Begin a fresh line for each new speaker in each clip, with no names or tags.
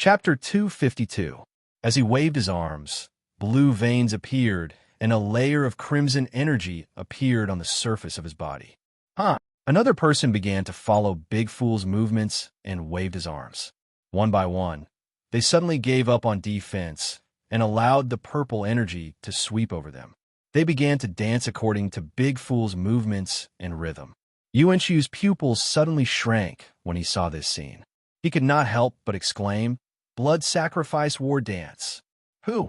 Chapter 252. As he waved his arms, blue veins appeared, and a layer of crimson energy appeared on the surface of his body. Another person began to follow Big Fool's movements and waved his arms. One by one, they suddenly gave up on defense and allowed the purple energy to sweep over them. They began to dance according to Big Fool's movements and rhythm. Yuanshu's pupils suddenly shrank when he saw this scene. He could not help but exclaim, "Blood sacrifice war dance." Who?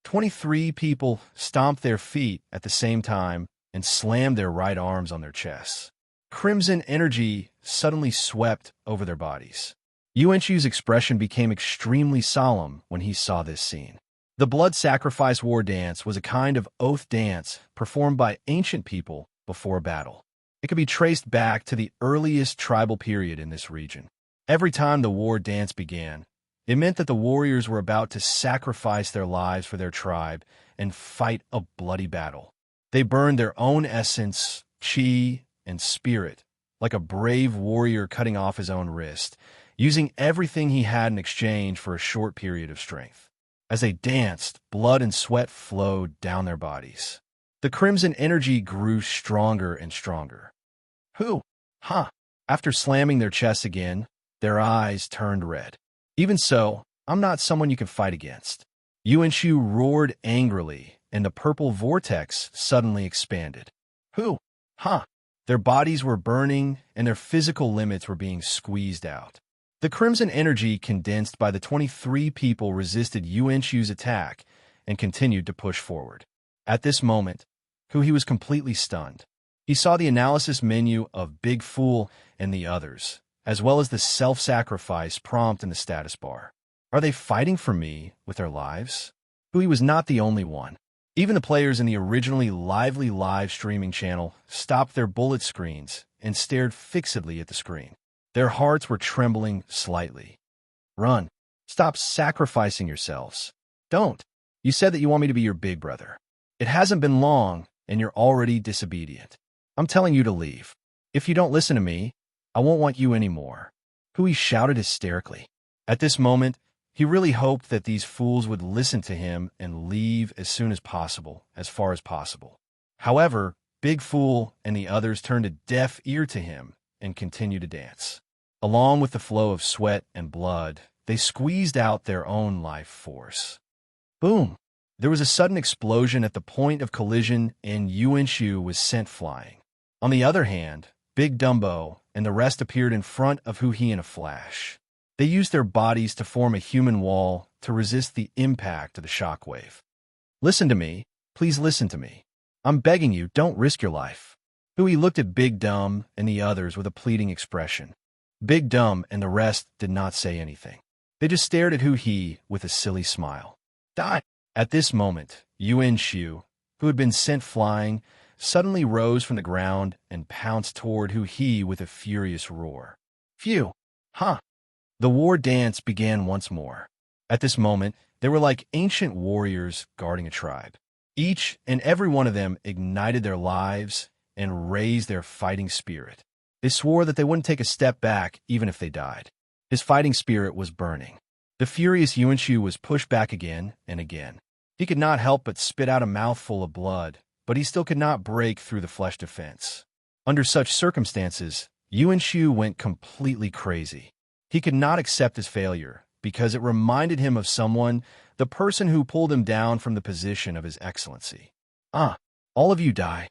23 people stomped their feet at the same time and slammed their right arms on their chests. Crimson energy suddenly swept over their bodies. Yuanshu's expression became extremely solemn when he saw this scene. The blood sacrifice war dance was a kind of oath dance performed by ancient people before a battle. It could be traced back to the earliest tribal period in this region. Every time the war dance began, it meant that the warriors were about to sacrifice their lives for their tribe and fight a bloody battle. They burned their own essence, chi, and spirit, like a brave warrior cutting off his own wrist, using everything he had in exchange for a short period of strength. As they danced, blood and sweat flowed down their bodies. The crimson energy grew stronger and stronger. Who? After slamming their chests again, their eyes turned red. Even so, I'm not someone you can fight against. Yuanshu roared angrily, and the purple vortex suddenly expanded. Who? Their bodies were burning, and their physical limits were being squeezed out. The crimson energy condensed by the 23 people resisted Yuanshu's attack and continued to push forward. At this moment, he was completely stunned. He saw the analysis menu of Big Fool and the others, as well as the self-sacrifice prompt in the status bar. Are they fighting for me with their lives? He was not the only one. Even the players in the originally lively live streaming channel stopped their bullet screens and stared fixedly at the screen. Their hearts were trembling slightly. Run. Stop sacrificing yourselves. Don't. You said that you want me to be your big brother. It hasn't been long, and you're already disobedient. I'm telling you to leave. If you don't listen to me, I won't want you anymore. Hui shouted hysterically. At this moment, he really hoped that these fools would listen to him and leave as soon as possible, as far as possible. However, Big Fool and the others turned a deaf ear to him and continued to dance. Along with the flow of sweat and blood, they squeezed out their own life force. Boom! There was a sudden explosion at the point of collision, and Yuanshu was sent flying. On the other hand, Big Dumbo and the rest appeared in front of Hui in a flash. They used their bodies to form a human wall to resist the impact of the shockwave. Listen to me. Please listen to me. I'm begging you, don't risk your life. Hui looked at Big Dumb and the others with a pleading expression. Big Dumb and the rest did not say anything. They just stared at Hui with a silly smile. Die! At this moment, Yuanshu, who had been sent flying, suddenly rose from the ground and pounced toward Hui with a furious roar. Phew! The war dance began once more. At this moment, they were like ancient warriors guarding a tribe. Each and every one of them ignited their lives and raised their fighting spirit. They swore that they wouldn't take a step back even if they died. His fighting spirit was burning. The furious Yuanshu was pushed back again and again. He could not help but spit out a mouthful of blood, but he still could not break through the flesh defense. Under such circumstances, Yuanshu went completely crazy. He could not accept his failure because it reminded him of someone, the person who pulled him down from the position of his excellency. All of you die.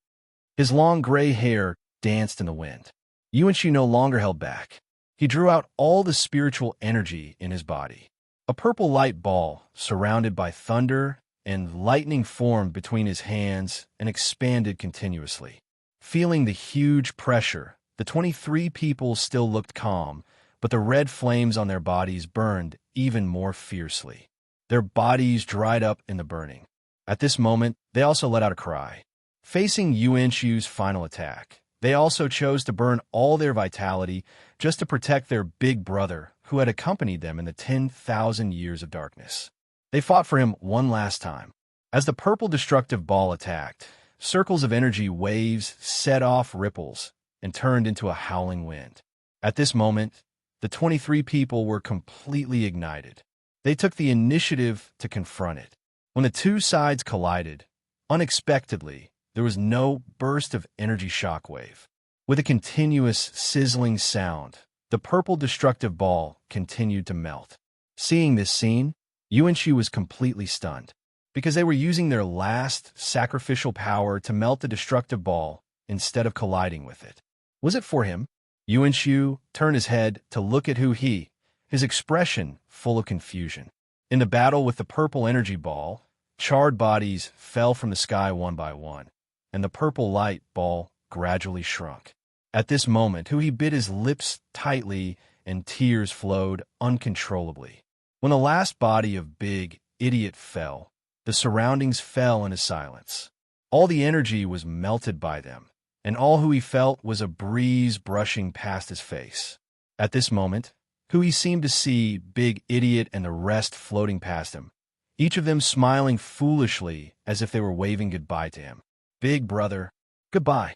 His long gray hair danced in the wind. Yuanshu no longer held back. He drew out all the spiritual energy in his body. A purple light ball, surrounded by thunder and lightning, formed between his hands and expanded continuously. Feeling the huge pressure, the 23 people still looked calm, but the red flames on their bodies burned even more fiercely. Their bodies dried up in the burning. At this moment, they also let out a cry. Facing Yuanshu's final attack, they also chose to burn all their vitality just to protect their big brother, who had accompanied them in the 10,000 years of darkness. They fought for him one last time. As the purple destructive ball attacked, circles of energy waves set off ripples and turned into a howling wind. At this moment, the 23 people were completely ignited. They took the initiative to confront it. When the two sides collided, unexpectedly, there was no burst of energy shockwave. With a continuous sizzling sound, the purple destructive ball continued to melt. Seeing this scene, Yuanshu was completely stunned, because they were using their last sacrificial power to melt the destructive ball instead of colliding with it. Was it for him? Yuanshu turned his head to look at his expression full of confusion. In the battle with the purple energy ball, charred bodies fell from the sky one by one, and the purple light ball gradually shrunk. At this moment, Hui bit his lips tightly and tears flowed uncontrollably. When the last body of Big Idiot fell, the surroundings fell into silence. All the energy was melted by them, and all Hui felt was a breeze brushing past his face. At this moment, Hui seemed to see Big Idiot and the rest floating past him, each of them smiling foolishly as if they were waving goodbye to him. Big brother, goodbye.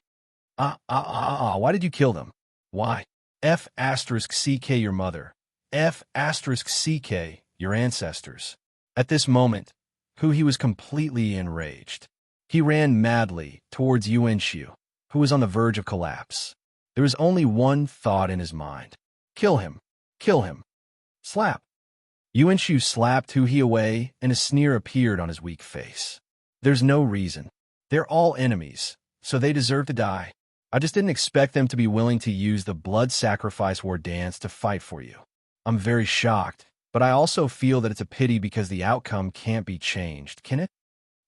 Why did you kill them? Why? F***ck your mother. F***ck your ancestors. At this moment, Hui was completely enraged. He ran madly towards Yuanshu, who was on the verge of collapse. There was only one thought in his mind. Kill him. Kill him. Slap. Yuanshu slapped Hui away, and a sneer appeared on his weak face. There's no reason. They're all enemies, so they deserve to die. I just didn't expect them to be willing to use the blood sacrifice war dance to fight for you. I'm very shocked, but I also feel that it's a pity because the outcome can't be changed, can it?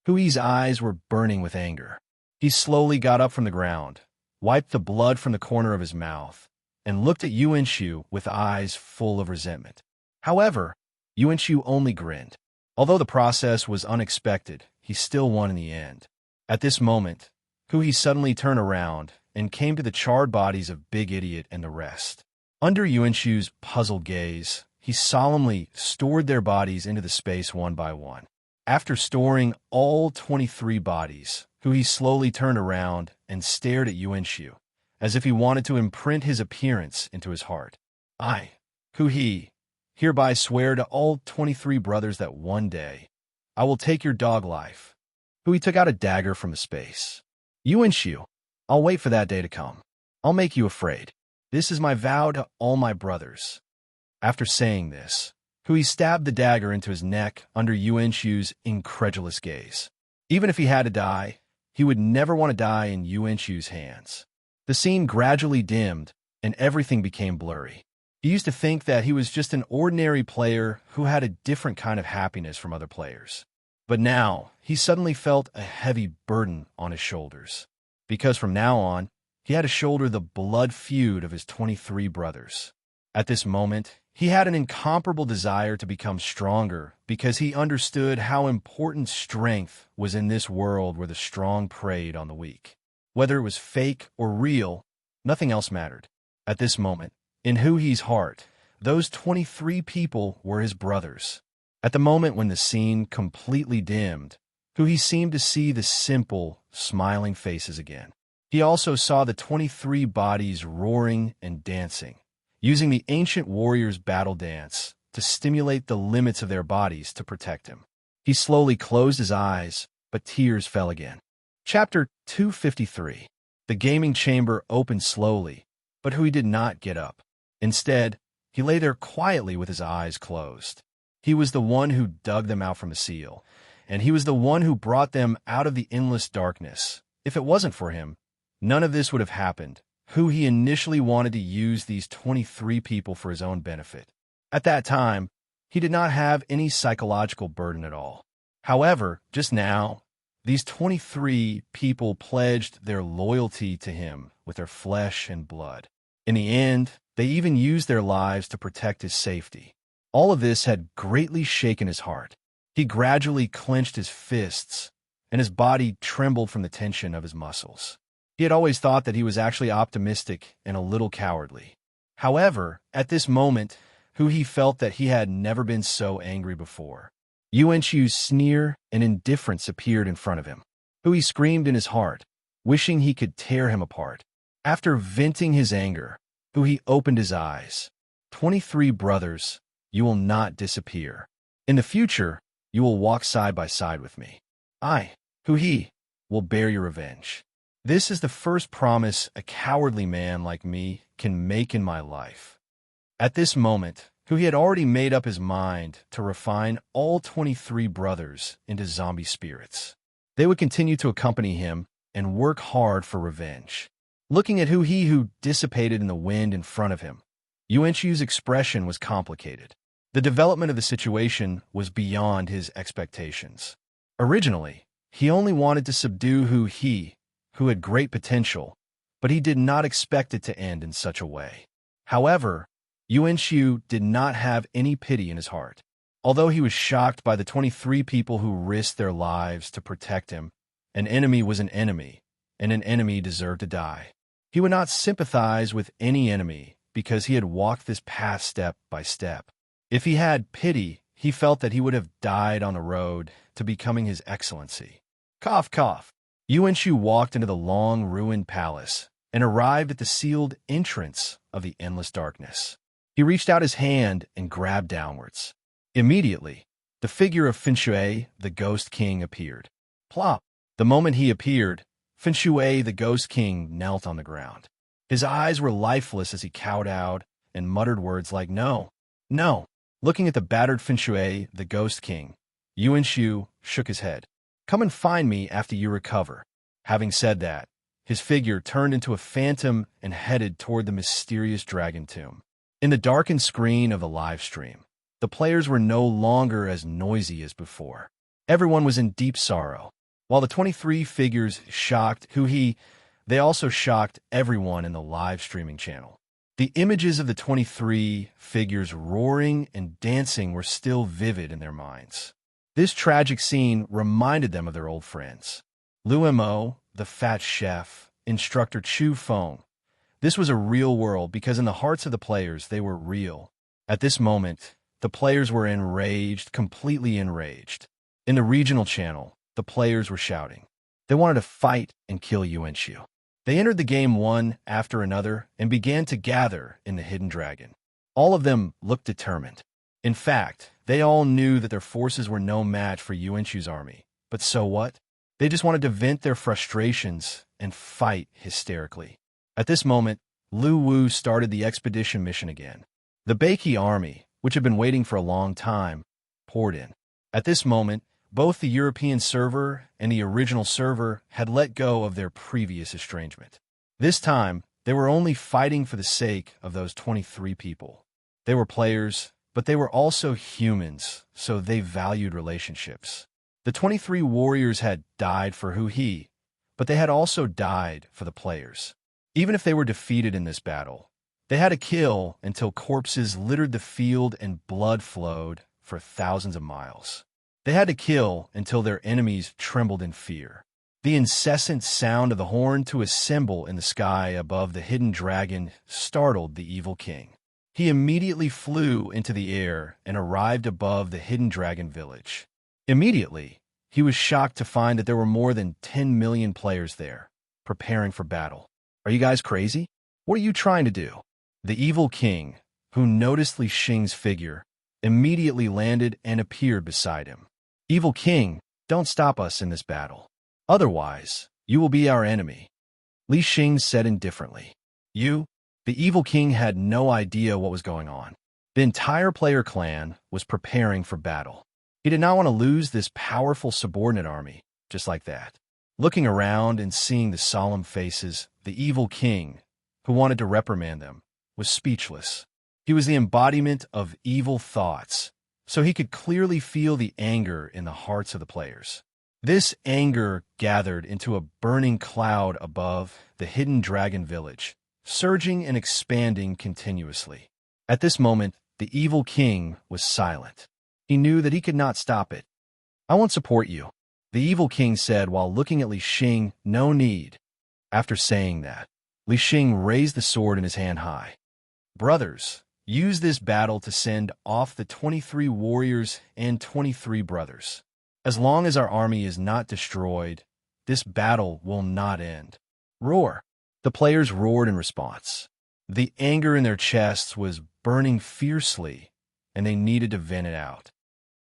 Hui's eyes were burning with anger. He slowly got up from the ground, wiped the blood from the corner of his mouth, and looked at Yuanshu with eyes full of resentment. However, Yuanshu only grinned. Although the process was unexpected, he still won in the end. At this moment, Hui suddenly turned around and came to the charred bodies of Big Idiot and the rest. Under Yuanshu's puzzled gaze, he solemnly stored their bodies into the space one by one. After storing all 23 bodies, Hui slowly turned around and stared at Yuanshu, as if he wanted to imprint his appearance into his heart. I, Hui, hereby swear to all 23 brothers that one day I will take your dog life. Hui took out a dagger from the space. Yuanshu, I'll wait for that day to come. I'll make you afraid. This is my vow to all my brothers. After saying this, Hui stabbed the dagger into his neck under Yuanshu's incredulous gaze. Even if he had to die, he would never want to die in Yuanshu's hands. The scene gradually dimmed, and everything became blurry. He used to think that he was just an ordinary player who had a different kind of happiness from other players. But now, he suddenly felt a heavy burden on his shoulders, because from now on, he had to shoulder the blood feud of his 23 brothers. At this moment, he had an incomparable desire to become stronger because he understood how important strength was in this world where the strong preyed on the weak. Whether it was fake or real, nothing else mattered. At this moment, in Hui's heart, those 23 people were his brothers. At the moment when the scene completely dimmed, Hui seemed to see the simple, smiling faces again. He also saw the 23 bodies roaring and dancing, using the ancient warrior's battle dance to stimulate the limits of their bodies to protect him. He slowly closed his eyes, but tears fell again. Chapter 253. The gaming chamber opened slowly, but Hui did not get up. Instead, he lay there quietly with his eyes closed. He was the one who dug them out from the seal, and he was the one who brought them out of the endless darkness. If it wasn't for him, none of this would have happened. Hui initially wanted to use these 23 people for his own benefit. At that time, he did not have any psychological burden at all. However, just now, these 23 people pledged their loyalty to him with their flesh and blood. In the end, they even used their lives to protect his safety. All of this had greatly shaken his heart. He gradually clenched his fists, and his body trembled from the tension of his muscles. He had always thought that he was actually optimistic and a little cowardly. However, at this moment, Hui felt that he had never been so angry before. Yuanshu's sneer and indifference appeared in front of him. Hui screamed in his heart, wishing he could tear him apart. After venting his anger, Hui opened his eyes. 23 brothers, you will not disappear. In the future, you will walk side by side with me. I, who he, will bear your revenge. This is the first promise a cowardly man like me can make in my life." At this moment, who he had already made up his mind to refine all 23 brothers into zombie spirits. They would continue to accompany him and work hard for revenge. Looking at who dissipated in the wind in front of him, Yuanchu's expression was complicated. The development of the situation was beyond his expectations. Originally, he only wanted to subdue who had great potential, but he did not expect it to end in such a way. However, Yuanchu did not have any pity in his heart. Although he was shocked by the 23 people who risked their lives to protect him, an enemy was an enemy, and an enemy deserved to die. He would not sympathize with any enemy because he had walked this path step by step. If he had pity, he felt that he would have died on the road to becoming his excellency. Cough, cough. Yuanchu walked into the long ruined palace and arrived at the sealed entrance of the endless darkness. He reached out his hand and grabbed downwards. Immediately, the figure of Finshui, the Ghost King, appeared. Plop! The moment he appeared, Finshui, the Ghost King, knelt on the ground. His eyes were lifeless as he cowed out and muttered words like, "No, no." Looking at the battered Finshui, the Ghost King, Yuanchu shook his head. "Come and find me after you recover." Having said that, his figure turned into a phantom and headed toward the mysterious dragon tomb. In the darkened screen of the live stream, the players were no longer as noisy as before. Everyone was in deep sorrow. While the 23 figures shocked they also shocked everyone in the live streaming channel. The images of the 23 figures roaring and dancing were still vivid in their minds. This tragic scene reminded them of their old friends. Lu Mo, the fat chef, instructor Chu Feng. This was a real world because in the hearts of the players, they were real. At this moment, the players were enraged, completely enraged. In the regional channel, the players were shouting. They wanted to fight and kill Yuanchu. They entered the game one after another and began to gather in the Hidden Dragon. All of them looked determined. In fact, they all knew that their forces were no match for Yuanchu's army. But so what? They just wanted to vent their frustrations and fight hysterically. At this moment, Lu Wu started the expedition mission again. The Beiki army, which had been waiting for a long time, poured in. At this moment, both the European server and the original server had let go of their previous estrangement. This time, they were only fighting for the sake of those 23 people. They were players, but they were also humans, so they valued relationships. The 23 warriors had died for but they had also died for the players. Even if they were defeated in this battle, they had to kill until corpses littered the field and blood flowed for thousands of miles. They had to kill until their enemies trembled in fear. The incessant sound of the horn to a cymbal in the sky above the hidden dragon startled the evil king. He immediately flew into the air and arrived above the hidden dragon village. Immediately, he was shocked to find that there were more than 10 million players there, preparing for battle. "Are you guys crazy? What are you trying to do?" The evil king, who noticed Li Xing's figure, immediately landed and appeared beside him. "Evil king, don't stop us in this battle. Otherwise, you will be our enemy," Li Xing said indifferently. The evil king had no idea what was going on. The entire player clan was preparing for battle. He did not want to lose this powerful subordinate army, just like that. Looking around and seeing the solemn faces, the evil king, who wanted to reprimand them, was speechless. He was the embodiment of evil thoughts, so he could clearly feel the anger in the hearts of the players. This anger gathered into a burning cloud above the hidden dragon village, surging and expanding continuously. At this moment, the evil king was silent. He knew that he could not stop it. "I won't support you," the evil king said while looking at Li Xing. "No need." After saying that, Li Xing raised the sword in his hand high. "Brothers, use this battle to send off the 23 warriors and 23 brothers. As long as our army is not destroyed, this battle will not end." Roar! The players roared in response. The anger in their chests was burning fiercely, and they needed to vent it out.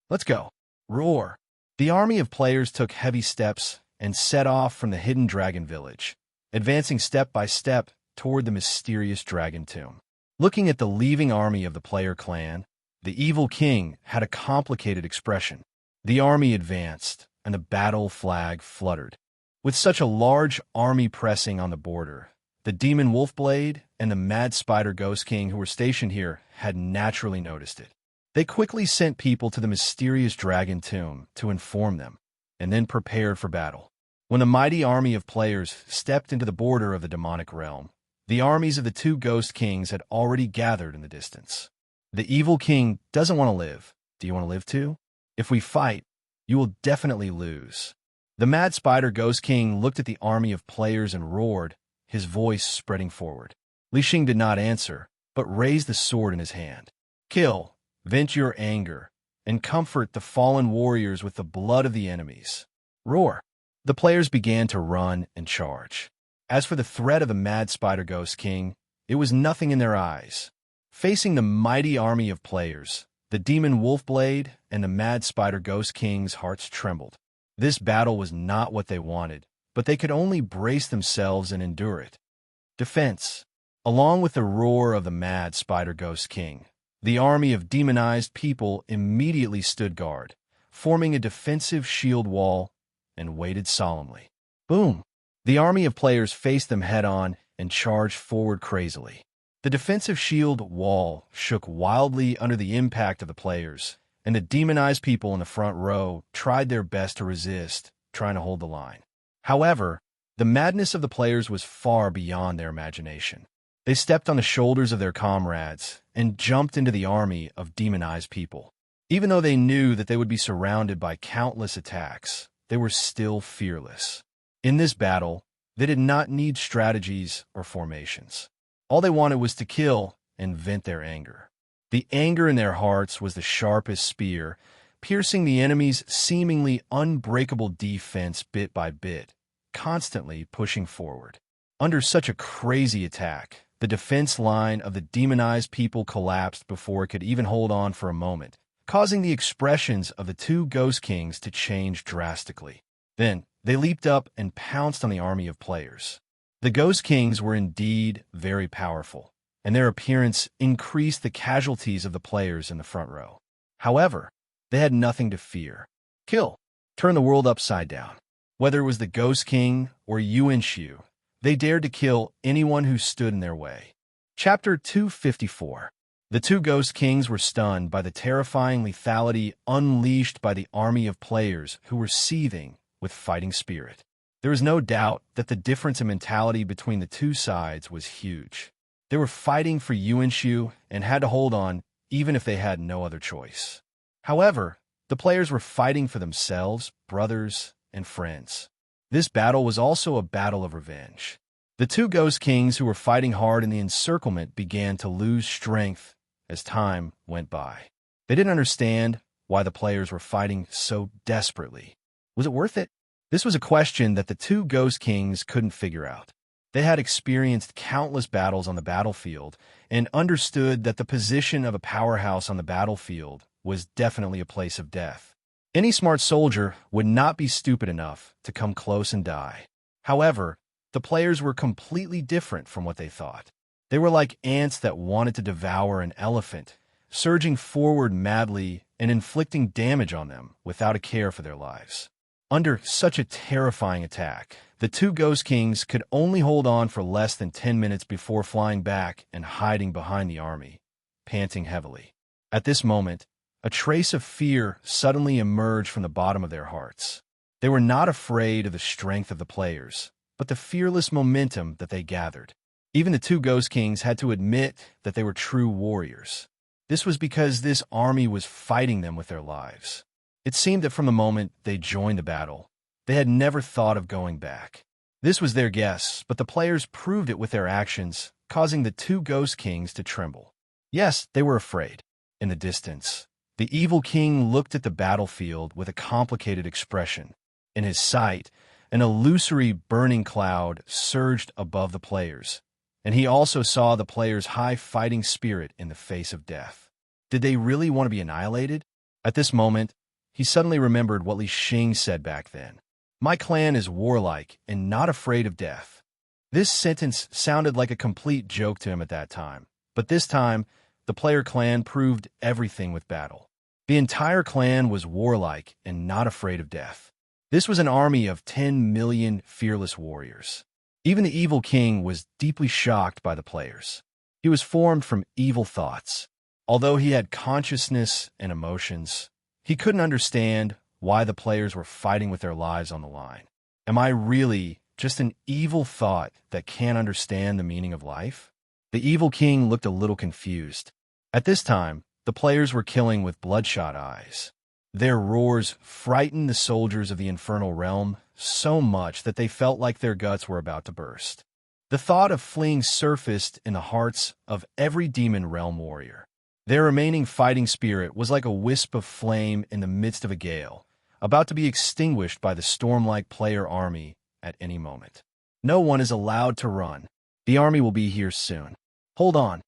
Let's go. Roar. The army of players took heavy steps and set off from the hidden dragon village, advancing step by step toward the mysterious dragon tomb. Looking at the leaving army of the player clan, the evil king had a complicated expression. The army advanced, and the battle flag fluttered. With such a large army pressing on the border, the demon Wolfblade and the mad spider Ghost King who were stationed here had naturally noticed it. They quickly sent people to the mysterious dragon tomb to inform them, and then prepared for battle. When the mighty army of players stepped into the border of the demonic realm, the armies of the two Ghost Kings had already gathered in the distance. The evil king doesn't want to live. Do you want to live too? If we fight, you will definitely lose. The mad spider Ghost King looked at the army of players and roared, his voice spreading forward. Li Xing did not answer, but raised the sword in his hand. Kill, vent your anger, and comfort the fallen warriors with the blood of the enemies. Roar. The players began to run and charge. As for the threat of the mad spider Ghost King, it was nothing in their eyes. Facing the mighty army of players, the demon Wolfblade and the mad spider Ghost King's hearts trembled. This battle was not what they wanted, but they could only brace themselves and endure it. Defense. Along with the roar of the mad spider Ghost King, the army of demonized people immediately stood guard, forming a defensive shield wall, and waited solemnly. Boom! The army of players faced them head-on and charged forward crazily. The defensive shield wall shook wildly under the impact of the players, and the demonized people in the front row tried their best to resist, trying to hold the line. However, the madness of the players was far beyond their imagination. They stepped on the shoulders of their comrades and jumped into the army of demonized people. Even though they knew that they would be surrounded by countless attacks, they were still fearless. In this battle, they did not need strategies or formations. All they wanted was to kill and vent their anger. The anger in their hearts was the sharpest spear, piercing the enemy's seemingly unbreakable defense bit by bit, constantly pushing forward. Under such a crazy attack, the defense line of the demonized people collapsed before it could even hold on for a moment, causing the expressions of the two Ghost Kings to change drastically. Then, they leaped up and pounced on the army of players. The Ghost Kings were indeed very powerful, and their appearance increased the casualties of the players in the front row. However, they had nothing to fear. Kill. Turn the world upside down. Whether it was the Ghost King or Yuan Shu, they dared to kill anyone who stood in their way. Chapter 254. The two Ghost Kings were stunned by the terrifying lethality unleashed by the army of players who were seething with fighting spirit. There is no doubt that the difference in mentality between the two sides was huge. They were fighting for Yuan Shu and had to hold on even if they had no other choice. However, the players were fighting for themselves, brothers, and friends. This battle was also a battle of revenge. The two Ghost Kings who were fighting hard in the encirclement began to lose strength as time went by. They didn't understand why the players were fighting so desperately. Was it worth it? This was a question that the two Ghost Kings couldn't figure out. They had experienced countless battles on the battlefield and understood that the position of a powerhouse on the battlefield was definitely a place of death. Any smart soldier would not be stupid enough to come close and die. However, the players were completely different from what they thought. They were like ants that wanted to devour an elephant, surging forward madly and inflicting damage on them without a care for their lives. Under such a terrifying attack, the two Ghost Kings could only hold on for less than 10 minutes before flying back and hiding behind the army, panting heavily. At this moment, a trace of fear suddenly emerged from the bottom of their hearts. They were not afraid of the strength of the players, but the fearless momentum that they gathered. Even the two Ghost Kings had to admit that they were true warriors. This was because this army was fighting them with their lives. It seemed that from the moment they joined the battle, they had never thought of going back. This was their guess, but the players proved it with their actions, causing the two Ghost Kings to tremble. Yes, they were afraid. In the distance, the evil king looked at the battlefield with a complicated expression. In his sight, an illusory burning cloud surged above the players, and he also saw the players' high fighting spirit in the face of death. Did they really want to be annihilated? At this moment, he suddenly remembered what Li Xing said back then. My clan is warlike and not afraid of death. This sentence sounded like a complete joke to him at that time, but this time, the player clan proved everything with battle. The entire clan was warlike and not afraid of death. This was an army of 10 million fearless warriors. Even the evil king was deeply shocked by the players. He was formed from evil thoughts. Although he had consciousness and emotions, he couldn't understand why the players were fighting with their lives on the line. Am I really just an evil thought that can't understand the meaning of life? The evil king looked a little confused. At this time, the players were killing with bloodshot eyes. Their roars frightened the soldiers of the infernal realm so much that they felt like their guts were about to burst. The thought of fleeing surfaced in the hearts of every demon realm warrior. Their remaining fighting spirit was like a wisp of flame in the midst of a gale, about to be extinguished by the storm-like player army at any moment. No one is allowed to run. The army will be here soon. Hold on.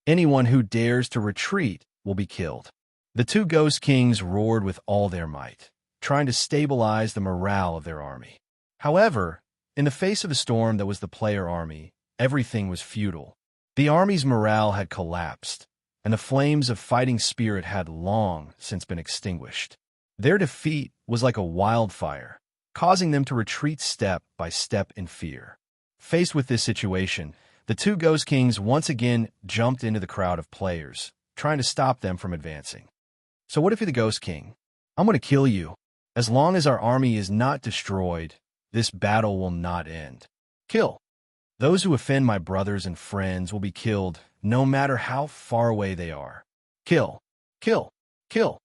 Anyone who dares to retreat will be killed. The two Ghost Kings roared with all their might, trying to stabilize the morale of their army. However, in the face of the storm that was the player army, everything was futile. The army's morale had collapsed, and the flames of fighting spirit had long since been extinguished. Their defeat was like a wildfire, causing them to retreat step by step in fear. Faced with this situation, the two Ghost Kings once again jumped into the crowd of players, trying to stop them from advancing. So what if you're the Ghost King? I'm going to kill you. As long as our army is not destroyed, this battle will not end. Kill. Those who offend my brothers and friends will be killed, no matter how far away they are. Kill. Kill. Kill.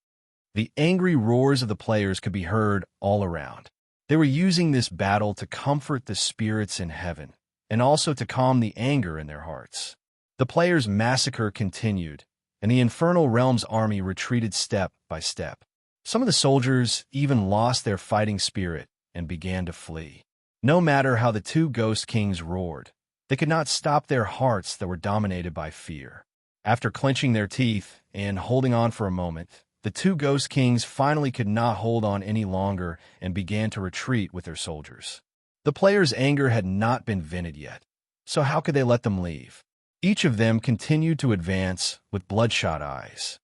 The angry roars of the players could be heard all around. They were using this battle to comfort the spirits in heaven, and also to calm the anger in their hearts. The players' massacre continued, and the Infernal Realms army retreated step by step. Some of the soldiers even lost their fighting spirit and began to flee. No matter how the two Ghost Kings roared, they could not stop their hearts that were dominated by fear. After clenching their teeth and holding on for a moment, the two Ghost Kings finally could not hold on any longer and began to retreat with their soldiers. The players' anger had not been vented yet, so how could they let them leave? Each of them continued to advance with bloodshot eyes.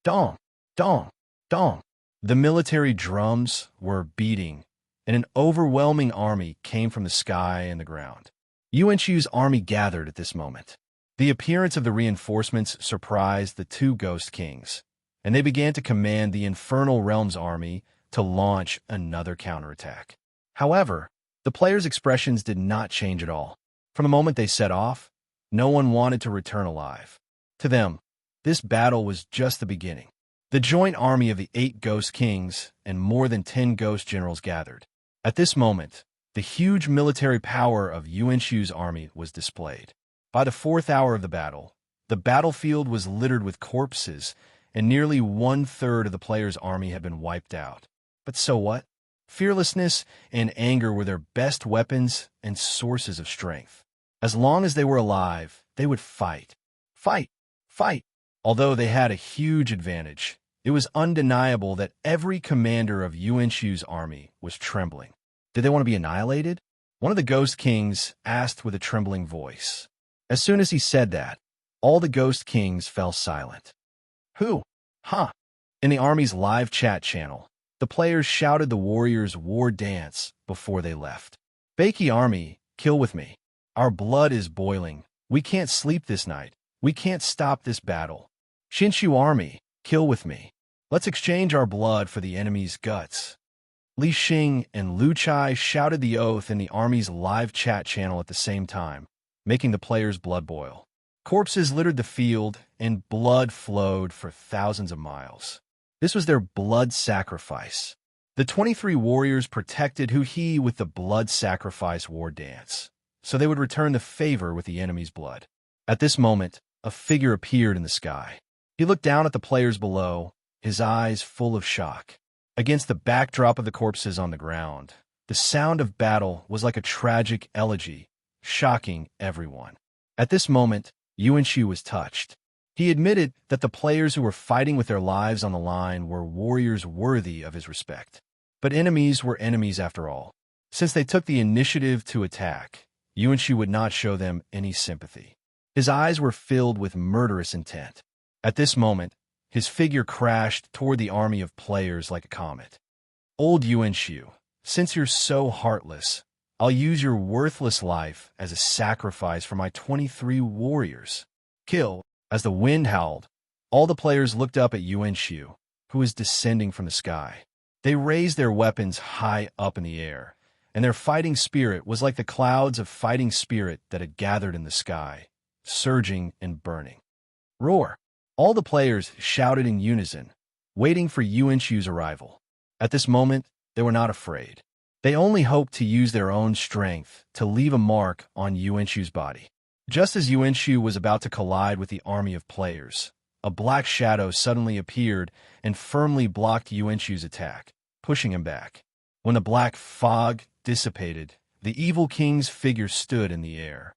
Dong! Dong! Dong! The military drums were beating, and an overwhelming army came from the sky and the ground. Yuanchu's army gathered at this moment. The appearance of the reinforcements surprised the two Ghost Kings, and they began to command the Infernal Realms army to launch another counterattack. However, the players' expressions did not change at all. From the moment they set off, no one wanted to return alive. To them, this battle was just the beginning. The joint army of the 8 Ghost Kings and more than 10 Ghost Generals gathered. At this moment, the huge military power of Yuanchu's army was displayed. By the 4th hour of the battle, the battlefield was littered with corpses, and nearly 1/3 of the players' army had been wiped out. But so what? Fearlessness and anger were their best weapons and sources of strength. As long as they were alive, they would fight. Fight! Fight! Although they had a huge advantage, it was undeniable that every commander of Yuanchu's army was trembling. Did they want to be annihilated? One of the Ghost Kings asked with a trembling voice. As soon as he said that, all the Ghost Kings fell silent. Who? Huh? In the army's live chat channel, the players shouted the warriors' war dance before they left. Beiki army, kill with me. Our blood is boiling. We can't sleep this night. We can't stop this battle. Shinshu army, kill with me. Let's exchange our blood for the enemy's guts. Li Xing and Lu Chai shouted the oath in the army's live chat channel at the same time, making the players' blood boil. Corpses littered the field, and blood flowed for thousands of miles. This was their blood sacrifice. The 23 warriors protected Hu-He with the blood sacrifice war dance, so they would return the favor with the enemy's blood. At this moment, a figure appeared in the sky. He looked down at the players below, his eyes full of shock. Against the backdrop of the corpses on the ground, the sound of battle was like a tragic elegy, shocking everyone. At this moment, Yuan was touched. He admitted that the players who were fighting with their lives on the line were warriors worthy of his respect. But enemies were enemies after all. Since they took the initiative to attack, Yuan would not show them any sympathy. His eyes were filled with murderous intent. At this moment, his figure crashed toward the army of players like a comet. Old Yuan, since you're so heartless, I'll use your worthless life as a sacrifice for my 23 warriors. Kill. As the wind howled, all the players looked up at Yuan, who was descending from the sky. They raised their weapons high up in the air, and their fighting spirit was like the clouds of fighting spirit that had gathered in the sky, surging and burning. Roar! All the players shouted in unison, waiting for Yuan-Chu's arrival. At this moment, they were not afraid. They only hoped to use their own strength to leave a mark on Yuan-Chu's body. Just as Yuan-Chu was about to collide with the army of players, a black shadow suddenly appeared and firmly blocked Yuan-Chu's attack, pushing him back. When the black fog dissipated, the evil king's figure stood in the air.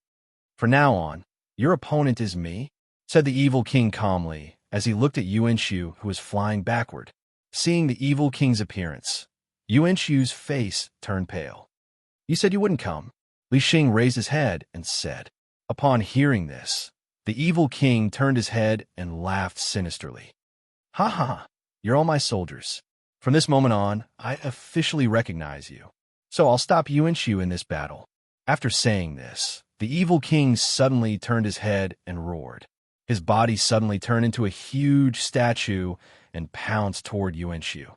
"From now on, your opponent is me," said the evil king calmly as he looked at Yuan-Chu, who was flying backward. Seeing the evil king's appearance, Yuan-Chu's face turned pale. "You said you wouldn't come." Li Xing raised his head and said. Upon hearing this, the evil king turned his head and laughed sinisterly. "Ha ha ha, you're all my soldiers. From this moment on, I officially recognize you. So I'll stop Yuan-Chu in this battle." After saying this, the evil king suddenly turned his head and roared. His body suddenly turned into a huge statue and pounced toward Yuan-Chu.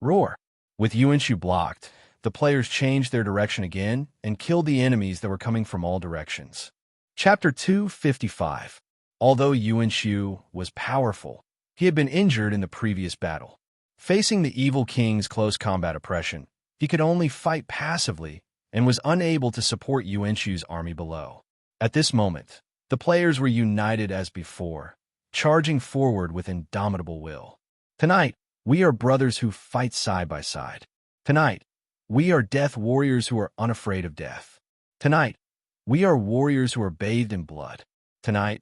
Roar! With Yuan-Chu blocked, the players changed their direction again and killed the enemies that were coming from all directions. Chapter 255. Although Yuan-Chu was powerful, he had been injured in the previous battle. Facing the evil king's close combat oppression, he could only fight passively and was unable to support Yuan-Chu's army below. At this moment, the players were united as before, charging forward with indomitable will. "Tonight, we are brothers who fight side by side. Tonight, we are death warriors who are unafraid of death. Tonight, we are warriors who are bathed in blood. Tonight,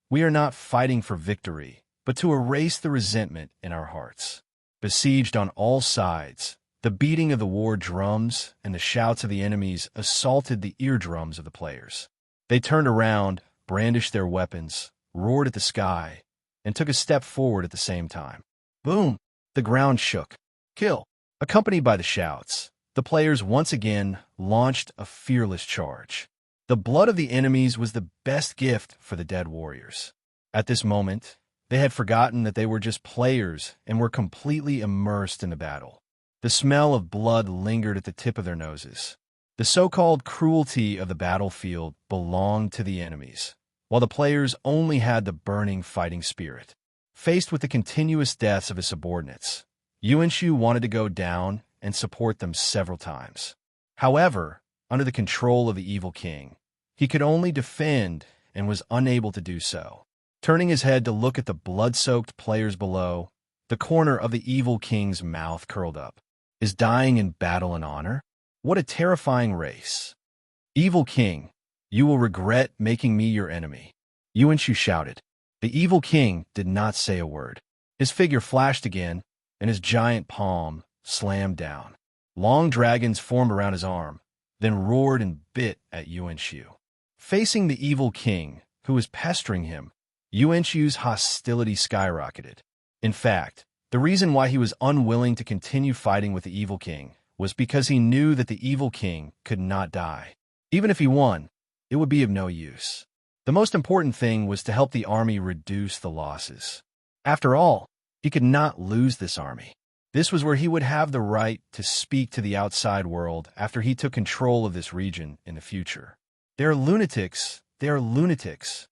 we are not fighting for victory, but to erase the resentment in our hearts." Besieged on all sides, the beating of the war drums and the shouts of the enemies assaulted the eardrums of the players. They turned around, brandished their weapons, roared at the sky, and took a step forward at the same time. Boom! The ground shook. Kill! Accompanied by the shouts, the players once again launched a fearless charge. The blood of the enemies was the best gift for the dead warriors. At this moment, they had forgotten that they were just players and were completely immersed in the battle. The smell of blood lingered at the tip of their noses. The so-called cruelty of the battlefield belonged to the enemies, while the players only had the burning fighting spirit. Faced with the continuous deaths of his subordinates, Yuan-Chu wanted to go down and support them several times. However, under the control of the evil king, he could only defend and was unable to do so. Turning his head to look at the blood-soaked players below, the corner of the evil king's mouth curled up. Is dying in battle an honor? What a terrifying race. "Evil king, you will regret making me your enemy," Yuan-Chu shouted. The evil king did not say a word. His figure flashed again, and his giant palm slammed down. Long dragons formed around his arm, then roared and bit at Yuan-Chu. Facing the evil king, who was pestering him, Yuan-Chu's hostility skyrocketed. In fact, the reason why he was unwilling to continue fighting with the evil king was because he knew that the evil king could not die. Even if he won, it would be of no use. The most important thing was to help the army reduce the losses. After all, he could not lose this army. This was where he would have the right to speak to the outside world after he took control of this region in the future. They are lunatics. They are lunatics.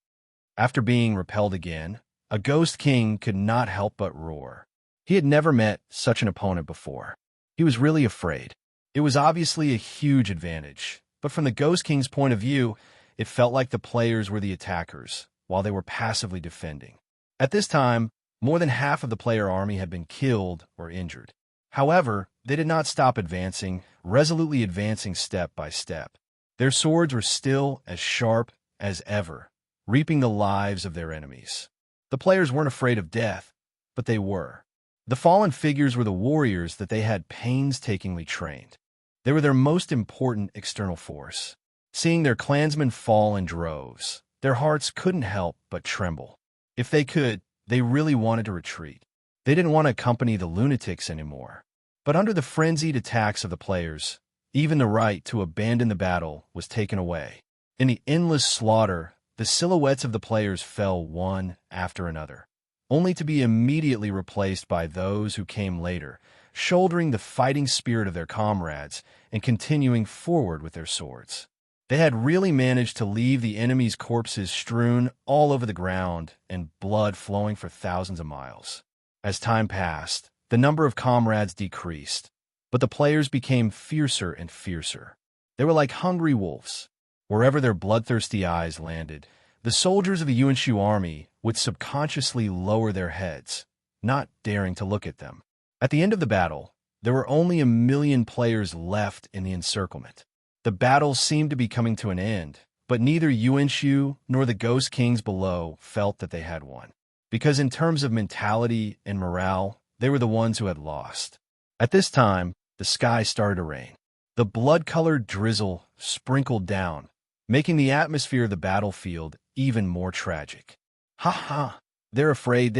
After being repelled again, a ghost king could not help but roar. He had never met such an opponent before. He was really afraid. It was obviously a huge advantage, but from the ghost king's point of view, it felt like the players were the attackers, while they were passively defending. At this time, more than half of the player army had been killed or injured. However, they did not stop advancing, resolutely advancing step by step. Their swords were still as sharp as ever, reaping the lives of their enemies. The players weren't afraid of death, but they were. The fallen figures were the warriors that they had painstakingly trained. They were their most important external force. Seeing their clansmen fall in droves, their hearts couldn't help but tremble. If they could, they really wanted to retreat. They didn't want to accompany the lunatics anymore. But under the frenzied attacks of the players, even the right to abandon the battle was taken away. In the endless slaughter, the silhouettes of the players fell one after another, only to be immediately replaced by those who came later, shouldering the fighting spirit of their comrades and continuing forward with their swords. They had really managed to leave the enemy's corpses strewn all over the ground and blood flowing for thousands of miles. As time passed, the number of comrades decreased, but the players became fiercer and fiercer. They were like hungry wolves. Wherever their bloodthirsty eyes landed, the soldiers of the Yuanshu army would subconsciously lower their heads, not daring to look at them. At the end of the battle, there were only 1,000,000 players left in the encirclement. The battle seemed to be coming to an end, but neither Yuanshu nor the Ghost Kings below felt that they had won. Because in terms of mentality and morale, they were the ones who had lost. At this time, the sky started to rain. The blood-colored drizzle sprinkled down, making the atmosphere of the battlefield even more tragic. Ha ha! They're afraid.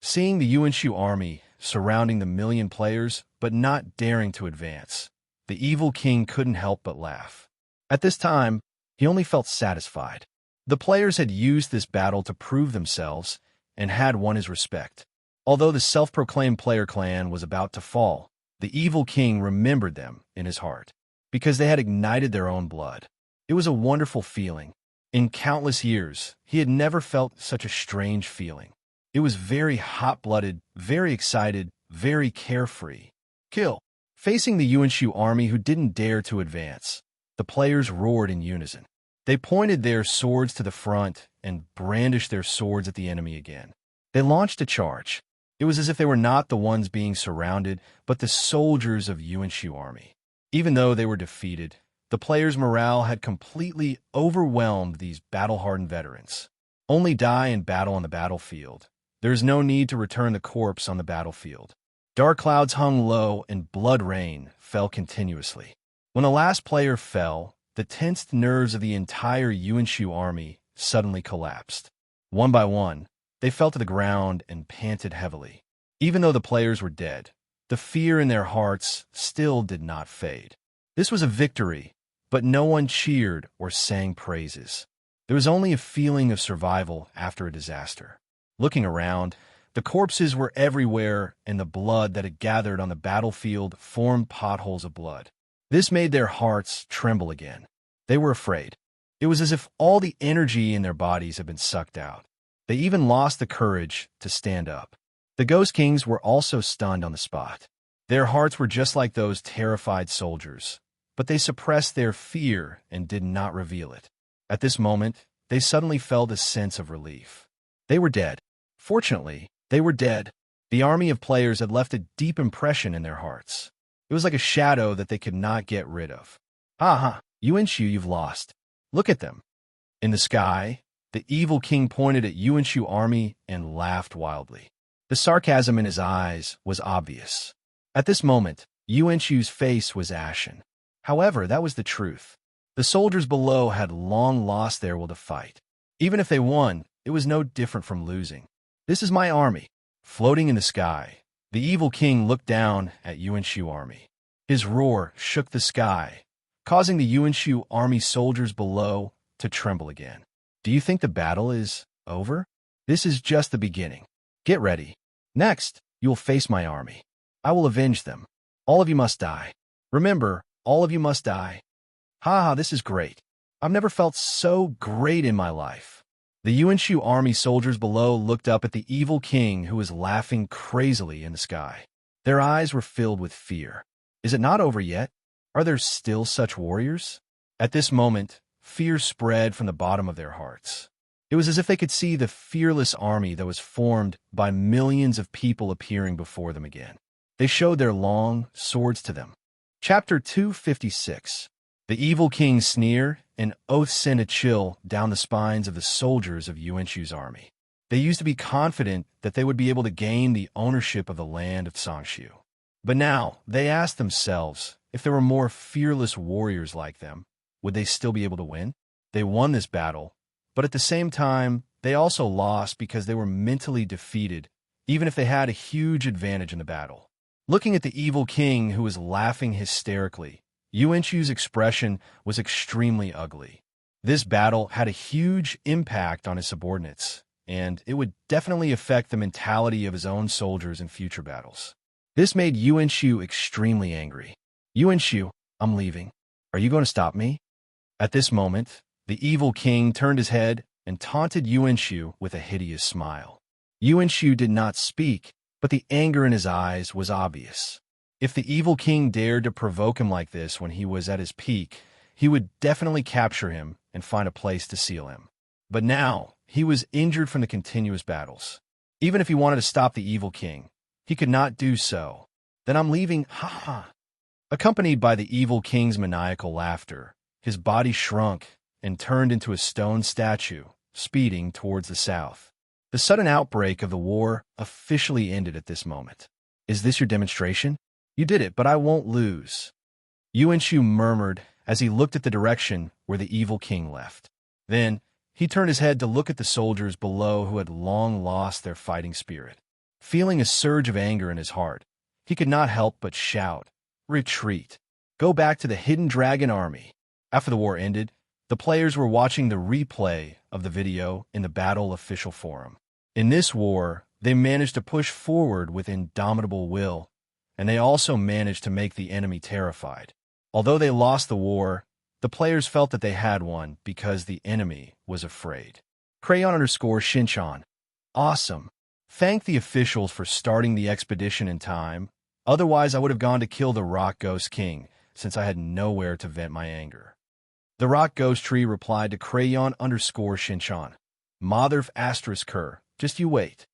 Seeing the Yuanshu army surrounding the 1,000,000 players, but not daring to advance, the evil king couldn't help but laugh. At this time, he only felt satisfied. The players had used this battle to prove themselves and had won his respect. Although the self-proclaimed player clan was about to fall, the evil king remembered them in his heart, because they had ignited their own blood. It was a wonderful feeling. In countless years, he had never felt such a strange feeling. It was very hot-blooded, very excited, very carefree. Kill! Facing the Yuanshu army who didn't dare to advance, the players roared in unison. They pointed their swords to the front and brandished their swords at the enemy again. They launched a charge. It was as if they were not the ones being surrounded, but the soldiers of Yuanshu army. Even though they were defeated, the players' morale had completely overwhelmed these battle-hardened veterans. Only die in battle on the battlefield. There is no need to return the corpse on the battlefield. Dark clouds hung low and blood rain fell continuously. When the last player fell, the tensed nerves of the entire Yuanshu army suddenly collapsed. One by one, they fell to the ground and panted heavily. Even though the players were dead, the fear in their hearts still did not fade. This was a victory, but no one cheered or sang praises. There was only a feeling of survival after a disaster. Looking around, the corpses were everywhere, and the blood that had gathered on the battlefield formed potholes of blood. This made their hearts tremble again. They were afraid. It was as if all the energy in their bodies had been sucked out. They even lost the courage to stand up. The Ghost Kings were also stunned on the spot. Their hearts were just like those terrified soldiers, but they suppressed their fear and did not reveal it. At this moment, they suddenly felt a sense of relief. They were dead. Fortunately, they were dead. The army of players had left a deep impression in their hearts. It was like a shadow that they could not get rid of. Ha ha, Yuanshu, you've lost. Look at them. In the sky, the evil king pointed at Yuanshu army and laughed wildly. The sarcasm in his eyes was obvious. At this moment, Yuanshu's face was ashen. However, that was the truth. The soldiers below had long lost their will to fight. Even if they won, it was no different from losing. This is my army. Floating in the sky, the evil king looked down at Yuanshu army. His roar shook the sky, causing the Yuanshu army soldiers below to tremble again. Do you think the battle is over? This is just the beginning. Get ready. Next, you will face my army. I will avenge them. All of you must die. Remember, all of you must die. Ha ha, this is great. I've never felt so great in my life. The Yuanshu army soldiers below looked up at the evil king who was laughing crazily in the sky. Their eyes were filled with fear. Is it not over yet? Are there still such warriors? At this moment, fear spread from the bottom of their hearts. It was as if they could see the fearless army that was formed by millions of people appearing before them again. They showed their long swords to them. Chapter 256. The evil king sneered, and oath sent a chill down the spines of the soldiers of Yuanchu's army. They used to be confident that they would be able to gain the ownership of the land of Sangshu. But now, they asked themselves, if there were more fearless warriors like them, would they still be able to win? They won this battle, but at the same time, they also lost because they were mentally defeated, even if they had a huge advantage in the battle. Looking at the evil king who was laughing hysterically, Yuanchu's expression was extremely ugly. This battle had a huge impact on his subordinates, and it would definitely affect the mentality of his own soldiers in future battles. This made Yuanchu extremely angry. Yuanchu, I'm leaving. Are you going to stop me? At this moment, the evil king turned his head and taunted Yuanchu with a hideous smile. Yuanchu did not speak, but the anger in his eyes was obvious. If the evil king dared to provoke him like this when he was at his peak, he would definitely capture him and find a place to seal him. But now, he was injured from the continuous battles. Even if he wanted to stop the evil king, he could not do so. Then I'm leaving, ha ha. Accompanied by the evil king's maniacal laughter, his body shrunk and turned into a stone statue, speeding towards the south. The sudden outbreak of the war officially ended at this moment. Is this your demonstration? You did it, but I won't lose. Yuanchu murmured as he looked at the direction where the evil king left. Then, he turned his head to look at the soldiers below who had long lost their fighting spirit. Feeling a surge of anger in his heart, he could not help but shout, "Retreat! Go back to the Hidden Dragon Army!" After the war ended, the players were watching the replay of the video in the Battle official forum. In this war, they managed to push forward with indomitable will, and they also managed to make the enemy terrified. Although they lost the war, the players felt that they had won because the enemy was afraid. Crayon_Shinchan. Awesome. Thank the officials for starting the expedition in time. Otherwise, I would have gone to kill the Rock Ghost King, since I had nowhere to vent my anger. The Rock Ghost Tree replied to Crayon_Shinchan. Motherf *Ker. Just you wait.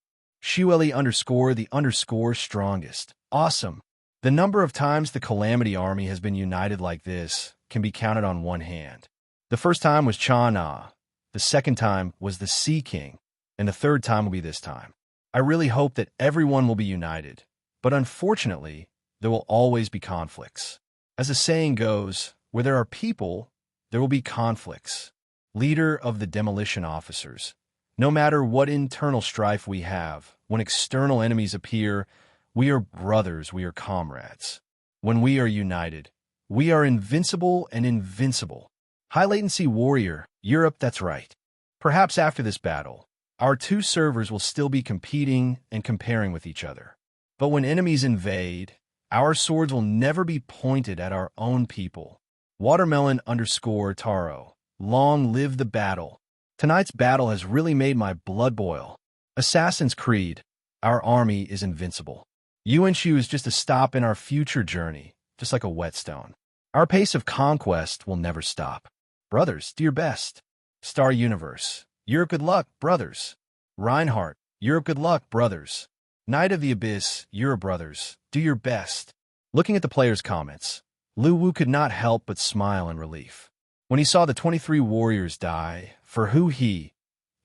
Shueli_ strongest. Awesome. The number of times the Calamity Army has been united like this can be counted on one hand. The first time was Cha-Na, the second time was the Sea King, and the third time will be this time. I really hope that everyone will be united, but unfortunately, there will always be conflicts. As the saying goes, where there are people, there will be conflicts. Leader of the demolition officers. No matter what internal strife we have, when external enemies appear, we are brothers, we are comrades. When we are united, we are invincible and invincible. High latency warrior, Europe, that's right. Perhaps after this battle, our two servers will still be competing and comparing with each other. But when enemies invade, our swords will never be pointed at our own people. Watermelon_Taro. Long live the battle. Tonight's battle has really made my blood boil. Assassin's Creed. Our army is invincible. Yuanchu is just a stop in our future journey, just like a whetstone. Our pace of conquest will never stop. Brothers, do your best. Star Universe. Europe, good luck, brothers. Reinhardt. Europe, good luck, brothers. Knight of the Abyss. Europe, brothers. Do your best. Looking at the players' comments, Lu Wu could not help but smile in relief. When he saw the 23 warriors die, for who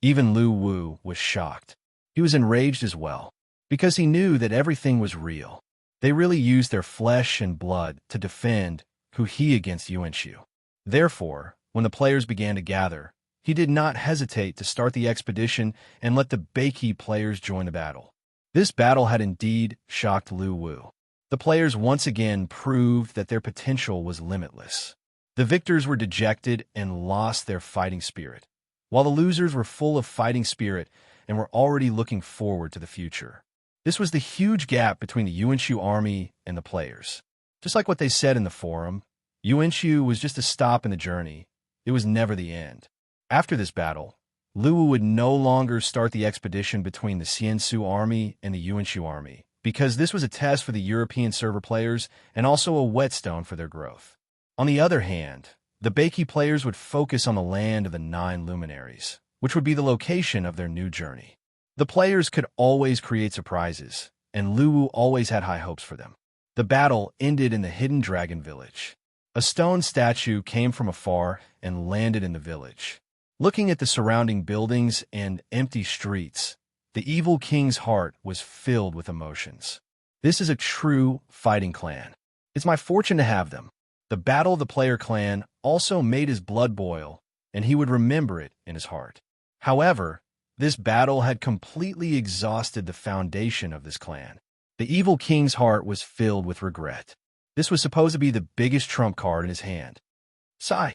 even Lu Wu was shocked. He was enraged as well, because he knew that everything was real. They really used their flesh and blood to defend against Yuanchu. Therefore, when the players began to gather, he did not hesitate to start the expedition and let the Beiki players join the battle. This battle had indeed shocked Lu Wu. The players once again proved that their potential was limitless. The victors were dejected and lost their fighting spirit, while the losers were full of fighting spirit and were already looking forward to the future. This was the huge gap between the Yuanchu army and the players. Just like what they said in the forum, Yuanchu was just a stop in the journey. It was never the end. After this battle, Lu Wu would no longer start the expedition between the Xiansu army and the Yuanchu army, because this was a test for the European server players and also a whetstone for their growth. On the other hand, the Beiki players would focus on the land of the 9 luminaries, which would be the location of their new journey. The players could always create surprises, and Lu Wu always had high hopes for them. The battle ended in the Hidden Dragon Village. A stone statue came from afar and landed in the village. Looking at the surrounding buildings and empty streets, the evil king's heart was filled with emotions. This is a true fighting clan. It's my fortune to have them. The Battle of the Player clan also made his blood boil, and he would remember it in his heart. However, this battle had completely exhausted the foundation of this clan. The evil king's heart was filled with regret. This was supposed to be the biggest trump card in his hand. Sigh.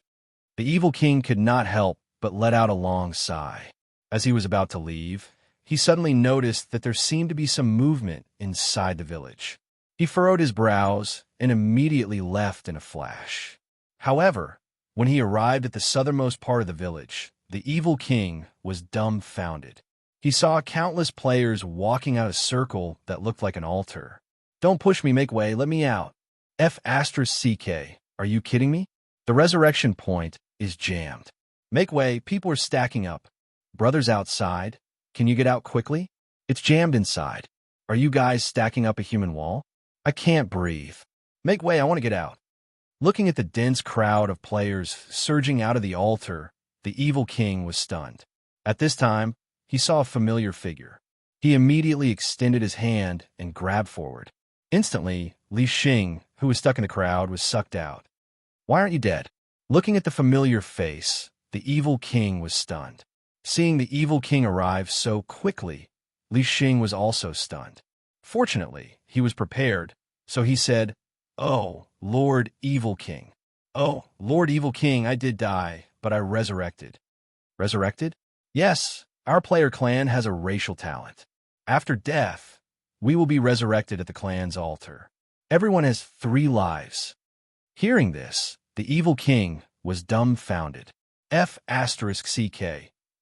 The evil king could not help but let out a long sigh. As he was about to leave, he suddenly noticed that there seemed to be some movement inside the village. He furrowed his brows and immediately left in a flash. However, when he arrived at the southernmost part of the village, the evil king was dumbfounded. He saw countless players walking out a circle that looked like an altar. Don't push me, make way, let me out. F***CK, are you kidding me? The resurrection point is jammed. Make way, people are stacking up. Brothers outside, can you get out quickly? It's jammed inside. Are you guys stacking up a human wall? I can't breathe. Make way, I want to get out. Looking at the dense crowd of players surging out of the altar, the evil king was stunned. At this time, he saw a familiar figure. He immediately extended his hand and grabbed forward. Instantly, Li Xing, who was stuck in the crowd, was sucked out. Why aren't you dead? Looking at the familiar face, the evil king was stunned. Seeing the evil king arrive so quickly, Li Xing was also stunned. Fortunately, he was prepared, so he said, "Oh, Lord Evil King. Oh, Lord Evil King, I did die, but I resurrected." Resurrected? Yes, our player clan has a racial talent. After death, we will be resurrected at the clan's altar. Everyone has 3 lives. Hearing this, the evil king was dumbfounded. F***CK.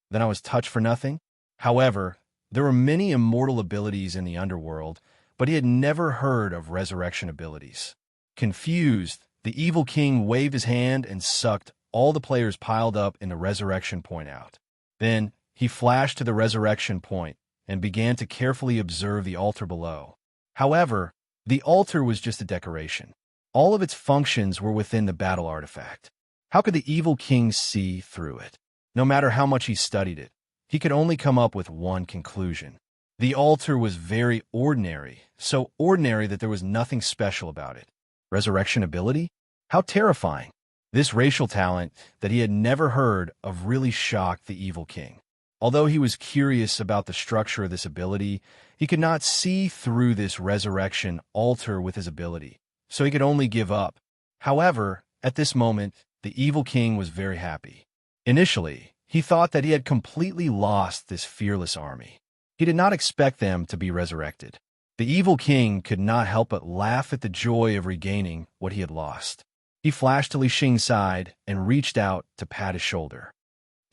Then I was touched for nothing? However, there were many immortal abilities in the underworld, but he had never heard of resurrection abilities. Confused, the evil king waved his hand and sucked all the players piled up in the resurrection point out. Then, he flashed to the resurrection point and began to carefully observe the altar below. However, the altar was just a decoration. All of its functions were within the battle artifact. How could the evil king see through it? No matter how much he studied it, he could only come up with one conclusion. The altar was very ordinary, so ordinary that there was nothing special about it. Resurrection ability? How terrifying. This racial talent that he had never heard of really shocked the evil king. Although he was curious about the structure of this ability, he could not see through this resurrection altar with his ability, so he could only give up. However, at this moment, the evil king was very happy. Initially, he thought that he had completely lost this fearless army. He did not expect them to be resurrected. The evil king could not help but laugh at the joy of regaining what he had lost. He flashed to Li Xing's side and reached out to pat his shoulder.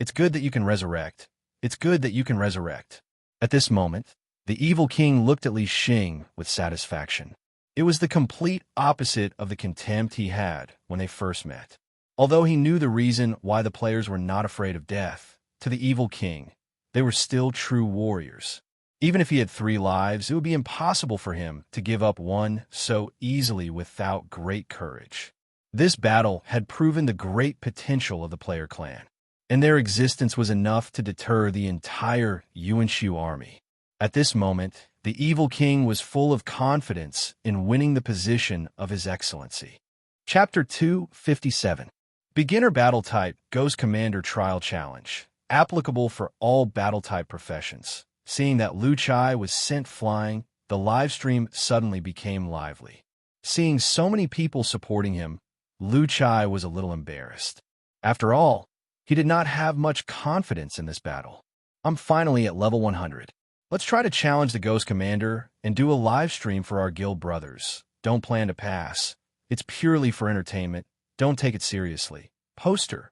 It's good that you can resurrect. It's good that you can resurrect. At this moment, the evil king looked at Li Xing with satisfaction. It was the complete opposite of the contempt he had when they first met. Although he knew the reason why the players were not afraid of death, to the evil king, they were still true warriors. Even if he had 3 lives, it would be impossible for him to give up one so easily without great courage. This battle had proven the great potential of the player clan, and their existence was enough to deter the entire Yuanshu army. At this moment, the evil king was full of confidence in winning the position of his excellency. Chapter 257. Beginner Battle Type Ghost Commander Trial Challenge. Applicable for all battle type professions. Seeing that Lu Chai was sent flying, the live stream suddenly became lively. Seeing so many people supporting him, Lu Chai was a little embarrassed. After all, he did not have much confidence in this battle. I'm finally at level 100. Let's try to challenge the Ghost Commander and do a live stream for our guild brothers. Don't plan to pass. It's purely for entertainment. Don't take it seriously. Poster.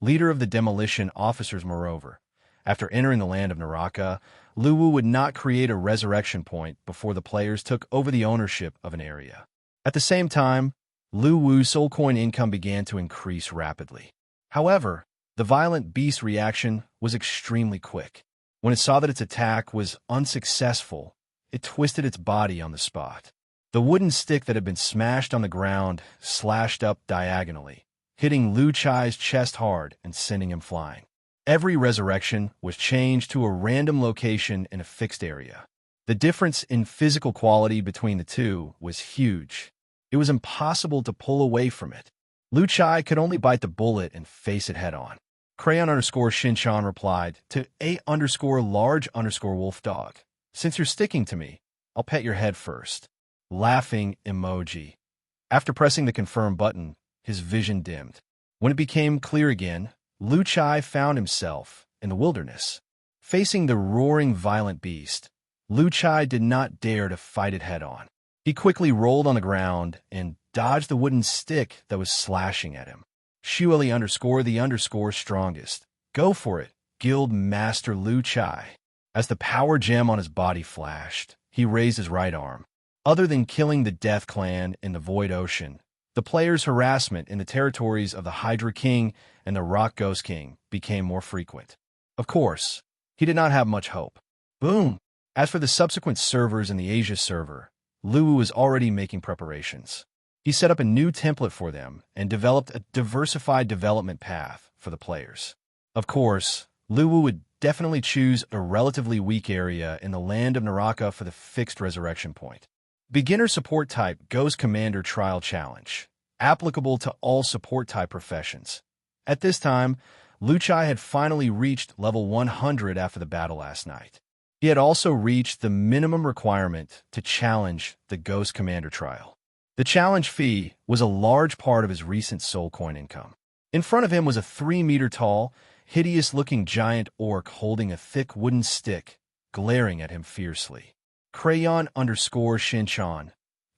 Leader of the demolition officers. Moreover, after entering the land of Naraka, Lu Wu would not create a resurrection point before the players took over the ownership of an area. At the same time, Lu Wu's soul coin income began to increase rapidly. However, the violent beast reaction was extremely quick. When it saw that its attack was unsuccessful, it twisted its body on the spot. The wooden stick that had been smashed on the ground slashed up diagonally, hitting Lu Chai's chest hard and sending him flying. Every resurrection was changed to a random location in a fixed area. The difference in physical quality between the two was huge. It was impossible to pull away from it. Lu Chai could only bite the bullet and face it head-on. Crayon_Shinchan replied to A_large_wolf dog. Since you're sticking to me, I'll pet your head first. Laughing emoji. After pressing the confirm button, his vision dimmed. When it became clear again, Lu Chai found himself in the wilderness. Facing the roaring violent beast, Lu Chai did not dare to fight it head-on. He quickly rolled on the ground and dodged the wooden stick that was slashing at him. Shueli_the_strongest. Go for it, Guild Master Lu Chai. As the power gem on his body flashed, he raised his right arm. Other than killing the Death Clan in the Void Ocean, the players' harassment in the territories of the Hydra King and the Rock Ghost King became more frequent. Of course, he did not have much hope. Boom! As for the subsequent servers in the Asia server, Lu was already making preparations. He set up a new template for them and developed a diversified development path for the players. Of course, Lu would definitely choose a relatively weak area in the land of Naraka for the fixed resurrection point. Beginner Support Type Ghost Commander Trial Challenge, applicable to all support type professions. At this time, Lu Chai had finally reached level 100 after the battle last night. He had also reached the minimum requirement to challenge the Ghost Commander trial. The challenge fee was a large part of his recent soul coin income. In front of him was a 3-meter-tall, hideous-looking giant orc holding a thick wooden stick, glaring at him fiercely. Crayon_Shinchan,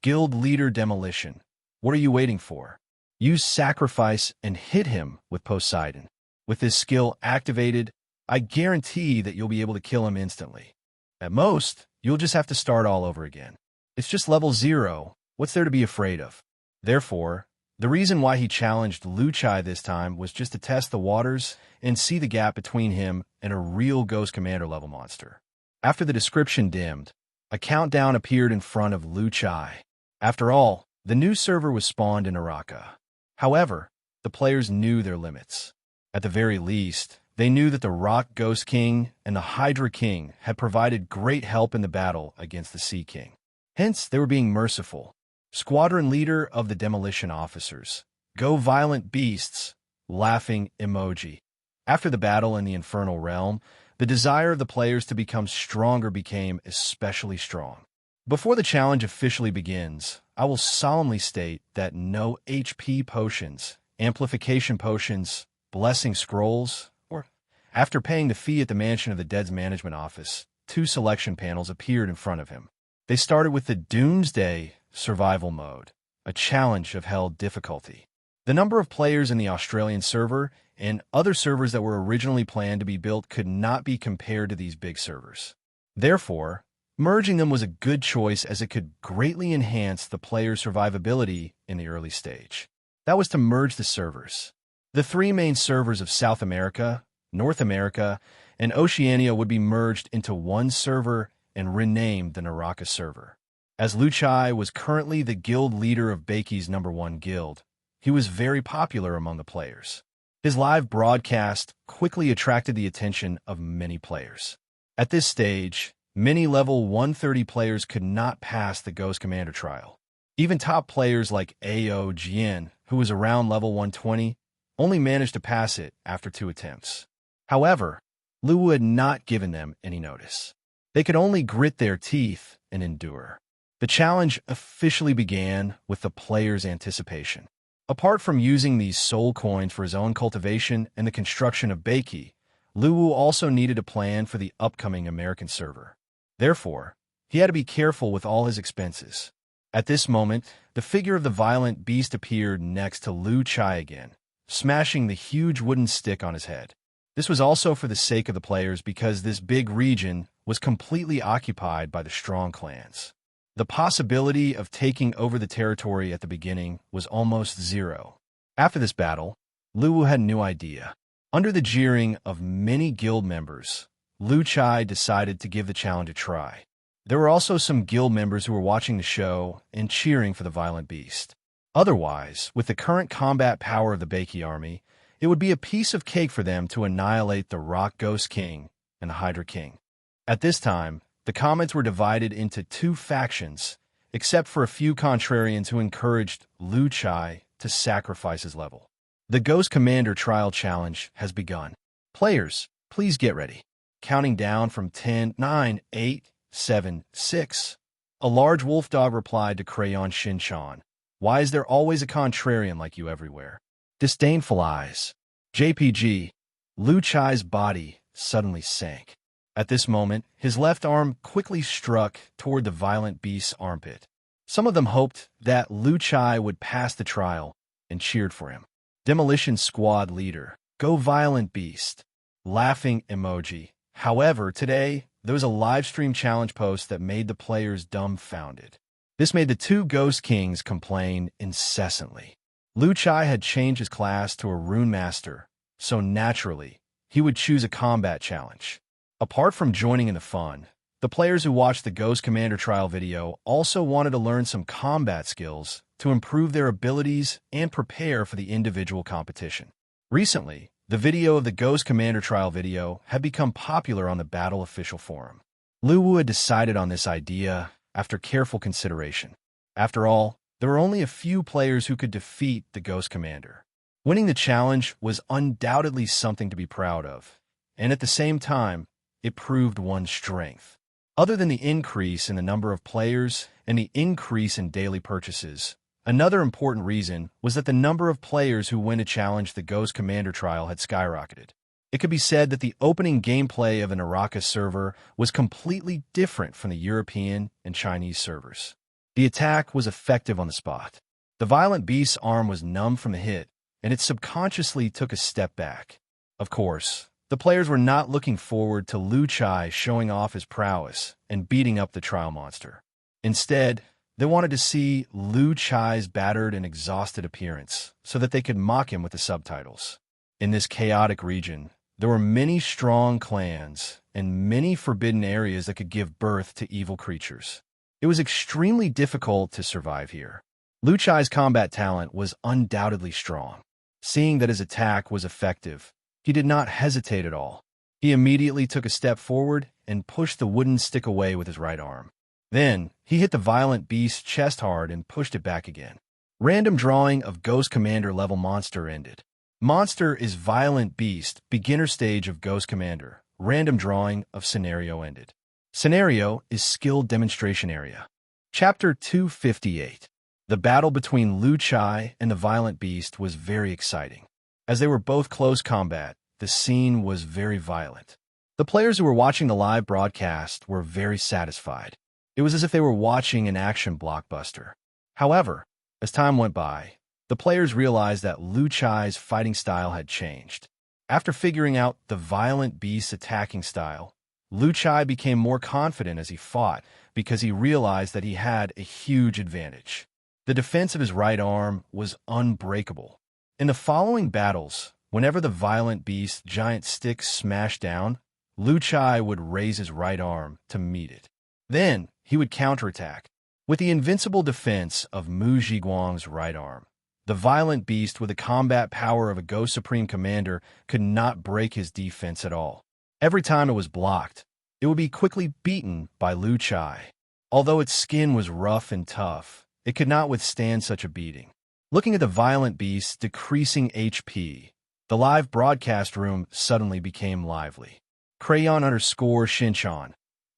Guild Leader Demolition. What are you waiting for? Use Sacrifice and hit him with Poseidon. With this skill activated, I guarantee that you'll be able to kill him instantly. At most, you'll just have to start all over again. It's just level 0. What's there to be afraid of? Therefore, the reason why he challenged Lu Chai this time was just to test the waters and see the gap between him and a real Ghost Commander level monster. After the description dimmed, a countdown appeared in front of Lu Chai. After all, the new server was spawned in Naraka. However, the players knew their limits. At the very least, they knew that the Rock Ghost King and the Hydra King had provided great help in the battle against the Sea King. Hence, they were being merciful. Squadron Leader of the Demolition Officers. Go Violent Beasts. Laughing emoji. After the battle in the Infernal Realm, the desire of the players to become stronger became especially strong. Before the challenge officially begins, I will solemnly state that no HP potions, amplification potions, blessing scrolls, or after paying the fee at the Mansion of the Dead's management office, 2 selection panels appeared in front of him. They started with the Doomsday Survival Mode, a challenge of hell difficulty. The number of players in the Australian server and other servers that were originally planned to be built could not be compared to these big servers. Therefore, merging them was a good choice as it could greatly enhance the player's survivability in the early stage. That was to merge the servers. The 3 main servers of South America, North America, and Oceania would be merged into one server and renamed the Naraka server. As Lu Chai was currently the guild leader of Bakie's #1 guild, he was very popular among the players. His live broadcast quickly attracted the attention of many players. At this stage, many level 130 players could not pass the Ghost Commander trial. Even top players like Ao Jian, who was around level 120, only managed to pass it after 2 attempts. However, Lu had not given them any notice. They could only grit their teeth and endure. The challenge officially began with the players' anticipation. Apart from using these soul coins for his own cultivation and the construction of Bakie, Lu also needed a plan for the upcoming American server. Therefore, he had to be careful with all his expenses. At this moment, the figure of the violent beast appeared next to Lu Chai again, smashing the huge wooden stick on his head. This was also for the sake of the players because this big region was completely occupied by the strong clans. The possibility of taking over the territory at the beginning was almost 0. After this battle, Lu had a new idea. Under the jeering of many guild members, Lu Chai decided to give the challenge a try. There were also some guild members who were watching the show and cheering for the violent beast. Otherwise, with the current combat power of the Bakey army, it would be a piece of cake for them to annihilate the Rock Ghost King and the Hydra King. At this time, the comments were divided into two factions, except for a few contrarians who encouraged Liu Chai to sacrifice his level. The Ghost Commander Trial Challenge has begun. Players, please get ready. Counting down from 10, 9, 8, 7, 6. A large wolf dog replied to Crayon Shinchan. Why is there always a contrarian like you everywhere? Disdainful eyes. JPG. Liu Chai's body suddenly sank. At this moment, his left arm quickly struck toward the violent beast's armpit. Some of them hoped that Liu Chai would pass the trial and cheered for him. Demolition Squad leader. Go violent beast. Laughing emoji. However, today, there was a live stream challenge post that made the players dumbfounded. This made the two Ghost Kings complain incessantly. Liu Chai had changed his class to a Rune Master, so naturally, he would choose a combat challenge. Apart from joining in the fun, the players who watched the Ghost Commander trial video also wanted to learn some combat skills to improve their abilities and prepare for the individual competition. Recently, the video of the Ghost Commander trial video had become popular on the Battle official forum. Lu Wu had decided on this idea after careful consideration. After all, there were only a few players who could defeat the Ghost Commander. Winning the challenge was undoubtedly something to be proud of, and at the same time, it proved one's strength. Other than the increase in the number of players and the increase in daily purchases, another important reason was that the number of players who win a challenge the Ghost Commander trial had skyrocketed. It could be said that the opening gameplay of an Araka server was completely different from the European and Chinese servers. The attack was effective on the spot. The violent beast's arm was numb from the hit, and it subconsciously took a step back. Of course, the players were not looking forward to Liu Chai showing off his prowess and beating up the trial monster. Instead, they wanted to see Liu Chai's battered and exhausted appearance so that they could mock him with the subtitles. In this chaotic region, there were many strong clans and many forbidden areas that could give birth to evil creatures. It was extremely difficult to survive here. Liu Chai's combat talent was undoubtedly strong. Seeing that his attack was effective, he did not hesitate at all. He immediately took a step forward and pushed the wooden stick away with his right arm. Then, he hit the violent beast's chest hard and pushed it back again. Random drawing of Ghost Commander level monster ended. Monster is violent beast, beginner stage of Ghost Commander. Random drawing of scenario ended. Scenario is skill demonstration area. Chapter 258. The battle between Liu Chai and the violent beast was very exciting. As they were both close combat, the scene was very violent. The players who were watching the live broadcast were very satisfied. It was as if they were watching an action blockbuster. However, as time went by, the players realized that Liu Chai's fighting style had changed. After figuring out the violent beast's attacking style, Liu Chai became more confident as he fought because he realized that he had a huge advantage. The defense of his right arm was unbreakable. In the following battles, whenever the violent beast's giant stick smashed down, Liu Chai would raise his right arm to meet it. Then, he would counterattack. With the invincible defense of Mu Zhiguang's right arm, the violent beast with the combat power of a Ghost Supreme Commander could not break his defense at all. Every time it was blocked, it would be quickly beaten by Liu Chai. Although its skin was rough and tough, it could not withstand such a beating. Looking at the violent beast's decreasing HP, the live broadcast room suddenly became lively. Crayon_Shinchan.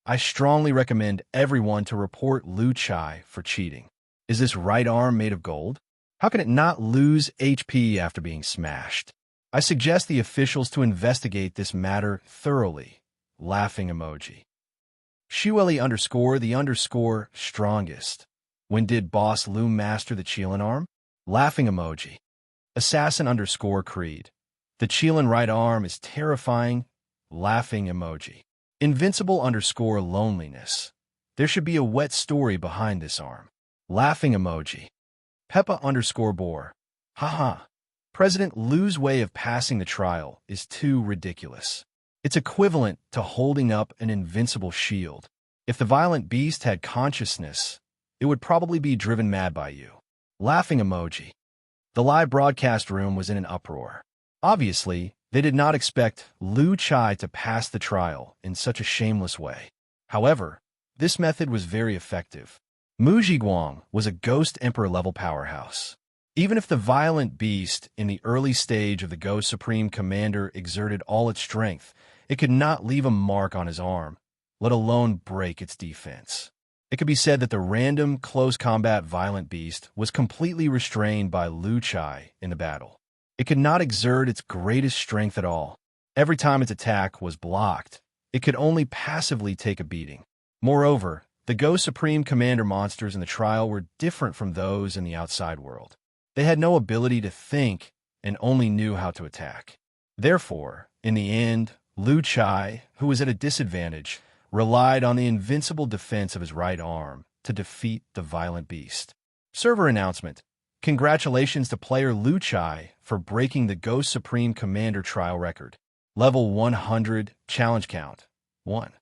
I strongly recommend everyone to report Liu Chai for cheating. Is this right arm made of gold? How can it not lose HP after being smashed? I suggest the officials to investigate this matter thoroughly. Laughing emoji. Shueli_the_strongest. When did Boss Liu master the Qilin arm? Laughing emoji. Assassin_Creed. The Qilin right arm is terrifying. Laughing emoji. Invincible_loneliness. There should be a wet story behind this arm. Laughing emoji. Peppa_Boar. Haha. President Liu's way of passing the trial is too ridiculous. It's equivalent to holding up an invincible shield. If the violent beast had consciousness, it would probably be driven mad by you. Laughing emoji. The live broadcast room was in an uproar. Obviously, they did not expect Lu Chai to pass the trial in such a shameless way. However, this method was very effective. Mu Zhiguang was a Ghost Emperor-level powerhouse. Even if the violent beast in the early stage of the Ghost Supreme Commander exerted all its strength, it could not leave a mark on his arm, let alone break its defense. It could be said that the random, close-combat violent beast was completely restrained by Lu Chai in the battle. It could not exert its greatest strength at all. Every time its attack was blocked, it could only passively take a beating. Moreover, the Ghost Supreme Commander monsters in the trial were different from those in the outside world. They had no ability to think and only knew how to attack. Therefore, in the end, Lu Chai, who was at a disadvantage, relied on the invincible defense of his right arm to defeat the violent beast. Server announcement. Congratulations to player Lu Chai for breaking the Ghost Supreme Commander trial record. Level 100, challenge count, 1.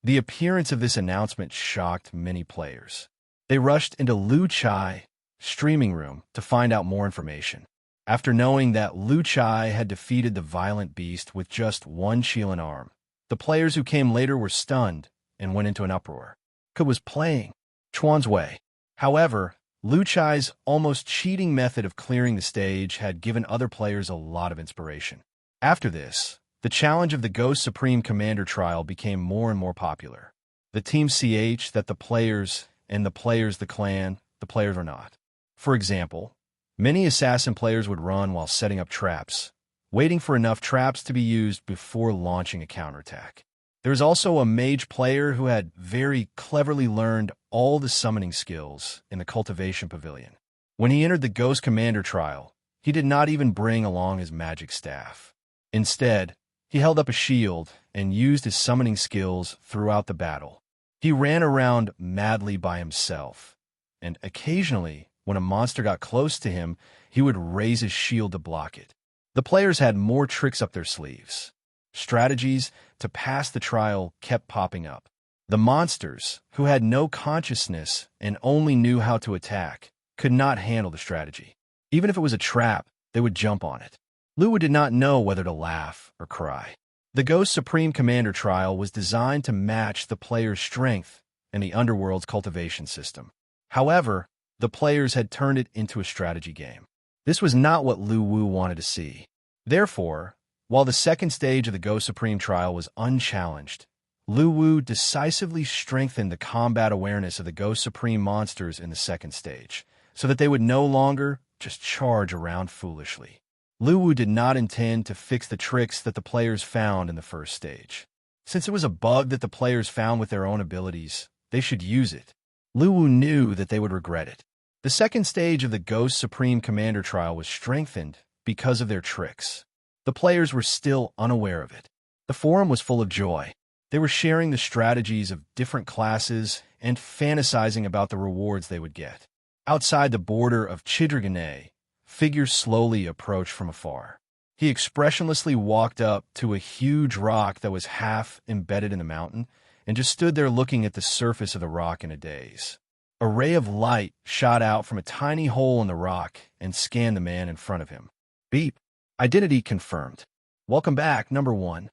The appearance of this announcement shocked many players. They rushed into Lu Chai streaming room to find out more information. After knowing that Lu Chai had defeated the violent beast with just one Shielan arm, the players who came later were stunned and went into an uproar. Ke was playing Chuan's way. However, Lu Chai's almost cheating method of clearing the stage had given other players a lot of inspiration. After this, the challenge of the Ghost Supreme Commander trial became more and more popular. The Team CH that the players the clan, the players are not. For example, many assassin players would run while setting up traps, waiting for enough traps to be used before launching a counterattack. There was also a mage player who had very cleverly learned all the summoning skills in the Cultivation Pavilion. When he entered the Ghost Commander trial, he did not even bring along his magic staff. Instead, he held up a shield and used his summoning skills throughout the battle. He ran around madly by himself, and occasionally, when a monster got close to him, he would raise his shield to block it. The players had more tricks up their sleeves. Strategies to pass the trial kept popping up. The monsters, who had no consciousness and only knew how to attack, could not handle the strategy. Even if it was a trap, they would jump on it. Lu did not know whether to laugh or cry. The Ghost Supreme Commander trial was designed to match the player's strength and the Underworld's cultivation system. However, the players had turned it into a strategy game. This was not what Lu Wu wanted to see. Therefore, while the second stage of the Ghost Supreme trial was unchallenged, Lu Wu decisively strengthened the combat awareness of the Ghost Supreme monsters in the second stage, so that they would no longer just charge around foolishly. Lu Wu did not intend to fix the tricks that the players found in the first stage. Since it was a bug that the players found with their own abilities, they should use it. Lu Wu knew that they would regret it. The second stage of the Ghost Supreme Commander trial was strengthened because of their tricks. The players were still unaware of it. The forum was full of joy. They were sharing the strategies of different classes and fantasizing about the rewards they would get. Outside the border of Chidragane, figures slowly approached from afar. He expressionlessly walked up to a huge rock that was half embedded in the mountain and just stood there looking at the surface of the rock in a daze. A ray of light shot out from a tiny hole in the rock and scanned the man in front of him. Beep. Identity confirmed. Welcome back, number 1.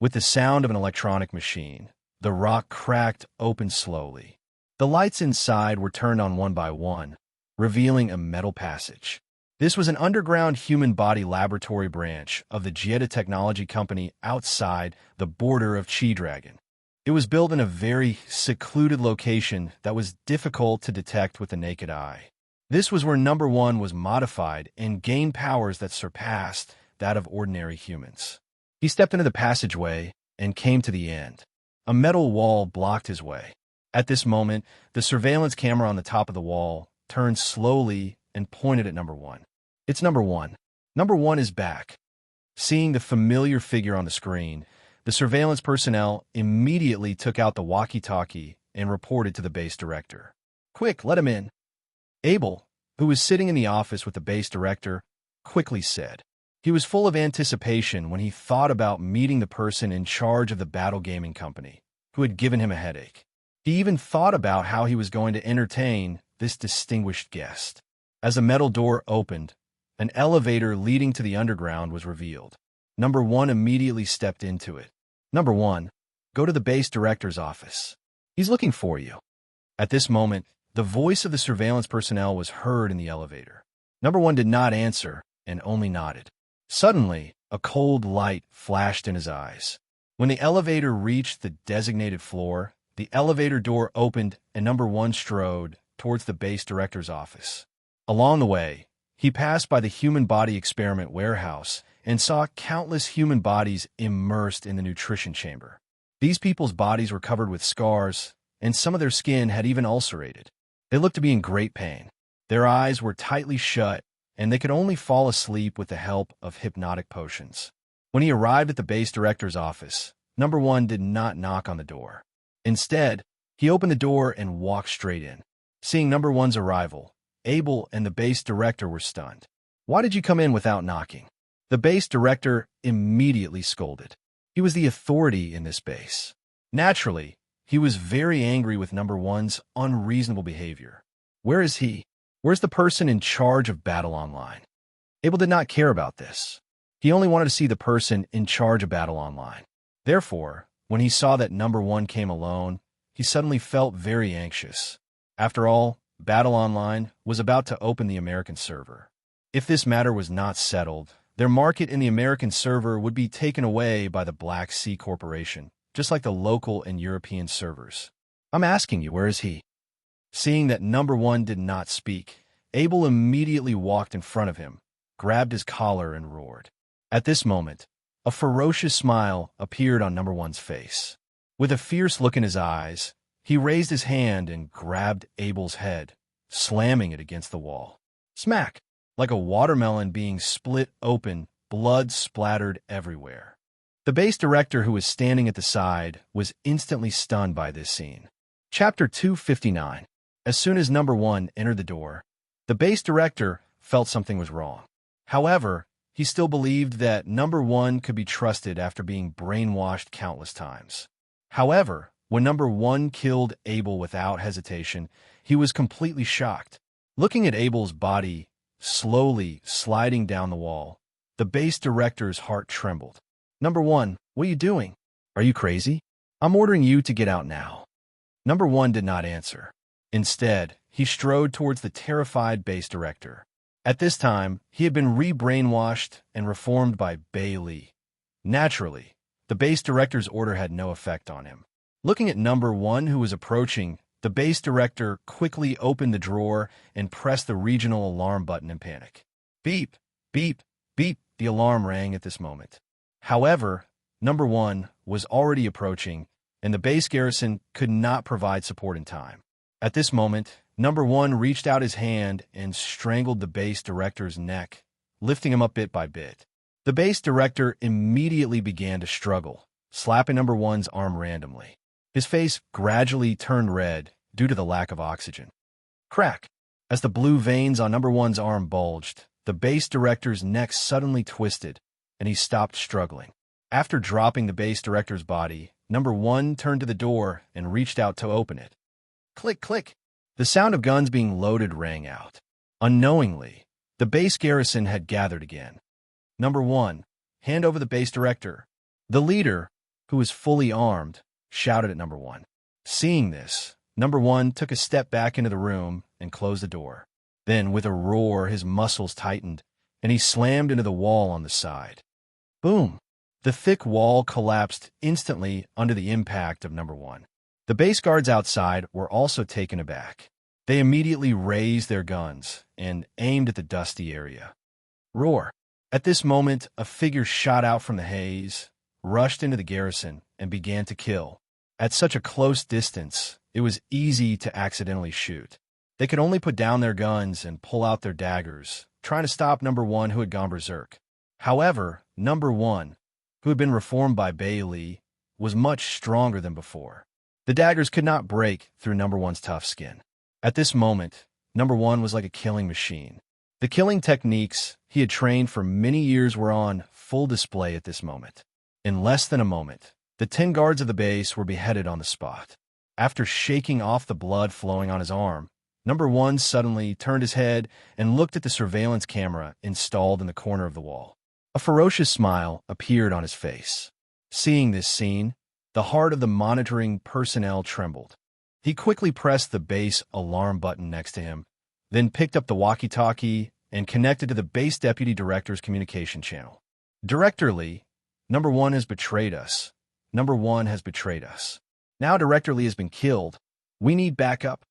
With the sound of an electronic machine, the rock cracked open slowly. The lights inside were turned on one by one, revealing a metal passage. This was an underground human body laboratory branch of the Jetta Technology Company outside the border of Chi Dragon. It was built in a very secluded location that was difficult to detect with the naked eye. This was where number 1 was modified and gained powers that surpassed that of ordinary humans. He stepped into the passageway and came to the end. A metal wall blocked his way. At this moment, the surveillance camera on the top of the wall turned slowly and pointed at number 1. It's number 1. Number 1 is back. Seeing the familiar figure on the screen, the surveillance personnel immediately took out the walkie-talkie and reported to the base director. Quick, let him in. Abel, who was sitting in the office with the base director, quickly said. He was full of anticipation when he thought about meeting the person in charge of the Battle Gaming Company, who had given him a headache. He even thought about how he was going to entertain this distinguished guest. As the metal door opened, an elevator leading to the underground was revealed. Number 1 immediately stepped into it. Number 1, go to the base director's office. He's looking for you. At this moment, the voice of the surveillance personnel was heard in the elevator. Number 1 did not answer and only nodded. Suddenly, a cold light flashed in his eyes. When the elevator reached the designated floor, the elevator door opened and Number 1 strode towards the base director's office. Along the way, he passed by the human body experiment warehouse and saw countless human bodies immersed in the nutrition chamber. These people's bodies were covered with scars, and some of their skin had even ulcerated. They looked to be in great pain. Their eyes were tightly shut, and they could only fall asleep with the help of hypnotic potions. When he arrived at the base director's office, Number 1 did not knock on the door. Instead, he opened the door and walked straight in. Seeing Number 1's arrival, Abel and the base director were stunned. "Why did you come in without knocking?" The base director immediately scolded. He was the authority in this base. Naturally, he was very angry with Number 1's unreasonable behavior. Where is he? Where's the person in charge of Battle Online? Abel did not care about this. He only wanted to see the person in charge of Battle Online. Therefore, when he saw that Number 1 came alone, he suddenly felt very anxious. After all, Battle Online was about to open the American server. If this matter was not settled, their market in the American server would be taken away by the Black Sea Corporation, just like the local and European servers. "I'm asking you, where is he?" Seeing that Number 1 did not speak, Abel immediately walked in front of him, grabbed his collar, and roared. At this moment, a ferocious smile appeared on Number 1's face. With a fierce look in his eyes, he raised his hand and grabbed Abel's head, slamming it against the wall. Smack! Like a watermelon being split open, blood splattered everywhere. The base director, who was standing at the side, was instantly stunned by this scene. Chapter 259. As soon as Number 1 entered the door, the base director felt something was wrong. However, he still believed that Number 1 could be trusted after being brainwashed countless times. However, when Number 1 killed Abel without hesitation, he was completely shocked. Looking at Abel's body slowly sliding down the wall, the base director's heart trembled. "Number 1, what are you doing? Are you crazy? I'm ordering you to get out now." Number 1 did not answer. Instead, he strode towards the terrified base director. At this time, he had been re-brainwashed and reformed by Bailey. Naturally, the base director's order had no effect on him. Looking at Number 1, who was approaching, the base director quickly opened the drawer and pressed the regional alarm button in panic. Beep, beep, beep, the alarm rang at this moment. However, Number 1 was already approaching, and the base garrison could not provide support in time. At this moment, Number 1 reached out his hand and strangled the base director's neck, lifting him up bit by bit. The base director immediately began to struggle, slapping Number 1's arm randomly. His face gradually turned red due to the lack of oxygen. Crack! As the blue veins on Number 1's arm bulged, the base director's neck suddenly twisted, and he stopped struggling. After dropping the base director's body, Number 1 turned to the door and reached out to open it. Click, click! The sound of guns being loaded rang out. Unknowingly, the base garrison had gathered again. Number 1, hand over the base director. The leader, who was fully armed, shouted at Number 1. Seeing this, Number 1 took a step back into the room and closed the door. Then, with a roar, his muscles tightened, and he slammed into the wall on the side. Boom! The thick wall collapsed instantly under the impact of Number 1. The base guards outside were also taken aback. They immediately raised their guns and aimed at the dusty area. Roar! At this moment, a figure shot out from the haze, rushed into the garrison, and began to kill. At such a close distance, it was easy to accidentally shoot. They could only put down their guns and pull out their daggers, trying to stop Number 1, who had gone berserk. However, Number 1, who had been reformed by Bailey, was much stronger than before. The daggers could not break through Number 1's tough skin. At this moment, Number 1 was like a killing machine. The killing techniques he had trained for many years were on full display at this moment. In less than a moment, the 10 guards of the base were beheaded on the spot. After shaking off the blood flowing on his arm, Number One suddenly turned his head and looked at the surveillance camera installed in the corner of the wall. A ferocious smile appeared on his face. Seeing this scene, the heart of the monitoring personnel trembled. He quickly pressed the base alarm button next to him, then picked up the walkie-talkie and connected to the base deputy director's communication channel. Director Lee, Number One has betrayed us. Number One has betrayed us. Now Director Lee has been killed. We need backup.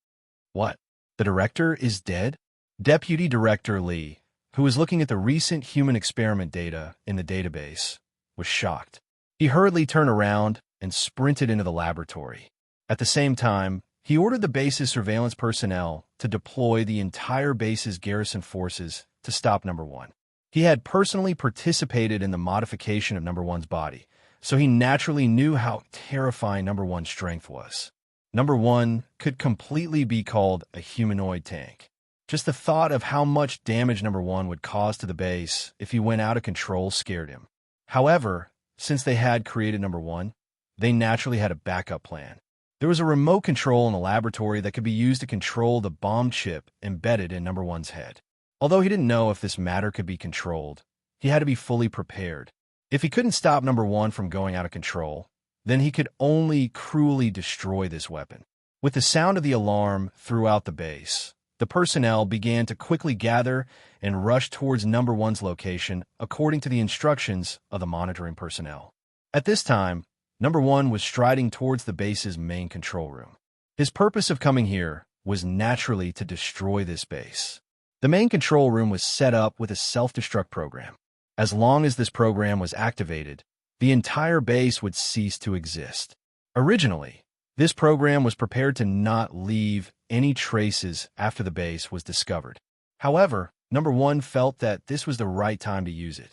What? The director is dead? Deputy Director Lee, who was looking at the recent human experiment data in the database, was shocked. He hurriedly turned around and sprinted into the laboratory. At the same time, he ordered the base's surveillance personnel to deploy the entire base's garrison forces to stop Number One. He had personally participated in the modification of Number One's body, so he naturally knew how terrifying Number One's strength was. Number One could completely be called a humanoid tank. Just the thought of how much damage Number One would cause to the base if he went out of control scared him. However, since they had created Number One, they naturally had a backup plan. There was a remote control in the laboratory that could be used to control the bomb chip embedded in Number One's head. Although he didn't know if this matter could be controlled, he had to be fully prepared. If he couldn't stop Number One from going out of control, then he could only cruelly destroy this weapon. With the sound of the alarm throughout the base, the personnel began to quickly gather and rush towards Number One's location according to the instructions of the monitoring personnel. At this time, Number One was striding towards the base's main control room. His purpose of coming here was naturally to destroy this base. The main control room was set up with a self-destruct program. As long as this program was activated, the entire base would cease to exist. Originally, this program was prepared to not leave any traces after the base was discovered. However, Number One felt that this was the right time to use it.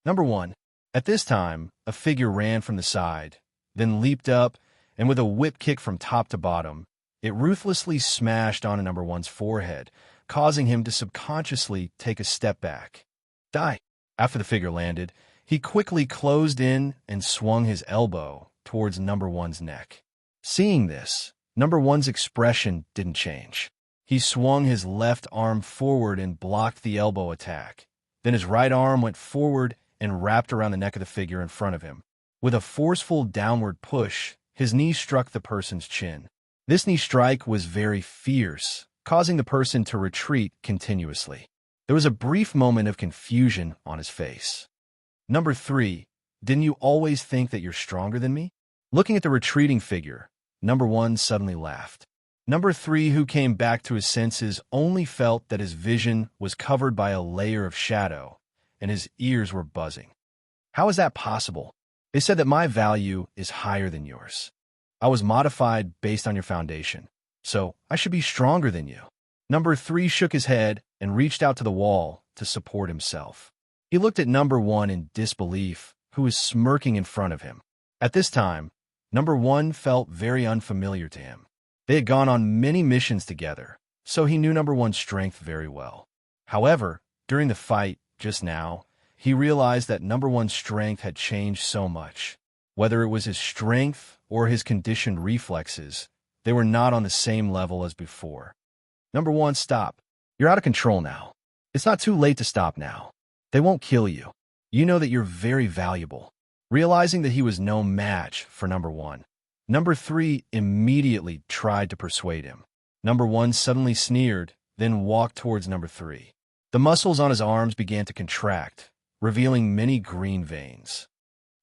Number One, at this time, a figure ran from the side, then leaped up, and with a whip kick from top to bottom, it ruthlessly smashed onto Number One's forehead, causing him to subconsciously take a step back. Die. After the figure landed, he quickly closed in and swung his elbow towards Number One's neck. Seeing this, Number One's expression didn't change. He swung his left arm forward and blocked the elbow attack. Then his right arm went forward and wrapped around the neck of the figure in front of him. With a forceful downward push, his knee struck the person's chin. This knee strike was very fierce, causing the person to retreat continuously. There was a brief moment of confusion on his face. Number 3, didn't you always think that you're stronger than me? Looking at the retreating figure, Number One suddenly laughed. Number 3, who came back to his senses, only felt that his vision was covered by a layer of shadow, and his ears were buzzing. How is that possible? They said that my value is higher than yours. I was modified based on your foundation, so I should be stronger than you. Number 3 shook his head and reached out to the wall to support himself. He looked at Number One in disbelief, who was smirking in front of him. At this time, Number One felt very unfamiliar to him. They had gone on many missions together, so he knew Number One's strength very well. However, during the fight just now, he realized that Number One's strength had changed so much. Whether it was his strength or his conditioned reflexes, they were not on the same level as before. Number One, stop. You're out of control now. It's not too late to stop now. They won't kill you. You know that you're very valuable. Realizing that he was no match for Number One, Number 3 immediately tried to persuade him. Number One suddenly sneered, then walked towards Number 3. The muscles on his arms began to contract, revealing many green veins.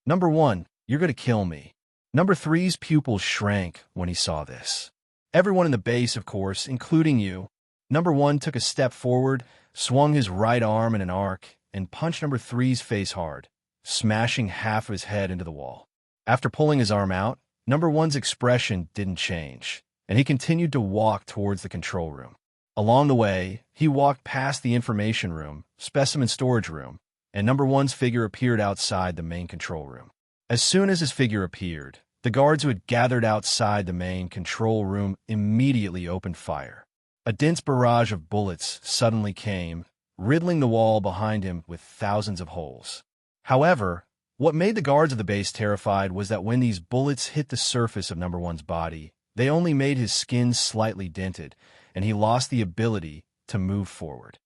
Number One, you're going to kill me. Number 3's pupils shrank when he saw this. Everyone in the base, of course, including you. Number One took a step forward, swung his right arm in an arc, and punched Number 3's face hard, smashing half of his head into the wall. After pulling his arm out, Number One's expression didn't change, and he continued to walk towards the control room. Along the way, he walked past the information room, specimen storage room, and Number One's figure appeared outside the main control room. As soon as his figure appeared, the guards who had gathered outside the main control room immediately opened fire. A dense barrage of bullets suddenly came, riddling the wall behind him with thousands of holes. However, what made the guards of the base terrified was that when these bullets hit the surface of Number One's body, They only made his skin slightly dented, and he lost the ability to move forward.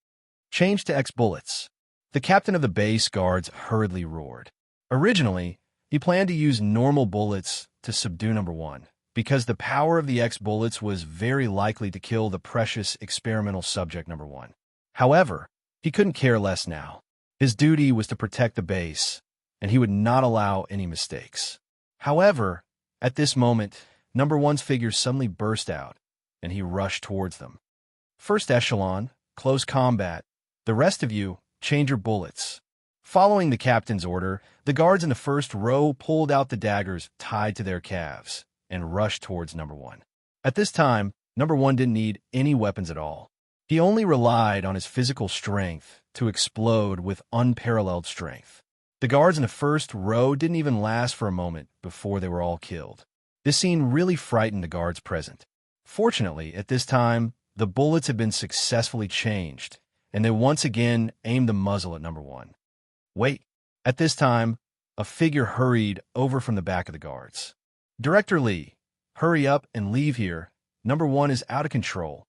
Change to X bullets. The captain of the base guards hurriedly roared. Originally, he planned to use normal bullets to subdue number one, because the power of the X bullets was very likely to kill the precious experimental subject number one. However, he couldn't care less now. His duty was to protect the base, and he would not allow any mistakes. However, at this moment, number one's figure suddenly burst out, and he rushed towards them. First echelon, close combat. The rest of you, change your bullets. Following the captain's order, the guards in the first row pulled out the daggers tied to their calves and rushed towards number one. At this time, number one didn't need any weapons at all. He only relied on his physical strength to explode with unparalleled strength. The guards in the first row didn't even last for a moment before they were all killed. This scene really frightened the guards present. Fortunately, at this time, the bullets had been successfully changed, and they once again aimed the muzzle at number one. Wait. At this time, a figure hurried over from the back of the guards. Director Lee, hurry up and leave here. Number one is out of control.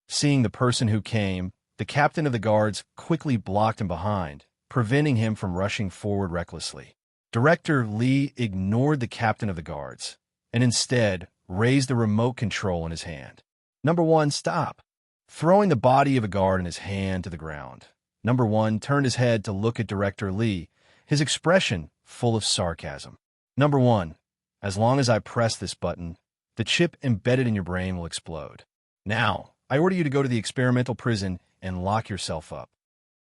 Seeing the person who came, the captain of the guards quickly blocked him behind, preventing him from rushing forward recklessly. Director Lee ignored the captain of the guards, and instead raised the remote control in his hand. Number one, stop. Throwing the body of a guard in his hand to the ground, number one turned his head to look at Director Lee, his expression full of sarcasm. Number one, as long as I press this button, the chip embedded in your brain will explode. Now, I order you to go to the experimental prison and lock yourself up.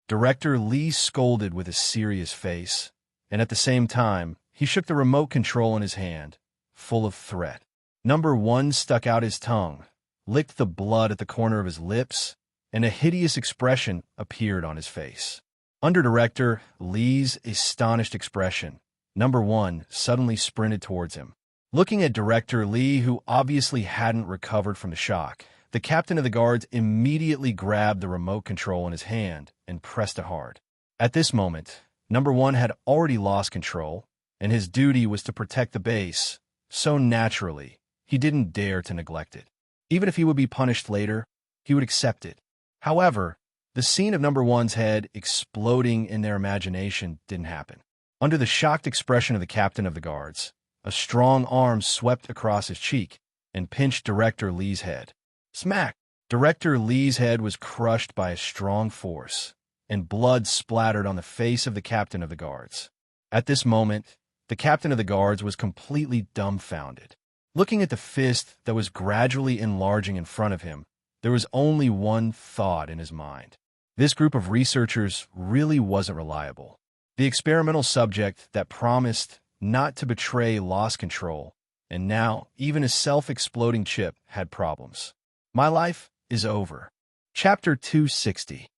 Director Lee scolded with a serious face, and at the same time, he shook the remote control in his hand, full of threat. Number one stuck out his tongue, licked the blood at the corner of his lips, and a hideous expression appeared on his face. Under Director Lee's astonished expression, number one suddenly sprinted towards him. Looking at Director Lee, who obviously hadn't recovered from the shock, the captain of the guards immediately grabbed the remote control in his hand and pressed it hard. At this moment, number one had already lost control, and his duty was to protect the base, so naturally, he didn't dare to neglect it. Even if he would be punished later, he would accept it. However, the scene of number one's head exploding in their imagination didn't happen. Under the shocked expression of the captain of the guards, a strong arm swept across his cheek and pinched Director Lee's head. Smack! Director Lee's head was crushed by a strong force, and blood splattered on the face of the captain of the guards. At this moment, the captain of the guards was completely dumbfounded. Looking at the fist that was gradually enlarging in front of him, there was only one thought in his mind. This group of researchers really wasn't reliable. The experimental subject that promised not to betray lost control, and now even a self-exploding chip had problems. My life is over. Chapter 260.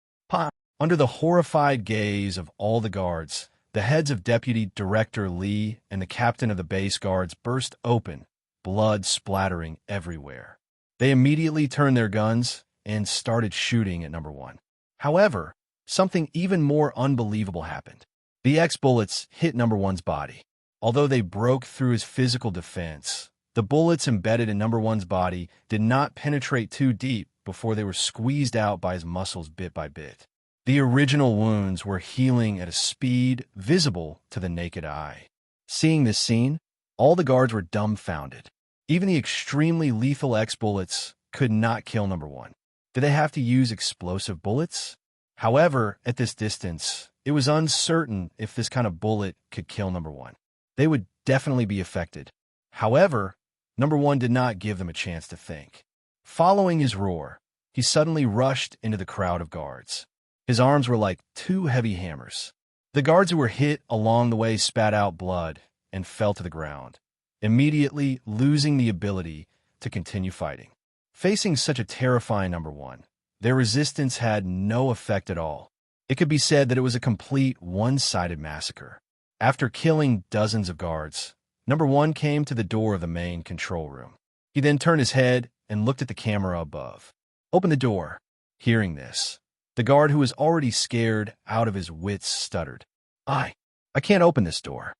Under the horrified gaze of all the guards, the heads of Deputy Director Lee and the captain of the base guards burst open, blood splattering everywhere. They immediately turned their guns and started shooting at number one. However, something even more unbelievable happened. The X-bullets hit number one's body. Although they broke through his physical defense, the bullets embedded in number one's body did not penetrate too deep before they were squeezed out by his muscles bit by bit. The original wounds were healing at a speed visible to the naked eye. Seeing this scene, all the guards were dumbfounded. Even the extremely lethal X-bullets could not kill number one. Did they have to use explosive bullets? However, at this distance, it was uncertain if this kind of bullet could kill number one. They would definitely be affected. However, number one did not give them a chance to think. Following his roar, he suddenly rushed into the crowd of guards. His arms were like two heavy hammers. The guards who were hit along the way spat out blood and fell to the ground, immediately losing the ability to continue fighting. Facing such a terrifying number one, their resistance had no effect at all. It could be said that it was a complete one-sided massacre. After killing dozens of guards, number one came to the door of the main control room. He then turned his head and looked at the camera above. Open the door. Hearing this, the guard who was already scared out of his wits stuttered. I can't open this door.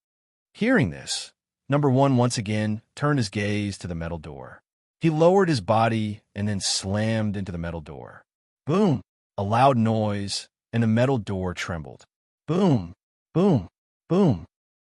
Hearing this, number one once again turned his gaze to the metal door. He lowered his body and then slammed into the metal door. Boom! A loud noise, and the metal door trembled. Boom! Boom! Boom!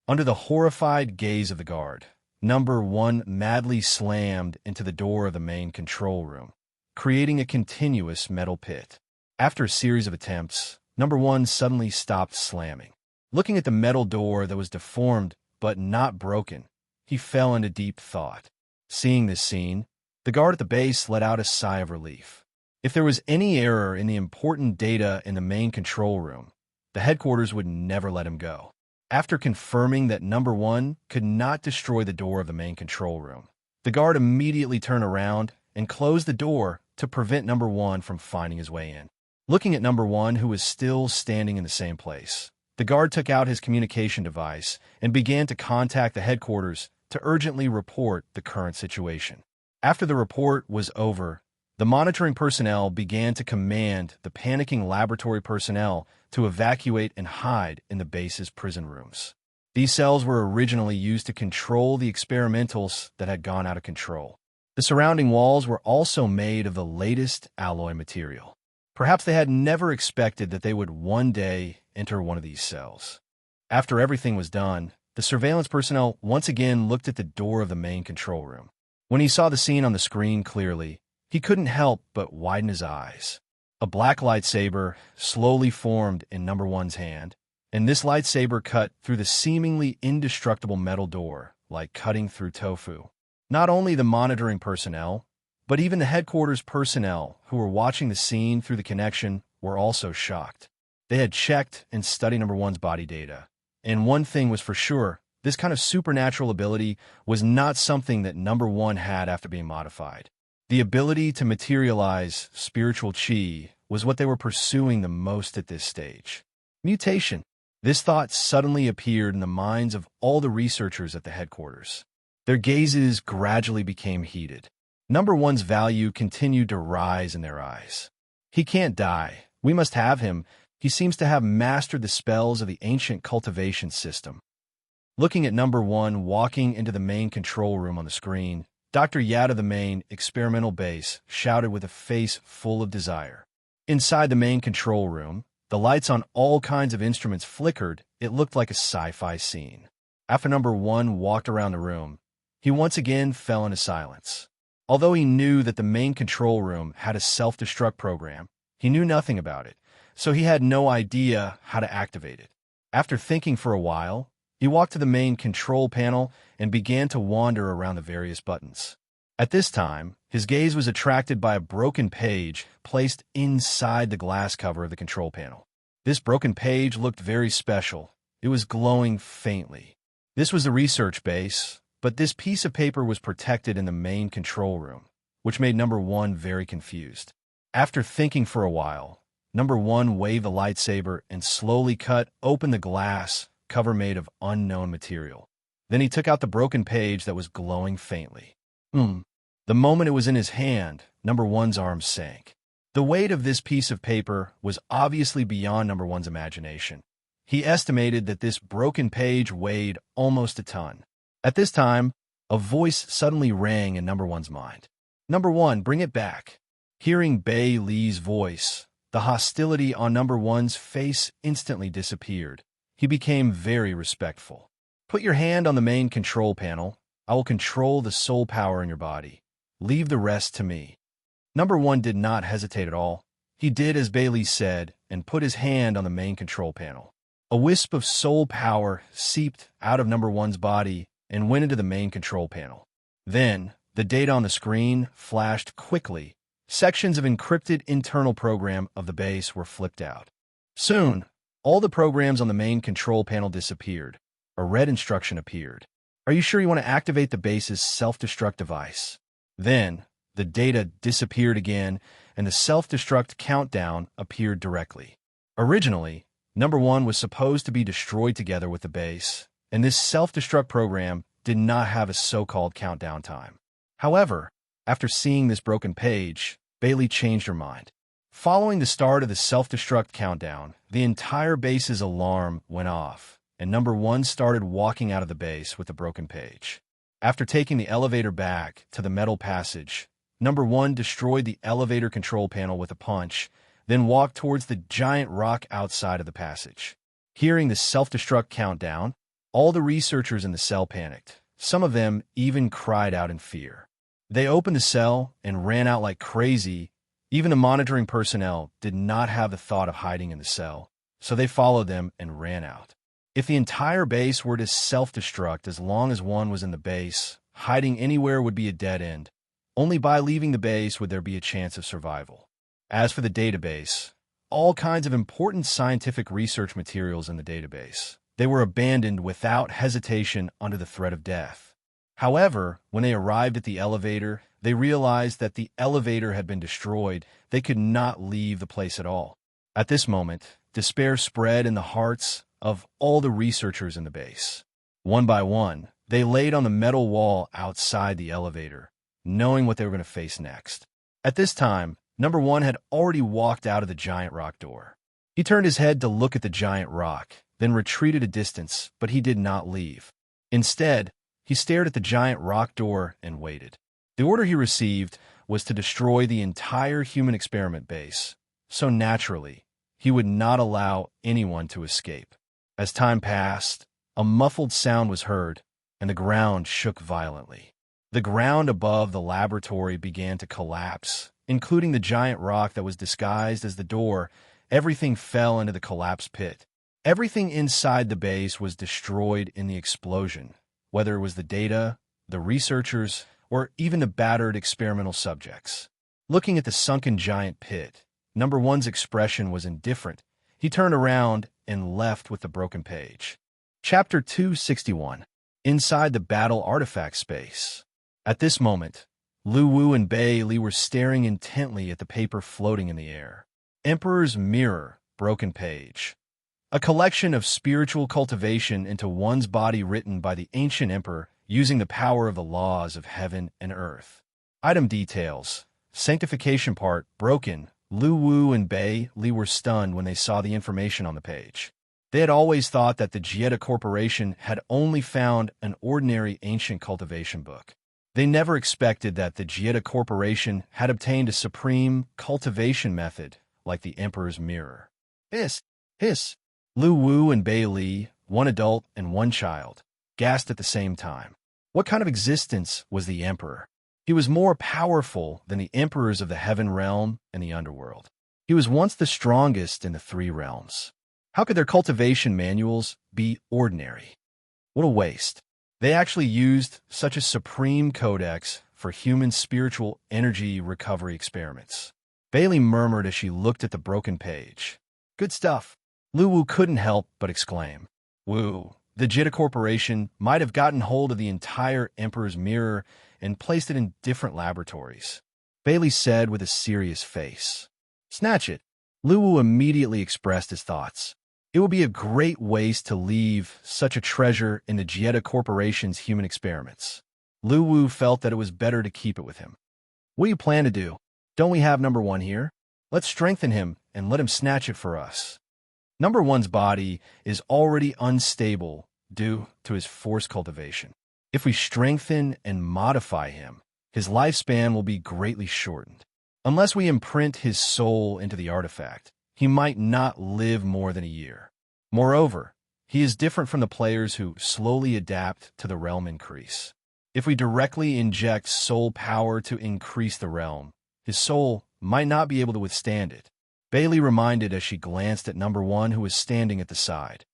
Under the horrified gaze of the guard, Number 1 madly slammed into the door of the main control room, creating a continuous metal pit. After a series of attempts, Number 1 suddenly stopped slamming. Looking at the metal door that was deformed but not broken, he fell into deep thought. Seeing this scene, the guard at the base let out a sigh of relief. If there was any error in the important data in the main control room, the headquarters would never let him go. After confirming that Number 1 could not destroy the door of the main control room, the guard immediately turned around and closed the door to prevent Number 1 from finding his way in. Looking at Number 1, who was still standing in the same place, the guard took out his communication device and began to contact the headquarters to urgently report the current situation. After the report was over, the monitoring personnel began to command the panicking laboratory personnel to evacuate and hide in the base's prison rooms. These cells were originally used to control the experimentals that had gone out of control. The surrounding walls were also made of the latest alloy material. Perhaps they had never expected that they would one day enter one of these cells. After everything was done, the surveillance personnel once again looked at the door of the main control room. When he saw the scene on the screen clearly, he couldn't help but widen his eyes. A black lightsaber slowly formed in Number 1's hand, and this lightsaber cut through the seemingly indestructible metal door like cutting through tofu. Not only the monitoring personnel, but even the headquarters personnel who were watching the scene through the connection were also shocked. They had checked and studied Number 1's body data, and one thing was for sure, this kind of supernatural ability was not something that Number 1 had after being modified. The ability to materialize spiritual chi was what they were pursuing the most at this stage. Mutation. This thought suddenly appeared in the minds of all the researchers at the headquarters. Their gazes gradually became heated. Number 1's value continued to rise in their eyes. He can't die. We must have him. He seems to have mastered the spells of the ancient cultivation system. Looking at Number 1 walking into the main control room on the screen, Dr. Yad of the main experimental base shouted with a face full of desire. Inside the main control room, the lights on all kinds of instruments flickered. It looked like a sci-fi scene. After Number 1 walked around the room, he once again fell into silence. Although he knew that the main control room had a self-destruct program, he knew nothing about it, so he had no idea how to activate it. After thinking for a while, he walked to the main control panel and began to wander around the various buttons. At this time, his gaze was attracted by a broken page placed inside the glass cover of the control panel. This broken page looked very special. It was glowing faintly. This was the research base, but this piece of paper was protected in the main control room, which made Number 1 very confused. After thinking for a while, Number 1 waved the lightsaber and slowly cut open the glass cover made of unknown material. Then he took out the broken page that was glowing faintly. The moment it was in his hand, Number 1's arms sank. The weight of this piece of paper was obviously beyond Number 1's imagination. He estimated that this broken page weighed almost a ton. At this time, a voice suddenly rang in Number 1's mind. Number 1, bring it back. Hearing Bei Li's voice, the hostility on Number 1's face instantly disappeared. He became very respectful. Put your hand on the main control panel. I will control the soul power in your body. Leave the rest to me. Number 1 did not hesitate at all. He did as Bailey said and put his hand on the main control panel. A wisp of soul power seeped out of Number 1's body and went into the main control panel. Then, the data on the screen flashed quickly. Sections of encrypted internal program of the base were flipped out. Soon, all the programs on the main control panel disappeared. A red instruction appeared. Are you sure you want to activate the base's self-destruct device? Then, the data disappeared again, and the self-destruct countdown appeared directly. Originally, Number 1 was supposed to be destroyed together with the base, and this self-destruct program did not have a so-called countdown time. However, after seeing this broken page, Bailey changed her mind. Following the start of the self-destruct countdown, the entire base's alarm went off, and Number 1 started walking out of the base with the broken page. After taking the elevator back to the metal passage, number 1 destroyed the elevator control panel with a punch, then walked towards the giant rock outside of the passage. Hearing the self-destruct countdown, all the researchers in the cell panicked. Some of them even cried out in fear. They opened the cell and ran out like crazy. Even the monitoring personnel did not have the thought of hiding in the cell, so they followed them and ran out. If the entire base were to self-destruct as long as one was in the base, hiding anywhere would be a dead end. Only by leaving the base would there be a chance of survival. As for the database, all kinds of important scientific research materials in the database, they were abandoned without hesitation under the threat of death. However, when they arrived at the elevator, they realized that the elevator had been destroyed. They could not leave the place at all. At this moment, despair spread in the hearts of all the researchers in the base. One by one, they laid on the metal wall outside the elevator, knowing what they were going to face next. At this time, number 1 had already walked out of the giant rock door. He turned his head to look at the giant rock, then retreated a distance, but he did not leave. Instead, he stared at the giant rock door and waited. The order he received was to destroy the entire human experiment base, so naturally, he would not allow anyone to escape. As time passed, a muffled sound was heard, and the ground shook violently. The ground above the laboratory began to collapse, including the giant rock that was disguised as the door. Everything fell into the collapsed pit. Everything inside the base was destroyed in the explosion, whether it was the data, the researchers, or even the battered experimental subjects. Looking at the sunken giant pit, number 1's expression was indifferent. He turned around and left with the broken page. Chapter 261. Inside the battle artifact space. At this moment, Lu Wu and Bei Li were staring intently at the paper floating in the air. Emperor's Mirror, broken page. A collection of spiritual cultivation into one's body written by the ancient emperor using the power of the laws of heaven and earth. Item details. Sanctification part, broken. Lu Wu and Bei Li were stunned when they saw the information on the page. They had always thought that the Jieta Corporation had only found an ordinary ancient cultivation book. They never expected that the Jieta Corporation had obtained a supreme cultivation method like the Emperor's Mirror. Hiss! Lu Wu and Bei Li, one adult and one child, gasped at the same time. What kind of existence was the Emperor? He was more powerful than the emperors of the heaven realm and the underworld. He was once the strongest in the 3 realms. How could their cultivation manuals be ordinary? What a waste. They actually used such a supreme codex for human spiritual energy recovery experiments. Bailey murmured as she looked at the broken page. Good stuff. Lu Wu couldn't help but exclaim. Wu, the Jitta Corporation might have gotten hold of the entire Emperor's Mirror and placed it in different laboratories, Bailey said with a serious face. Snatch it. Lu Wu immediately expressed his thoughts. It would be a great waste to leave such a treasure in the Jieta Corporation's human experiments. Lu Wu felt that it was better to keep it with him. What do you plan to do? Don't we have number 1 here? Let's strengthen him and let him snatch it for us. Number 1's body is already unstable due to his force cultivation. If we strengthen and modify him, his lifespan will be greatly shortened. Unless we imprint his soul into the artifact, he might not live more than a year. Moreover, he is different from the players who slowly adapt to the realm increase. If we directly inject soul power to increase the realm, his soul might not be able to withstand it. Bailey reminded as she glanced at number 1 who was standing at the side.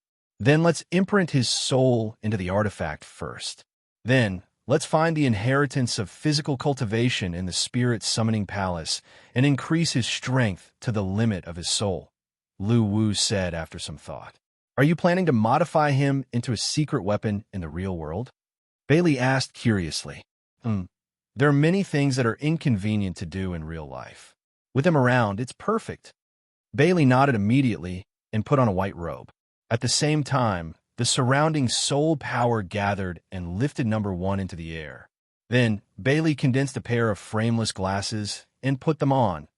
Then let's imprint his soul into the artifact first. Then, let's find the inheritance of physical cultivation in the spirit summoning palace and increase his strength to the limit of his soul, Lu Wu said after some thought. Are you planning to modify him into a secret weapon in the real world? Bailey asked curiously. There are many things that are inconvenient to do in real life. With him around, it's perfect. Bailey nodded immediately and put on a white robe. At the same time, the surrounding soul power gathered and lifted number 1 into the air. Then, Bailey condensed a pair of frameless glasses and put them on,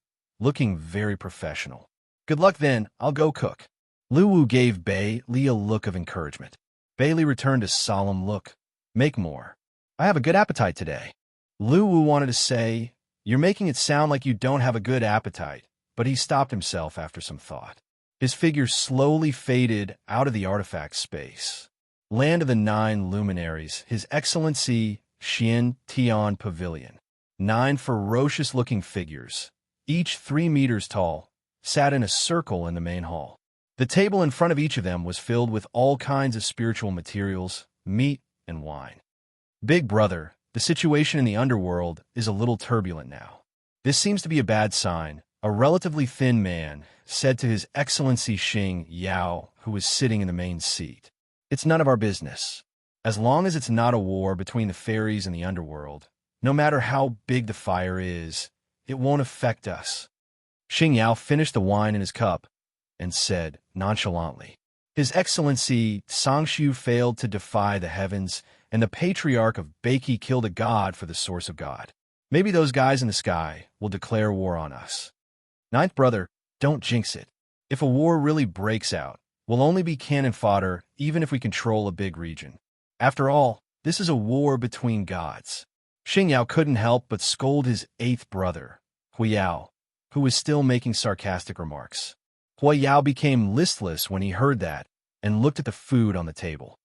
looking very professional. Good luck then, I'll go cook. Lu Wu gave Bei Li a look of encouragement. Bailey returned a solemn look. Make more. I have a good appetite today. Lu Wu wanted to say, "You're making it sound like you don't have a good appetite," but he stopped himself after some thought. His figure slowly faded out of the artifact space. Land of the Nine Luminaries, His Excellency Xian Tian Pavilion. 9 ferocious-looking figures, each 3 meters tall, sat in a circle in the main hall. The table in front of each of them was filled with all kinds of spiritual materials, meat, and wine. Big brother, the situation in the underworld is a little turbulent now. This seems to be a bad sign, a relatively thin man said to His Excellency Xing Yao, who was sitting in the main seat. It's none of our business. As long as it's not a war between the fairies and the underworld, no matter how big the fire is, it won't affect us. Xing Yao finished the wine in his cup and said nonchalantly, His Excellency Sangshu failed to defy the heavens, and the patriarch of Beiki killed a god for the source of God. Maybe those guys in the sky will declare war on us. Ninth brother, don't jinx it. If a war really breaks out, we'll only be cannon fodder even if we control a big region. After all, this is a war between gods. Xing Yao couldn't help but scold his 8th brother, Hui Yao, who was still making sarcastic remarks. Hui Yao became listless when he heard that and looked at the food on the table.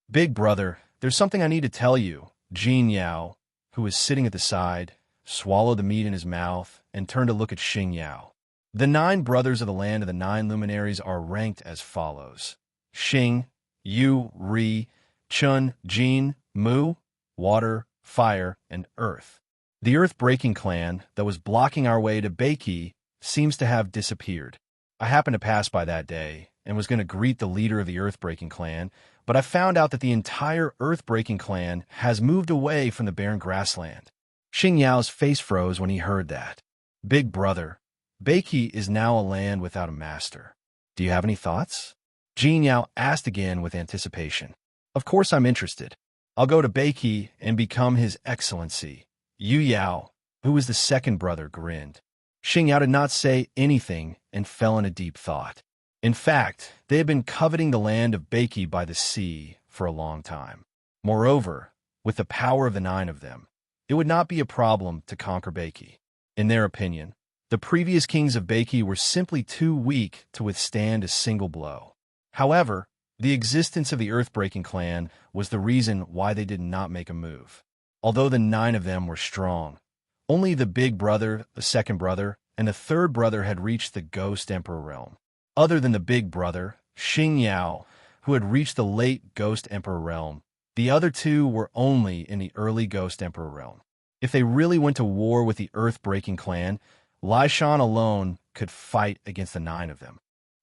Big brother, there's something I need to tell you. Jin Yao, who was sitting at the side, swallowed the meat in his mouth and turned to look at Xing Yao. The 9 brothers of the Land of the Nine Luminaries are ranked as follows: Xing, Yu, Ri, Chun, Jin, Mu, Water, Fire, and Earth. The Earth-breaking clan that was blocking our way to Beiki seems to have disappeared. I happened to pass by that day and was going to greet the leader of the Earth-breaking clan, but I found out that the entire Earth-breaking clan has moved away from the barren grassland. Xing Yao's face froze when he heard that. Big brother, Beiki is now a land without a master. Do you have any thoughts? Jin Yao asked again with anticipation. Of course I'm interested. I'll go to Beiki and become His Excellency. Yu Yao, who was the 2nd brother, grinned. Xing Yao did not say anything and fell in a deep thought. In fact, they had been coveting the land of Beiki by the sea for a long time. Moreover, with the power of the 9 of them, it would not be a problem to conquer Beiki. In their opinion, the previous kings of Beiki were simply too weak to withstand a single blow. However, the existence of the Earth-breaking clan was the reason why they did not make a move. Although the 9 of them were strong, only the big brother, the 2nd brother, and the 3rd brother had reached the Ghost Emperor realm. Other than the big brother, Xing Yao, who had reached the late Ghost Emperor realm, the other 2 were only in the early Ghost Emperor realm. If they really went to war with the Earth-breaking clan, Lai Shan alone could fight against the 9 of them.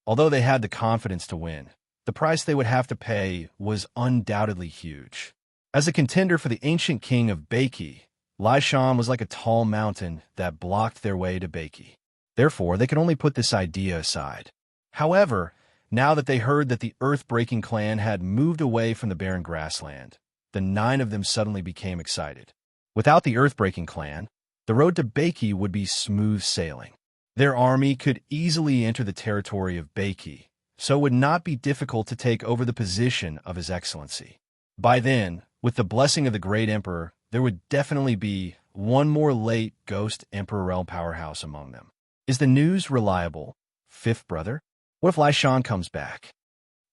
Although they had the confidence to win, the price they would have to pay was undoubtedly huge. As a contender for the ancient king of Beiki, Lai Shan was like a tall mountain that blocked their way to Beiki. Therefore, they could only put this idea aside. However, now that they heard that the Earth-breaking clan had moved away from the barren grassland, the 9 of them suddenly became excited. Without the Earth-breaking clan, the road to Beiki would be smooth sailing. Their army could easily enter the territory of Beiki, so it would not be difficult to take over the position of His Excellency. By then, with the blessing of the Great Emperor, there would definitely be one more late Ghost Emperor realm powerhouse among them. Is the news reliable, 5th brother? What if Lai Shan comes back?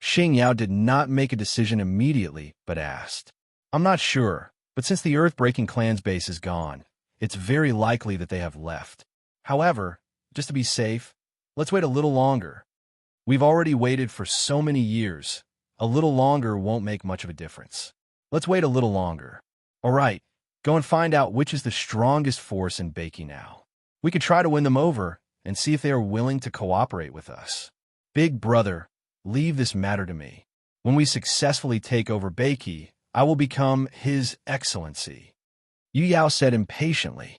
Xing Yao did not make a decision immediately, but asked. I'm not sure, but since the Earth-breaking clan's base is gone, it's very likely that they have left. However, just to be safe, let's wait a little longer. We've already waited for so many years. A little longer won't make much of a difference. Let's wait a little longer. All right, go and find out which is the strongest force in Beiki now. We could try to win them over and see if they are willing to cooperate with us. Big brother, leave this matter to me. When we successfully take over Beiki, I will become His Excellency. Yu Yao said impatiently.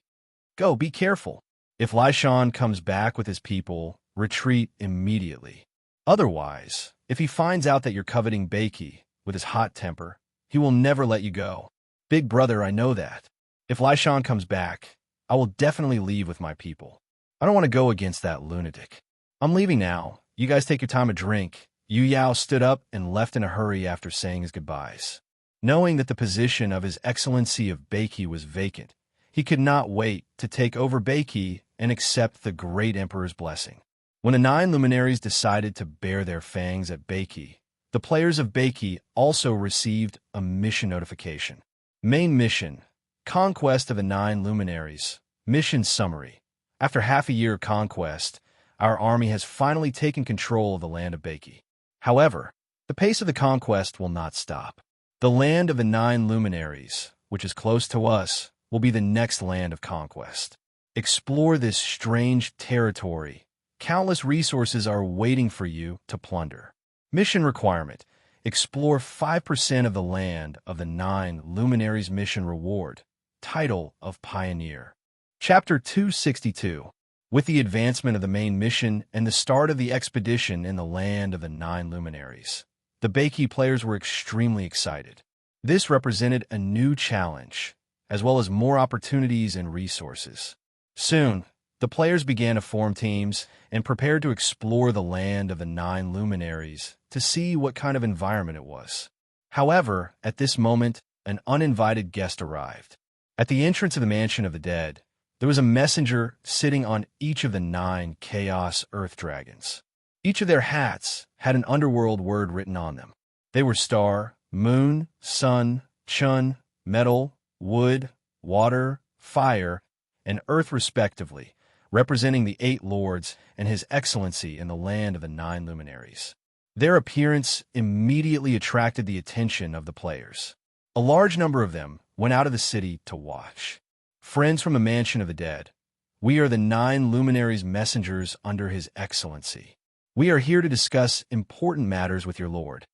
Go, be careful. If Lai Shan comes back with his people, retreat immediately. Otherwise, if he finds out that you're coveting Beiki with his hot temper, he will never let you go. Big brother, I know that. If Lai Shan comes back, I will definitely leave with my people. I don't want to go against that lunatic. I'm leaving now. You guys take your time to drink. Yu Yao stood up and left in a hurry after saying his goodbyes. Knowing that the position of His Excellency of Beiki was vacant, he could not wait to take over Beiki and accept the great Emperor's blessing. When the 9 luminaries decided to bare their fangs at Beiki, the players of Beiki also received a mission notification. Main mission: Conquest of the 9 luminaries. Mission summary: after half a year of conquest, our army has finally taken control of the land of Beiki. However, the pace of the conquest will not stop. The land of the 9 luminaries, which is close to us, will be the next land of conquest. Explore this strange territory. Countless resources are waiting for you to plunder. Mission requirement: explore 5% of the land of the 9 luminaries. Mission reward: title of Pioneer. Chapter 262. With the advancement of the main mission and the start of the expedition in the land of the 9 luminaries, the Beiki players were extremely excited. This represented a new challenge, as well as more opportunities and resources. Soon, the players began to form teams and prepared to explore the land of the 9 luminaries to see what kind of environment it was. However, at this moment, an uninvited guest arrived. At the entrance of the Mansion of the Dead, there was a messenger sitting on each of the 9 Chaos Earth Dragons. Each of their hats had an underworld word written on them. They were Star, Moon, Sun, Chun, Metal, Wood, Water, Fire, and Earth respectively, representing the 8 lords and His Excellency in the land of the 9 luminaries. Their appearance immediately attracted the attention of the players. A large number of them went out of the city to watch. Friends from the Mansion of the Dead, we are the 9 luminaries' messengers under His Excellency. We are here to discuss important matters with your lord.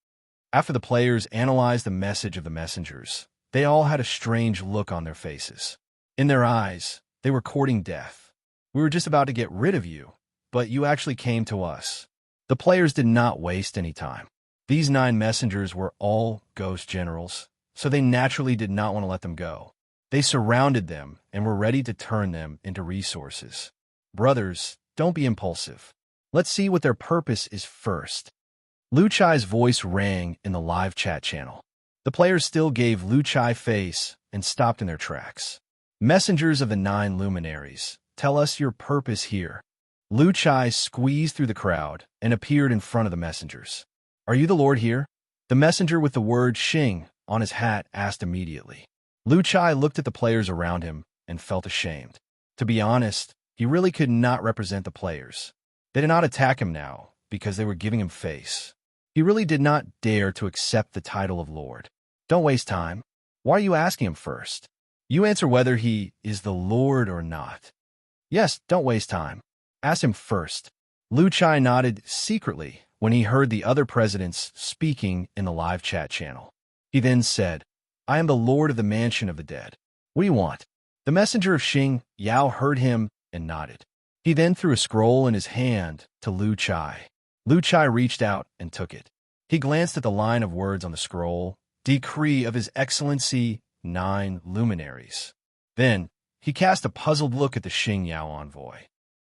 After the players analyzed the message of the messengers, they all had a strange look on their faces. In their eyes, they were courting death. We were just about to get rid of you, but you actually came to us. The players did not waste any time. These 9 messengers were all ghost generals, so they naturally did not want to let them go. They surrounded them and were ready to turn them into resources. Brothers, don't be impulsive. Let's see what their purpose is first. Lu Chai's voice rang in the live chat channel. The players still gave Lu Chai face and stopped in their tracks. Messengers of the 9 luminaries, tell us your purpose here. Lu Chai squeezed through the crowd and appeared in front of the messengers. Are you the lord here? The messenger with the word Xing on his hat asked immediately. Lu Chai looked at the players around him and felt ashamed. To be honest, he really could not represent the players. They did not attack him now because they were giving him face. He really did not dare to accept the title of lord. Don't waste time. Why are you asking him first? You answer whether he is the lord or not. Yes, don't waste time. Ask him first. Lu Chai nodded secretly when he heard the other presidents speaking in the live chat channel. He then said, I am the lord of the Mansion of the Dead. What do you want? The messenger of Xing Yao heard him and nodded. He then threw a scroll in his hand to Lu Chai. Lu Chai reached out and took it. He glanced at the line of words on the scroll, Decree of His Excellency 9 luminaries. Then, he cast a puzzled look at the Xing Yao envoy.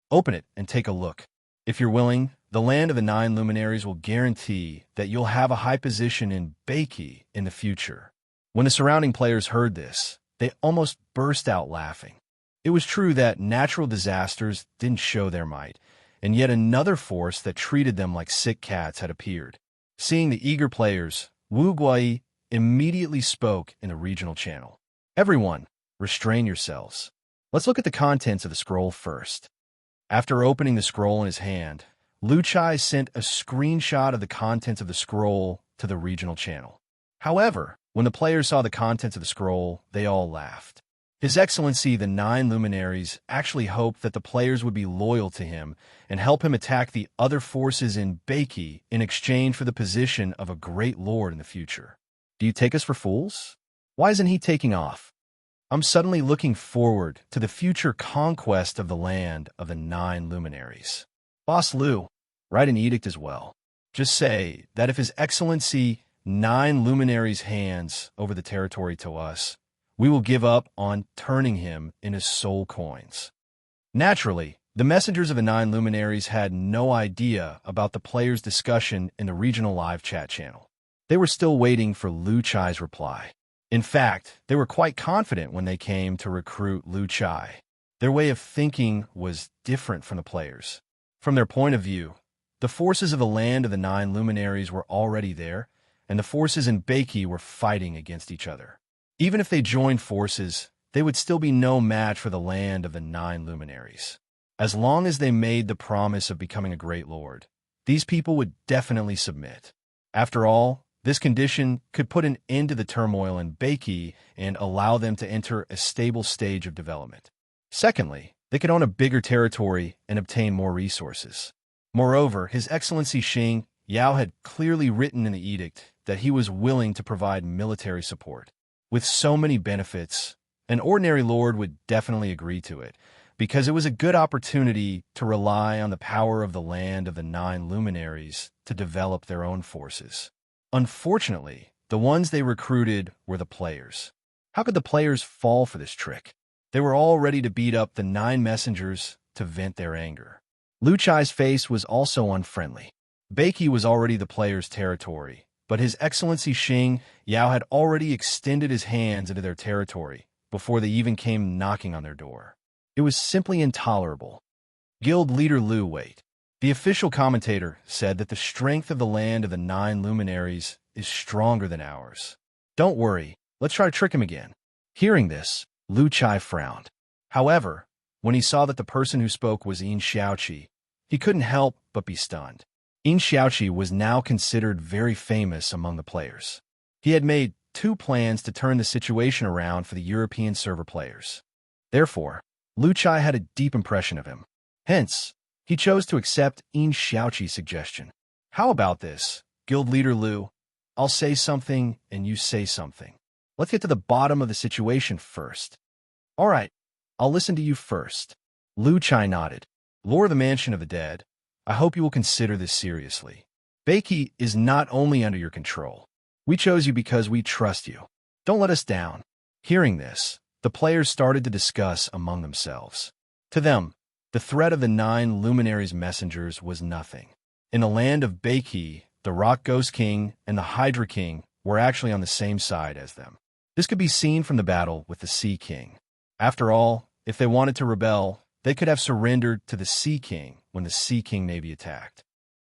Open it and take a look. If you're willing, the land of the 9 luminaries will guarantee that you'll have a high position in Beiki in the future. When the surrounding players heard this, they almost burst out laughing. It was true that natural disasters didn't show their might, and yet another force that treated them like sick cats had appeared. Seeing the eager players, Wu Guai immediately spoke in the regional channel. Everyone, restrain yourselves. Let's look at the contents of the scroll first. After opening the scroll in his hand, Lu Chai sent a screenshot of the contents of the scroll to the regional channel. However, when the players saw the contents of the scroll, they all laughed. His Excellency, the 9 luminaries, actually hoped that the players would be loyal to him and help him attack the other forces in Beiki in exchange for the position of a great lord in the future. Do you take us for fools? Why isn't he taking off? I'm suddenly looking forward to the future conquest of the land of the 9 luminaries. Boss Lu, write an edict as well. Just say that if His Excellency 9 luminaries hands over the territory to us, we will give up on turning him into soul coins. Naturally, the messengers of the 9 luminaries had no idea about the players' discussion in the regional live chat channel. They were still waiting for Lu Chai's reply. In fact, they were quite confident when they came to recruit Lu Chai. Their way of thinking was different from the players. From their point of view, the forces of the land of the 9 luminaries were already there, and the forces in Beiki were fighting against each other. Even if they joined forces, they would still be no match for the land of the 9 luminaries. As long as they made the promise of becoming a great lord, these people would definitely submit. After all, this condition could put an end to the turmoil in Beiki and allow them to enter a stable stage of development. Secondly, they could own a bigger territory and obtain more resources. Moreover, His Excellency Xing Yao had clearly written in the edict that he was willing to provide military support. With so many benefits, an ordinary lord would definitely agree to it, because it was a good opportunity to rely on the power of the land of the 9 luminaries to develop their own forces. Unfortunately, the ones they recruited were the players. How could the players fall for this trick? They were all ready to beat up the 9 messengers to vent their anger. Lu Chai's face was also unfriendly. Beiki was already the players' territory, but His Excellency Xing Yao had already extended his hands into their territory before they even came knocking on their door. It was simply intolerable. Guild leader Lu Wait, the official commentator, said that the strength of the land of the 9 luminaries is stronger than ours. Don't worry, let's try to trick him again. Hearing this, Lu Chai frowned. However, when he saw that the person who spoke was Yin Xiaoqi, he couldn't help but be stunned. Yin Xiaoqi was now considered very famous among the players. He had made 2 plans to turn the situation around for the European server players. Therefore, Lu Chai had a deep impression of him. Hence, he chose to accept Yin Xiaoqi's suggestion. How about this, Guild Leader Lu? I'll say something and you say something. Let's get to the bottom of the situation first. All right, I'll listen to you first. Lu Chai nodded. Lord of the Mansion of the Dead, I hope you will consider this seriously. Beiki is not only under your control. We chose you because we trust you. Don't let us down. Hearing this, the players started to discuss among themselves. To them, the threat of the 9 luminaries' messengers was nothing. In the land of Beiki, the Rock Ghost King and the Hydra King were actually on the same side as them. This could be seen from the battle with the Sea King. After all, if they wanted to rebel, they could have surrendered to the Sea King when the Sea King navy attacked.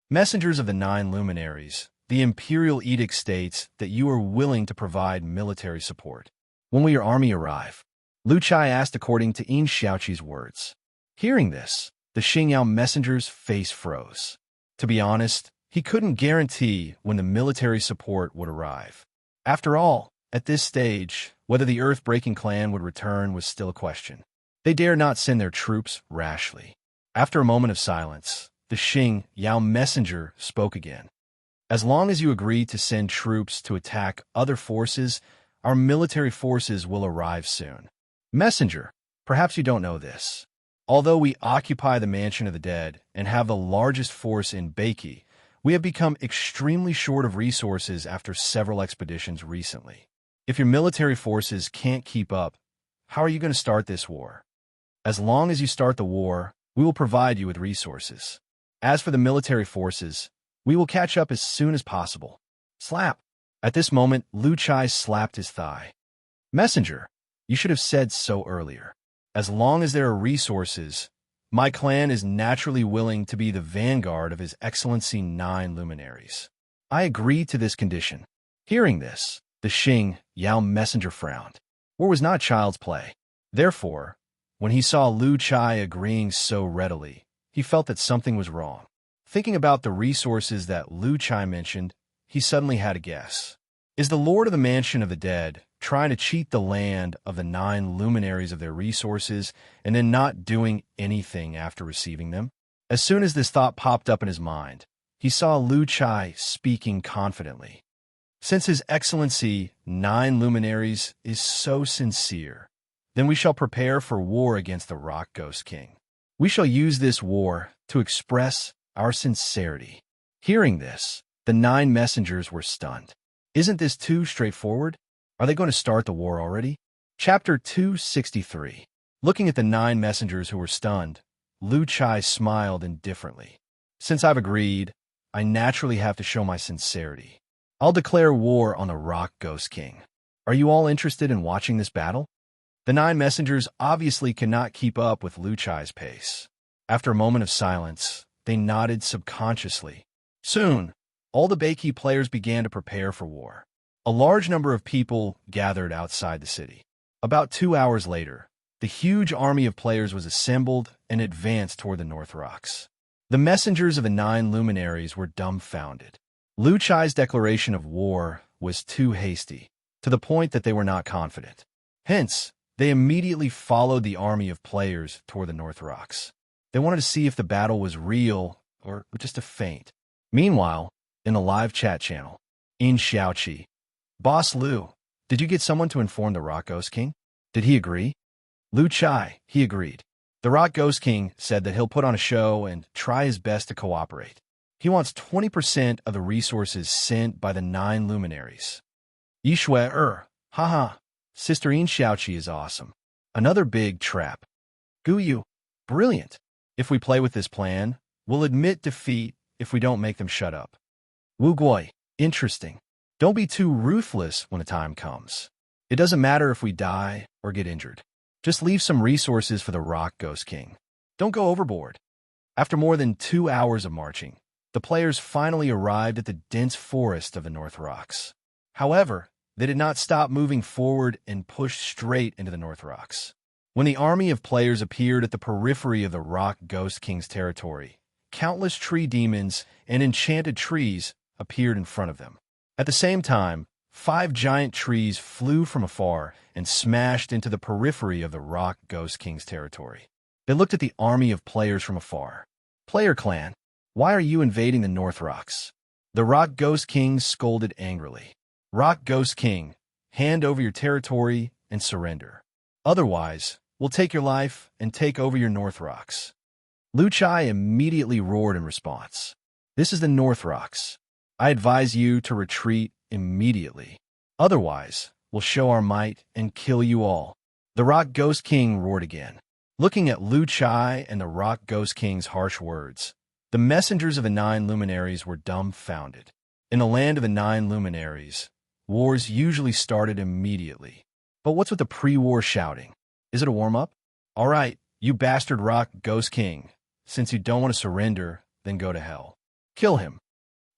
Messengers of the 9 luminaries, the Imperial Edict states that you are willing to provide military support. When will your army arrive? Lu Chai asked according to Yin Xiaoqi's words. Hearing this, the Xingyao messenger's face froze. To be honest, he couldn't guarantee when the military support would arrive. After all, at this stage, whether the Earth-breaking clan would return was still a question. They dared not send their troops rashly. After a moment of silence, the Xingyao messenger spoke again. As long as you agree to send troops to attack other forces, our military forces will arrive soon. Messenger, perhaps you don't know this. Although we occupy the Mansion of the Dead and have the largest force in Beiki, we have become extremely short of resources after several expeditions recently. If your military forces can't keep up, how are you going to start this war? As long as you start the war, we will provide you with resources. As for the military forces, we will catch up as soon as possible. Slap. At this moment, Lu Chai slapped his thigh. Messenger, you should have said so earlier. As long as there are resources, my clan is naturally willing to be the vanguard of His Excellency 9 luminaries. I agree to this condition. Hearing this, the Xingyao messenger frowned. War was not child's play. Therefore, when he saw Lu Chai agreeing so readily, he felt that something was wrong. Thinking about the resources that Lu Chai mentioned, he suddenly had a guess. Is the Lord of the Mansion of the Dead trying to cheat the land of the 9 luminaries of their resources and then not doing anything after receiving them? As soon as this thought popped up in his mind, he saw Lu Chai speaking confidently. Since His Excellency 9 luminaries is so sincere, then we shall prepare for war against the Rock Ghost King. We shall use this war to express our sincerity. Hearing this, the 9 messengers were stunned. Isn't this too straightforward? Are they going to start the war already? Chapter 263. Looking at the 9 messengers who were stunned, Lu Chai smiled indifferently. Since I've agreed, I naturally have to show my sincerity. I'll declare war on the Rock Ghost King. Are you all interested in watching this battle? The 9 messengers obviously cannot keep up with Lu Chai's pace. After a moment of silence, they nodded subconsciously. Soon, all the Beiki players began to prepare for war. A large number of people gathered outside the city. About 2 hours later, the huge army of players was assembled and advanced toward the North Rocks. The messengers of the 9 luminaries were dumbfounded. Lu Chai's declaration of war was too hasty, to the point that they were not confident. Hence, they immediately followed the army of players toward the North Rocks. They wanted to see if the battle was real or just a feint. Meanwhile, in the live chat channel, in Xiaoqi, Boss Lu, did you get someone to inform the Rock Ghost King? Did he agree? Lu Chai, he agreed. The Rock Ghost King said that he'll put on a show and try his best to cooperate. He wants 20% of the resources sent by the 9 luminaries. Yishui haha, Sister In Xiaoqi is awesome. Another big trap. Guyu, brilliant. If we play with this plan, we'll admit defeat if we don't make them shut up. Wu Guoi, interesting. Don't be too ruthless when the time comes. It doesn't matter if we die or get injured. Just leave some resources for the Rock Ghost King. Don't go overboard. After more than 2 hours of marching, the players finally arrived at the dense forest of the North Rocks. However, they did not stop moving forward and pushed straight into the North Rocks. When the army of players appeared at the periphery of the Rock Ghost King's territory, countless tree demons and enchanted trees appeared in front of them. At the same time, 5 giant trees flew from afar and smashed into the periphery of the Rock Ghost King's territory. They looked at the army of players from afar. Player Clan, why are you invading the North Rocks? The Rock Ghost King scolded angrily. Rock Ghost King, hand over your territory and surrender. Otherwise, we'll take your life and take over your North Rocks. Lu Chai immediately roared in response. This is the North Rocks. I advise you to retreat immediately. Otherwise, we'll show our might and kill you all. The Rock Ghost King roared again. Looking at Lu Chai and the Rock Ghost King's harsh words, the messengers of the 9 luminaries were dumbfounded. In the land of the 9 luminaries, wars usually started immediately. But what's with the pre-war shouting? Is it a warm-up? All right, you bastard Rock Ghost King. Since you don't want to surrender, then go to hell. Kill him.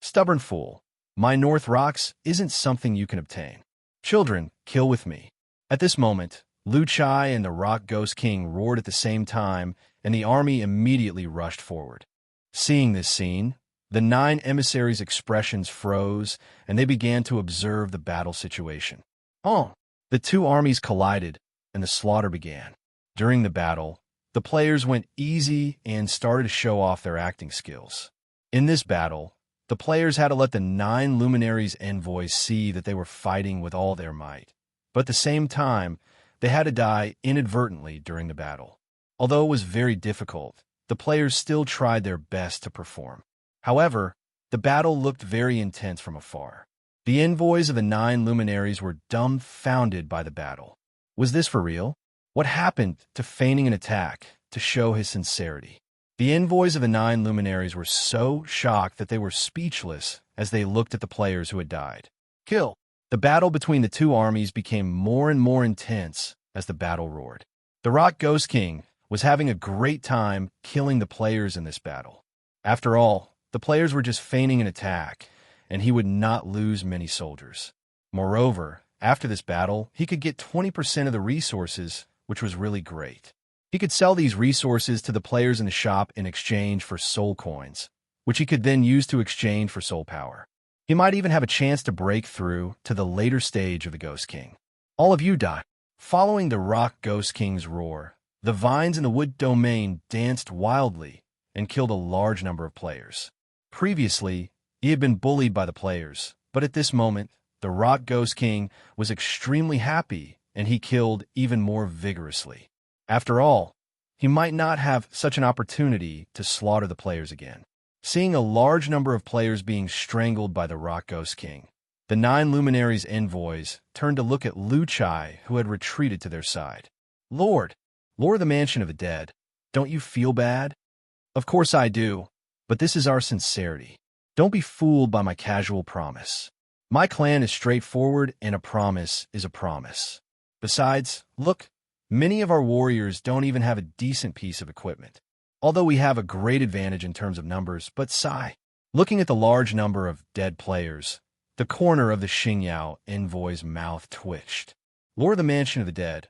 Stubborn fool. My North Rocks isn't something you can obtain. Children, kill with me. At this moment, Lu Chai and the Rock Ghost King roared at the same time, and the army immediately rushed forward. Seeing this scene, the 9 emissaries' expressions froze, and they began to observe the battle situation. The 2 armies collided, and the slaughter began. During the battle, the players went easy and started to show off their acting skills. In this battle, the players had to let the 9 luminaries' envoys see that they were fighting with all their might. But at the same time, they had to die inadvertently during the battle. Although it was very difficult, the players still tried their best to perform. However, the battle looked very intense from afar. The envoys of the 9 luminaries were dumbfounded by the battle. Was this for real? What happened to feigning an attack to show his sincerity? The envoys of the 9 luminaries were so shocked that they were speechless as they looked at the players who had died. Kill! The battle between the 2 armies became more and more intense as the battle roared. The Rock Ghost King was having a great time killing the players in this battle. After all, the players were just feigning an attack, and he would not lose many soldiers. Moreover, after this battle, he could get 20% of the resources, which was really great. He could sell these resources to the players in the shop in exchange for soul coins, which he could then use to exchange for soul power. He might even have a chance to break through to the later stage of the Ghost King. All of you die. Following the Rock Ghost King's roar, the vines in the wood domain danced wildly and killed a large number of players. Previously, he had been bullied by the players, but at this moment, the Rock Ghost King was extremely happy and he killed even more vigorously. After all, he might not have such an opportunity to slaughter the players again. Seeing a large number of players being strangled by the Rock Ghost King, the 9 luminaries' envoys turned to look at Lu Chai, who had retreated to their side. Lord of the Mansion of the Dead, don't you feel bad? Of course I do, but this is our sincerity. Don't be fooled by my casual promise. My clan is straightforward, and a promise is a promise. Besides, look, many of our warriors don't even have a decent piece of equipment. Although we have a great advantage in terms of numbers, but sigh. Looking at the large number of dead players, the corner of the Xingyao envoy's mouth twitched. Lord of the Mansion of the Dead,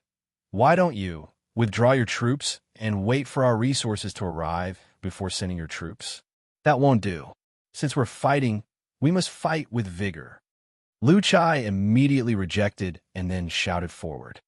why don't you withdraw your troops and wait for our resources to arrive before sending your troops? That won't do. Since we're fighting, we must fight with vigor. Lu Chai immediately rejected and then shouted forward.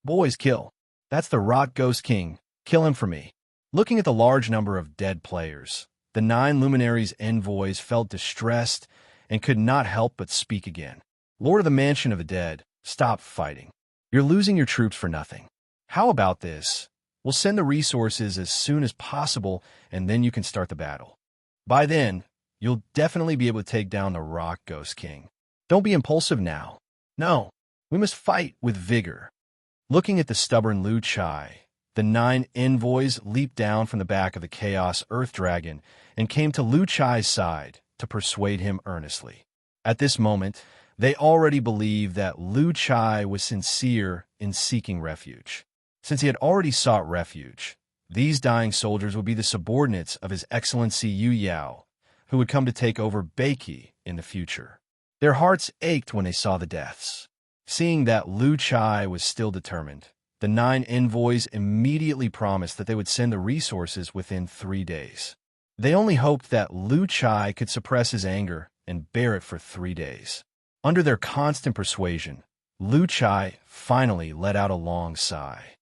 Boys, kill. That's the Rock Ghost King. Kill him for me. Looking at the large number of dead players, the 9 luminaries' envoys felt distressed and could not help but speak again. Lord of the Mansion of the Dead, stop fighting. You're losing your troops for nothing. How about this? We'll send the resources as soon as possible, and then you can start the battle. By then, you'll definitely be able to take down the Rock Ghost King. Don't be impulsive now. No, we must fight with vigor. Looking at the stubborn Lu Chai, the 9 envoys leaped down from the back of the Chaos Earth Dragon and came to Lu Chai's side to persuade him earnestly. At this moment, they already believed that Lu Chai was sincere in seeking refuge. Since he had already sought refuge, these dying soldiers would be the subordinates of His Excellency Yu Yao, who would come to take over Beiki in the future. Their hearts ached when they saw the deaths. Seeing that Lu Chai was still determined, the 9 envoys immediately promised that they would send the resources within 3 days. They only hoped that Lu Chai could suppress his anger and bear it for 3 days. Under their constant persuasion, Lu Chai finally let out a long sigh.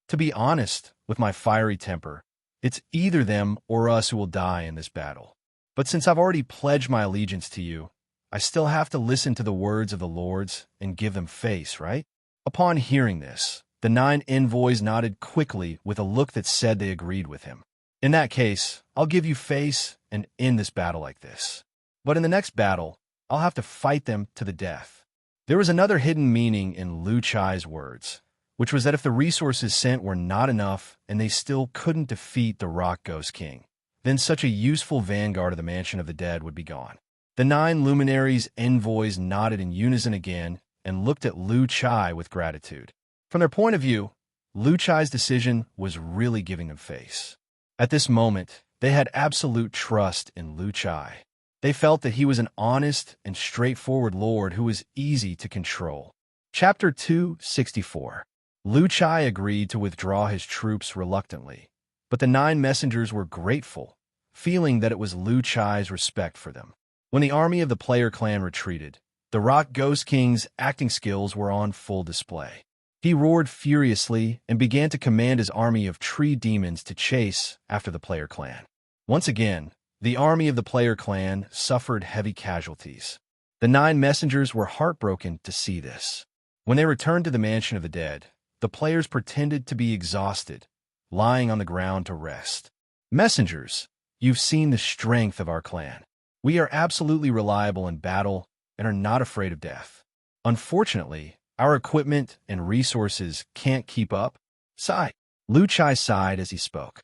To be honest, with my fiery temper, it's either them or us who will die in this battle. But since I've already pledged my allegiance to you, I still have to listen to the words of the lords and give them face, right? Upon hearing this, the 9 envoys nodded quickly with a look that said they agreed with him. In that case, I'll give you face and end this battle like this. But in the next battle, I'll have to fight them to the death. There was another hidden meaning in Lu Chai's words, which was that if the resources sent were not enough and they still couldn't defeat the Rock Ghost King, then such a useful vanguard of the Mansion of the Dead would be gone. The 9 luminaries' envoys nodded in unison again and looked at Lu Chai with gratitude. From their point of view, Lu Chai's decision was really giving them face. At this moment, they had absolute trust in Lu Chai. They felt that he was an honest and straightforward lord who was easy to control. Chapter 264. Lu Chai agreed to withdraw his troops reluctantly, but the 9 messengers were grateful, feeling that it was Lu Chai's respect for them. When the army of the player clan retreated, the Rock Ghost King's acting skills were on full display. He roared furiously and began to command his army of tree demons to chase after the player clan. Once again, the army of the player clan suffered heavy casualties. The 9 messengers were heartbroken to see this. When they returned to the Mansion of the Dead, the players pretended to be exhausted, lying on the ground to rest. Messengers, you've seen the strength of our clan. We are absolutely reliable in battle and are not afraid of death. Unfortunately, our equipment and resources can't keep up. Sigh. Lu Chai sighed as he spoke.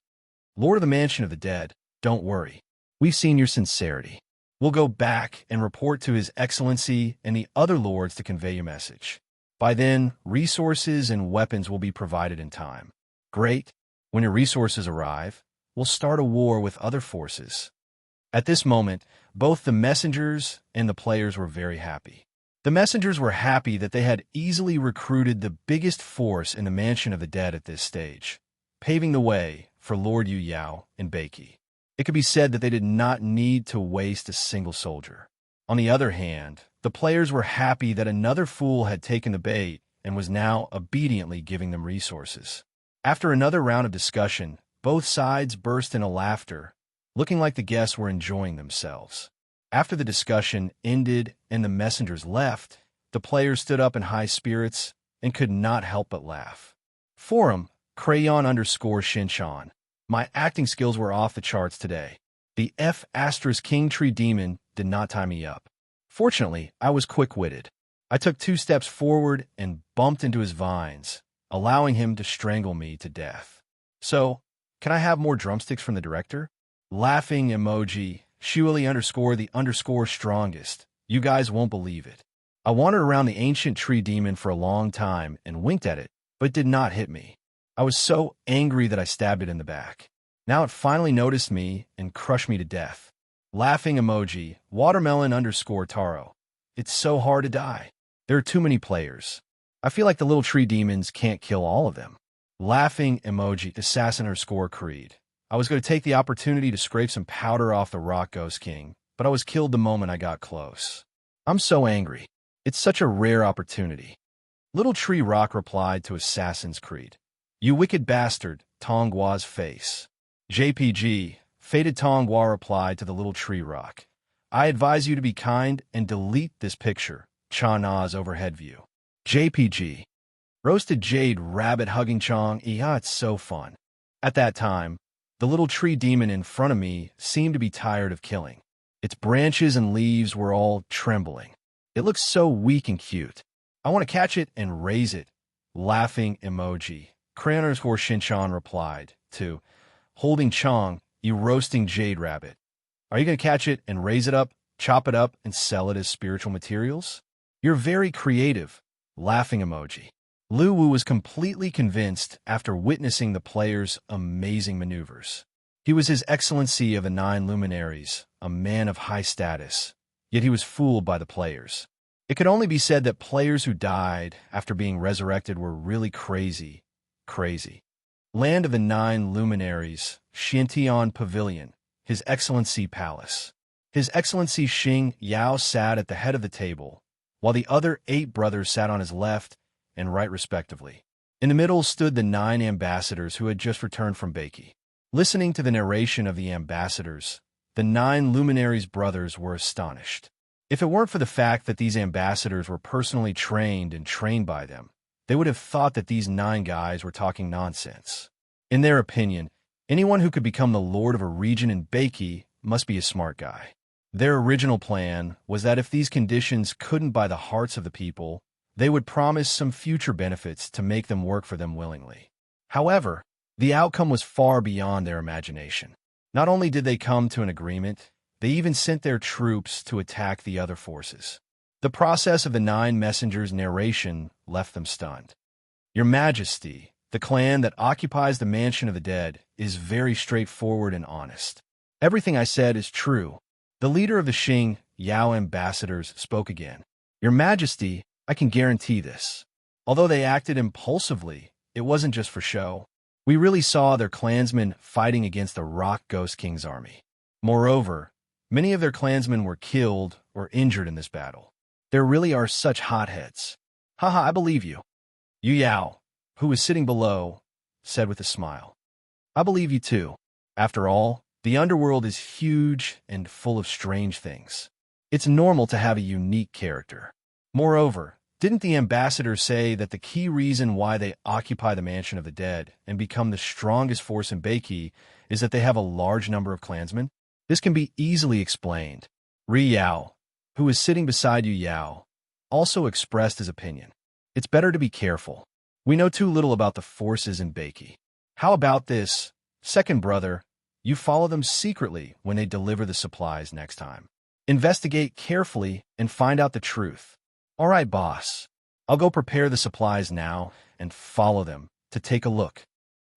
Lord of the Mansion of the Dead, don't worry. We've seen your sincerity. We'll go back and report to His Excellency and the other lords to convey your message. By then, resources and weapons will be provided in time. Great. When your resources arrive, we'll start a war with other forces. At this moment, both the messengers and the players were very happy. The messengers were happy that they had easily recruited the biggest force in the Mansion of the Dead at this stage, paving the way for Lord Yu Yao and Beiki. It could be said that they did not need to waste a single soldier. On the other hand, the players were happy that another fool had taken the bait and was now obediently giving them resources. After another round of discussion, both sides burst into laughter, looking like the guests were enjoying themselves. After the discussion ended and the messengers left, the players stood up in high spirits and could not help but laugh. Forum, Crayon_Shinchan. My acting skills were off the charts today. The F** King Tree Demon did not tie me up. Fortunately, I was quick-witted. I took 2 steps forward and bumped into his vines, allowing him to strangle me to death. So, can I have more drumsticks from the director? Laughing emoji, Shuali_the_strongest. You guys won't believe it. I wandered around the ancient tree demon for a long time and winked at it, but it did not hit me. I was so angry that I stabbed it in the back. Now it finally noticed me and crushed me to death. Laughing emoji, watermelon underscore taro. It's so hard to die. There are too many players. I feel like the little tree demons can't kill all of them. Laughing emoji, assassin underscore creed. I was going to take the opportunity to scrape some powder off the rock ghost king, but I was killed the moment I got close. I'm so angry. It's such a rare opportunity. Little Tree Rock replied to Assassin's Creed. You wicked bastard, Tongwa's face. JPG, Fated Tongwa replied to the Little Tree Rock. I advise you to be kind and delete this picture, Cha-Na's overhead view. JPG, Roasted Jade Rabbit hugging Chong, yeah, it's so fun. At that time, the little tree demon in front of me seemed to be tired of killing. Its branches and leaves were all trembling. It looks so weak and cute. I want to catch it and raise it. Laughing emoji. Crayon underscore Shinchan replied to, holding Chong, you roasting jade rabbit. Are you going to catch it and raise it up, chop it up, and sell it as spiritual materials? You're very creative. Laughing emoji. Lu Wu was completely convinced after witnessing the players' amazing maneuvers. He was His Excellency of the Nine Luminaries, a man of high status, yet he was fooled by the players. It could only be said that players who died after being resurrected were really crazy. Land of the Nine Luminaries, Xiantian Pavilion, His Excellency Palace. His Excellency Xing Yao sat at the head of the table, while the other 8 brothers sat on his left and right respectively. In the middle stood the 9 ambassadors who had just returned from Beiki. Listening to the narration of the ambassadors, the 9 Luminaries brothers were astonished. If it weren't for the fact that these ambassadors were personally trained and trained by them, they would have thought that these 9 guys were talking nonsense. In their opinion, anyone who could become the lord of a region in Beiki must be a smart guy. Their original plan was that if these conditions couldn't buy the hearts of the people, they would promise some future benefits to make them work for them willingly. However, the outcome was far beyond their imagination. Not only did they come to an agreement, they even sent their troops to attack the other forces. The process of the 9 messengers' narration left them stunned. Your Majesty, the clan that occupies the Mansion of the Dead is very straightforward and honest. Everything I said is true. The leader of the Xing Yao ambassadors spoke again. Your Majesty, I can guarantee this. Although they acted impulsively, it wasn't just for show. We really saw their clansmen fighting against the Rock Ghost King's army. Moreover, many of their clansmen were killed or injured in this battle. There really are such hotheads. Haha, I believe you. Yu Yao, who was sitting below, said with a smile. I believe you too. After all, the underworld is huge and full of strange things. It's normal to have a unique character. Moreover, didn't the ambassadors say that the key reason why they occupy the Mansion of the Dead and become the strongest force in Beiki is that they have a large number of clansmen? This can be easily explained. Ri Yao, who was sitting beside Yu Yao, also expressed his opinion. It's better to be careful. We know too little about the forces in Beiki. How about this? Second brother, you follow them secretly when they deliver the supplies next time. Investigate carefully and find out the truth. All right, boss. I'll go prepare the supplies now and follow them to take a look.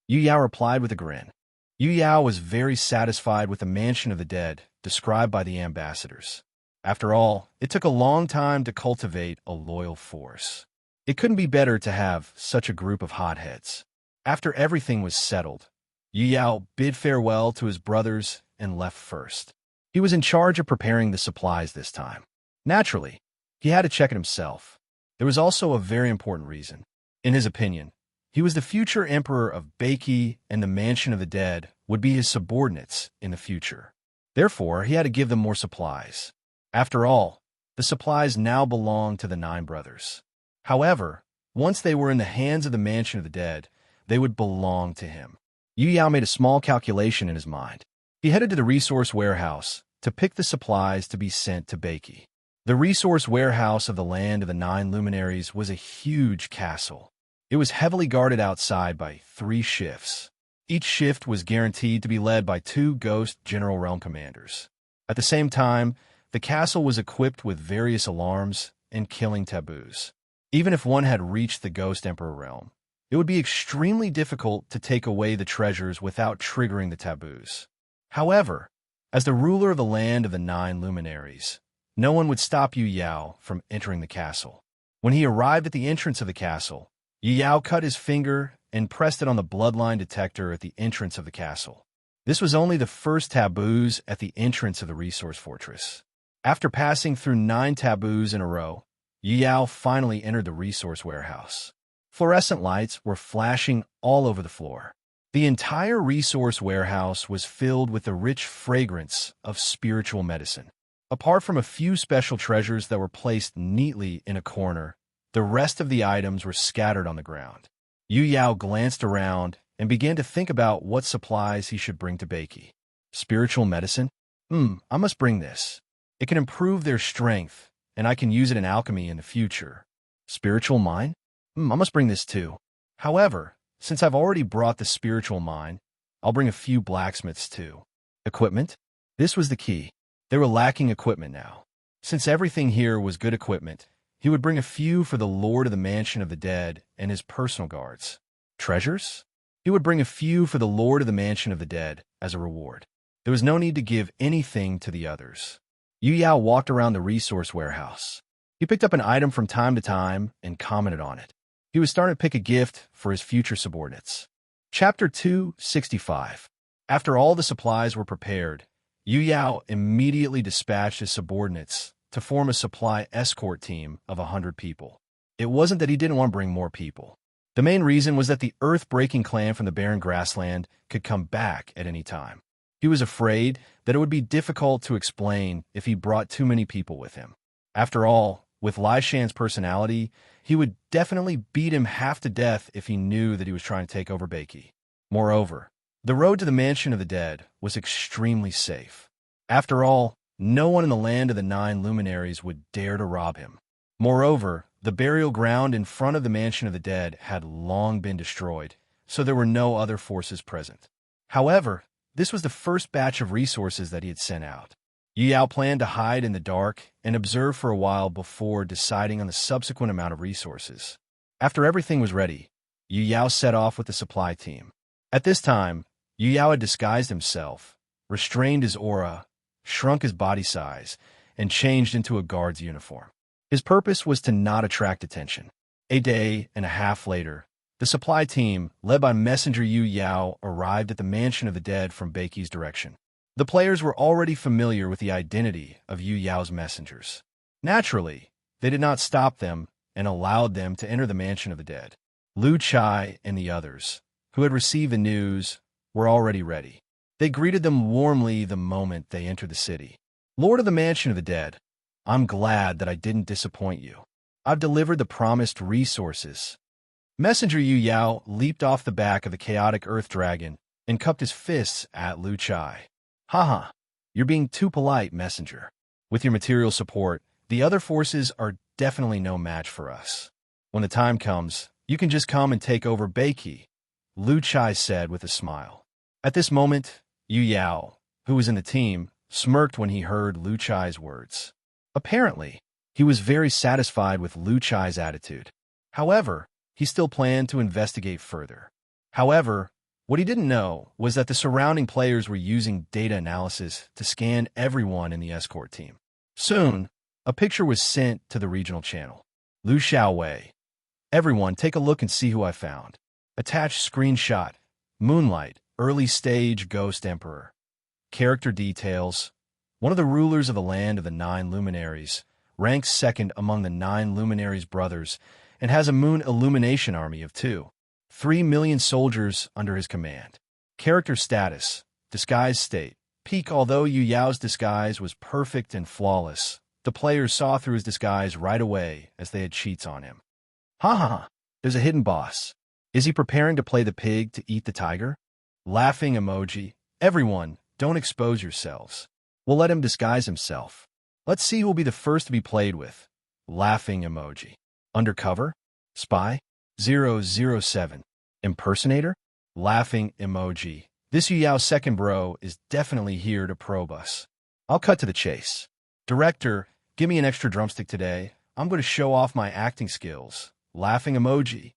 Yu Yao replied with a grin. Yu Yao was very satisfied with the Mansion of the Dead described by the ambassadors. After all, it took a long time to cultivate a loyal force. It couldn't be better to have such a group of hotheads. After everything was settled, Yu Yao bid farewell to his brothers and left first. He was in charge of preparing the supplies this time. Naturally, he had to check it himself. There was also a very important reason. In his opinion, he was the future emperor of Beiki, and the Mansion of the Dead would be his subordinates in the future. Therefore, he had to give them more supplies. After all, the supplies now belonged to the 9 brothers. However, once they were in the hands of the Mansion of the Dead, they would belong to him. Yu Yao made a small calculation in his mind. He headed to the resource warehouse to pick the supplies to be sent to Beiki. The resource warehouse of the Land of the 9 Luminaries was a huge castle. It was heavily guarded outside by 3 shifts. Each shift was guaranteed to be led by 2 Ghost General Realm Commanders. At the same time, The castle was equipped with various alarms and killing taboos. Even if one had reached the Ghost Emperor realm, it would be extremely difficult to take away the treasures without triggering the taboos. However, as the ruler of the land of the 9 luminaries, no one would stop Yu Yao from entering the castle. When he arrived at the entrance of the castle, Yu Yao cut his finger and pressed it on the bloodline detector at the entrance of the castle. This was only the first taboos at the entrance of the resource fortress. After passing through 9 taboos in a row, Yu Yao finally entered the resource warehouse. Fluorescent lights were flashing all over the floor. The entire resource warehouse was filled with the rich fragrance of spiritual medicine. Apart from a few special treasures that were placed neatly in a corner, the rest of the items were scattered on the ground. Yu Yao glanced around and began to think about what supplies he should bring to Beiki. Spiritual medicine? I must bring this. It can improve their strength, and I can use it in alchemy in the future. Spiritual mine? I must bring this too. However, since I've already brought the spiritual mine, I'll bring a few blacksmiths too. Equipment? This was the key. They were lacking equipment now. Since everything here was good equipment, he would bring a few for the Lord of the Mansion of the Dead and his personal guards. Treasures? He would bring a few for the Lord of the Mansion of the Dead as a reward. There was no need to give anything to the others. Yu Yao walked around the resource warehouse. He picked up an item from time to time and commented on it. He was starting to pick a gift for his future subordinates. Chapter 265. After all the supplies were prepared, Yu Yao immediately dispatched his subordinates to form a supply escort team of 100 people. It wasn't that he didn't want to bring more people. The main reason was that the earth-breaking clan from the barren grassland could come back at any time. He was afraid that it would be difficult to explain if he brought too many people with him. After all, with Lai Shan's personality, he would definitely beat him half to death if he knew that he was trying to take over Beiki. Moreover, the road to the Mansion of the Dead was extremely safe. After all, no one in the land of the 9 luminaries would dare to rob him. Moreover, the burial ground in front of the Mansion of the Dead had long been destroyed, so there were no other forces present. However, this was the first batch of resources that he had sent out. Yu Yao planned to hide in the dark and observe for a while before deciding on the subsequent amount of resources. After everything was ready, Yu Yao set off with the supply team. At this time, Yu Yao had disguised himself, restrained his aura, shrunk his body size, and changed into a guard's uniform. His purpose was to not attract attention. A day and a half later, the supply team, led by Messenger Yu Yao, arrived at the Mansion of the Dead from Beiki's direction. The players were already familiar with the identity of Yu Yao's messengers. Naturally, they did not stop them and allowed them to enter the Mansion of the Dead. Lu Chai and the others, who had received the news, were already ready. They greeted them warmly the moment they entered the city. Lord of the Mansion of the Dead, I'm glad that I didn't disappoint you. I've delivered the promised resources. Messenger Yu Yao leaped off the back of the chaotic earth dragon and cupped his fists at Lu Chai. Haha, you're being too polite, Messenger. With your material support, the other forces are definitely no match for us. When the time comes, you can just come and take over Beiki, Lu Chai said with a smile. At this moment, Yu Yao, who was in the team, smirked when he heard Lu Chai's words. Apparently, he was very satisfied with Lu Chai's attitude. However, he still planned to investigate further. However, what he didn't know was that the surrounding players were using data analysis to scan everyone in the escort team. Soon, a picture was sent to the regional channel. Lu Xiaowei. Everyone, take a look and see who I found. Attached screenshot. Moonlight, early stage Ghost Emperor. Character details. One of the rulers of the land of the 9 luminaries, ranks second among the 9 luminaries brothers, and has a moon illumination army of 3 million soldiers under his command. Character status, disguise state, peak. Although Yu Yao's disguise was perfect and flawless, the players saw through his disguise right away as they had cheats on him. Ha ha ha, there's a hidden boss. Is he preparing to play the pig to eat the tiger? Laughing emoji. Everyone, don't expose yourselves. We'll let him disguise himself. Let's see who will be the first to be played with. Laughing emoji. Undercover? Spy? 007. Impersonator? Laughing emoji. This Yu Yao's second bro is definitely here to probe us. I'll cut to the chase. Director, give me an extra drumstick today. I'm going to show off my acting skills. Laughing emoji.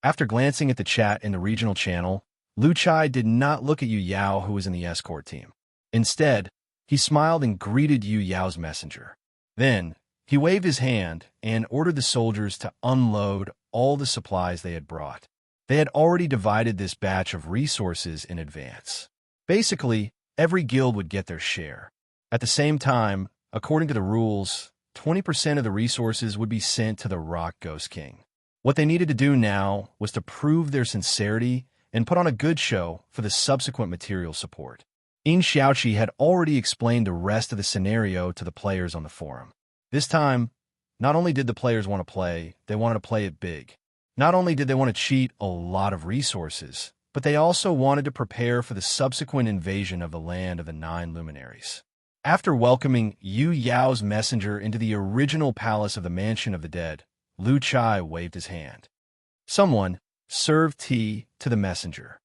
After glancing at the chat in the regional channel, Lu Chai did not look at Yu Yao, who was in the escort team. Instead, he smiled and greeted Yu Yao's messenger. Then, he waved his hand and ordered the soldiers to unload all the supplies they had brought. They had already divided this batch of resources in advance. Basically, every guild would get their share. At the same time, according to the rules, 20% of the resources would be sent to the Rock Ghost King. What they needed to do now was to prove their sincerity and put on a good show for the subsequent material support. In Xiaoqi had already explained the rest of the scenario to the players on the forum. This time, not only did the players want to play, they wanted to play it big. Not only did they want to cheat a lot of resources, but they also wanted to prepare for the subsequent invasion of the land of the 9 luminaries. After welcoming Yu Yao's messenger into the original palace of the Mansion of the Dead, Lu Chai waved his hand. Someone served tea to the messenger.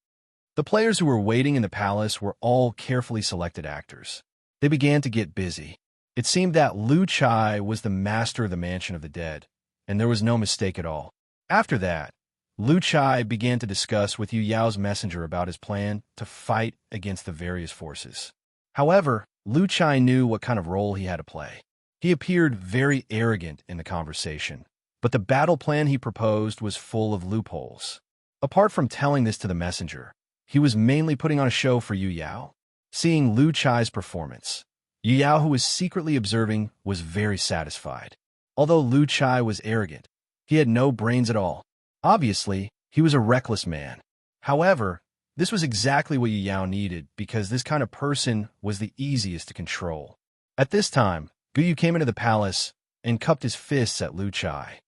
The players who were waiting in the palace were all carefully selected actors. They began to get busy. It seemed that Lu Chai was the master of the Mansion of the Dead, and there was no mistake at all. After that, Lu Chai began to discuss with Yu Yao's messenger about his plan to fight against the various forces. However, Lu Chai knew what kind of role he had to play. He appeared very arrogant in the conversation, but the battle plan he proposed was full of loopholes. Apart from telling this to the messenger, he was mainly putting on a show for Yu Yao. Seeing Lu Chai's performance, Yu Yao, who was secretly observing, was very satisfied. Although Lu Chai was arrogant, he had no brains at all. Obviously, he was a reckless man. However, this was exactly what Yu Yao needed because this kind of person was the easiest to control. At this time, Guyu came into the palace and cupped his fists at Lu Chai.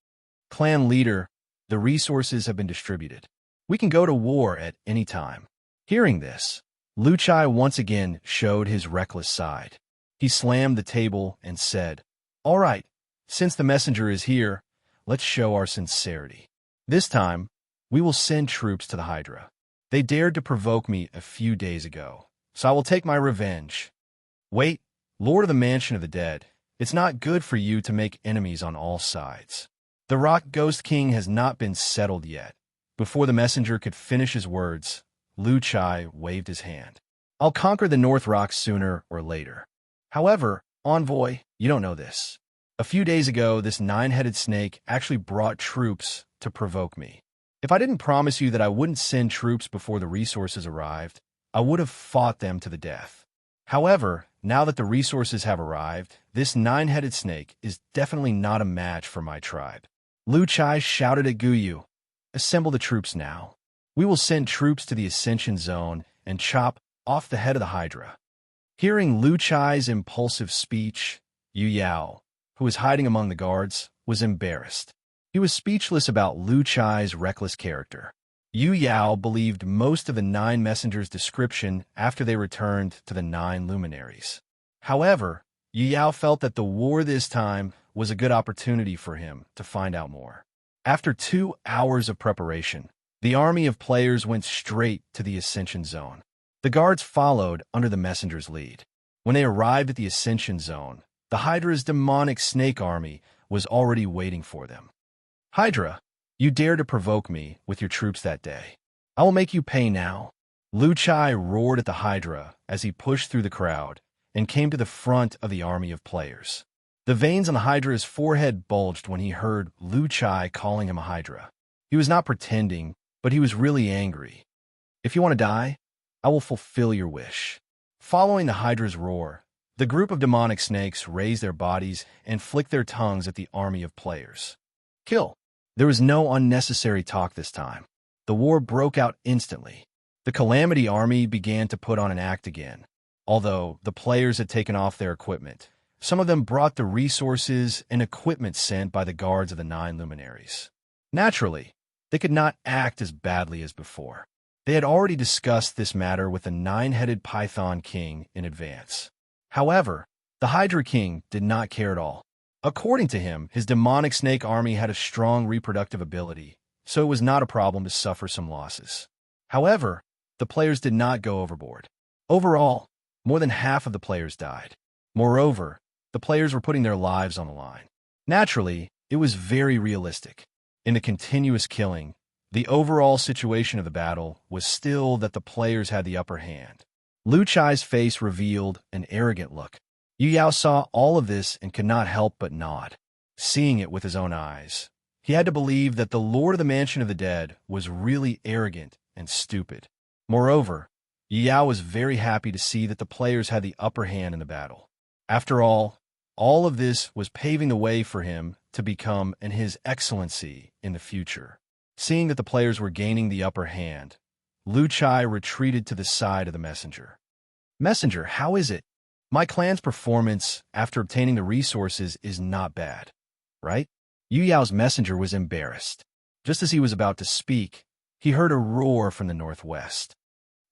Clan leader, the resources have been distributed. We can go to war at any time. Hearing this, Lu Chai once again showed his reckless side. He slammed the table and said, "All right, since the messenger is here, let's show our sincerity. This time, we will send troops to the Hydra. They dared to provoke me a few days ago, so I will take my revenge. Wait, Lord of the Mansion of the Dead, it's not good for you to make enemies on all sides. The Rock Ghost King has not been settled yet." Before the messenger could finish his words, Lu Chai waved his hand. "I'll conquer the North Rock sooner or later. However, envoy, you don't know this. A few days ago, this 9-headed snake actually brought troops to provoke me. If I didn't promise you that I wouldn't send troops before the resources arrived, I would have fought them to the death. However, now that the resources have arrived, this 9-headed snake is definitely not a match for my tribe." Lu Chai shouted at Guyu, "Assemble the troops now. We will send troops to the Ascension Zone and chop off the head of the Hydra." Hearing Lu Chai's impulsive speech, Yu Yao, who was hiding among the guards, was embarrassed. He was speechless about Lu Chai's reckless character. Yu Yao believed most of the 9 messengers' description after they returned to the 9 luminaries. However, Yu Yao felt that the war this time was a good opportunity for him to find out more. After 2 hours of preparation, the army of players went straight to the Ascension Zone. The guards followed under the messenger's lead. When they arrived at the Ascension Zone, the Hydra's demonic snake army was already waiting for them. "Hydra, you dared to provoke me with your troops that day. I will make you pay now." Lu Chai roared at the Hydra as he pushed through the crowd and came to the front of the army of players. The veins on the Hydra's forehead bulged when he heard Lu Chai calling him a Hydra. He was not pretending, but he was really angry. "If you want to die, I will fulfill your wish." Following the Hydra's roar, the group of demonic snakes raised their bodies and flicked their tongues at the army of players. Kill. There was no unnecessary talk this time. The war broke out instantly. The Calamity Army began to put on an act again. Although the players had taken off their equipment, some of them brought the resources and equipment sent by the guards of the 9 luminaries. Naturally, they could not act as badly as before. They had already discussed this matter with the 9-headed Python King in advance. However, the Hydra King did not care at all. According to him, his demonic snake army had a strong reproductive ability, so it was not a problem to suffer some losses. However, the players did not go overboard. Overall, more than half of the players died. Moreover, the players were putting their lives on the line. Naturally, it was very realistic. In the continuous killing, the overall situation of the battle was still that the players had the upper hand. Lu Chai's face revealed an arrogant look. Yu Yao saw all of this and could not help but nod. Seeing it with his own eyes, he had to believe that the Lord of the Mansion of the Dead was really arrogant and stupid. Moreover, Yu Yao was very happy to see that the players had the upper hand in the battle. After all of this was paving the way for him to become an His Excellency in the future. Seeing that the players were gaining the upper hand, Lu Chai retreated to the side of the messenger. Messenger, how is it? My clan's performance after obtaining the resources is not bad, right? Yu Yao's messenger was embarrassed. Just as he was about to speak, he heard a roar from the northwest.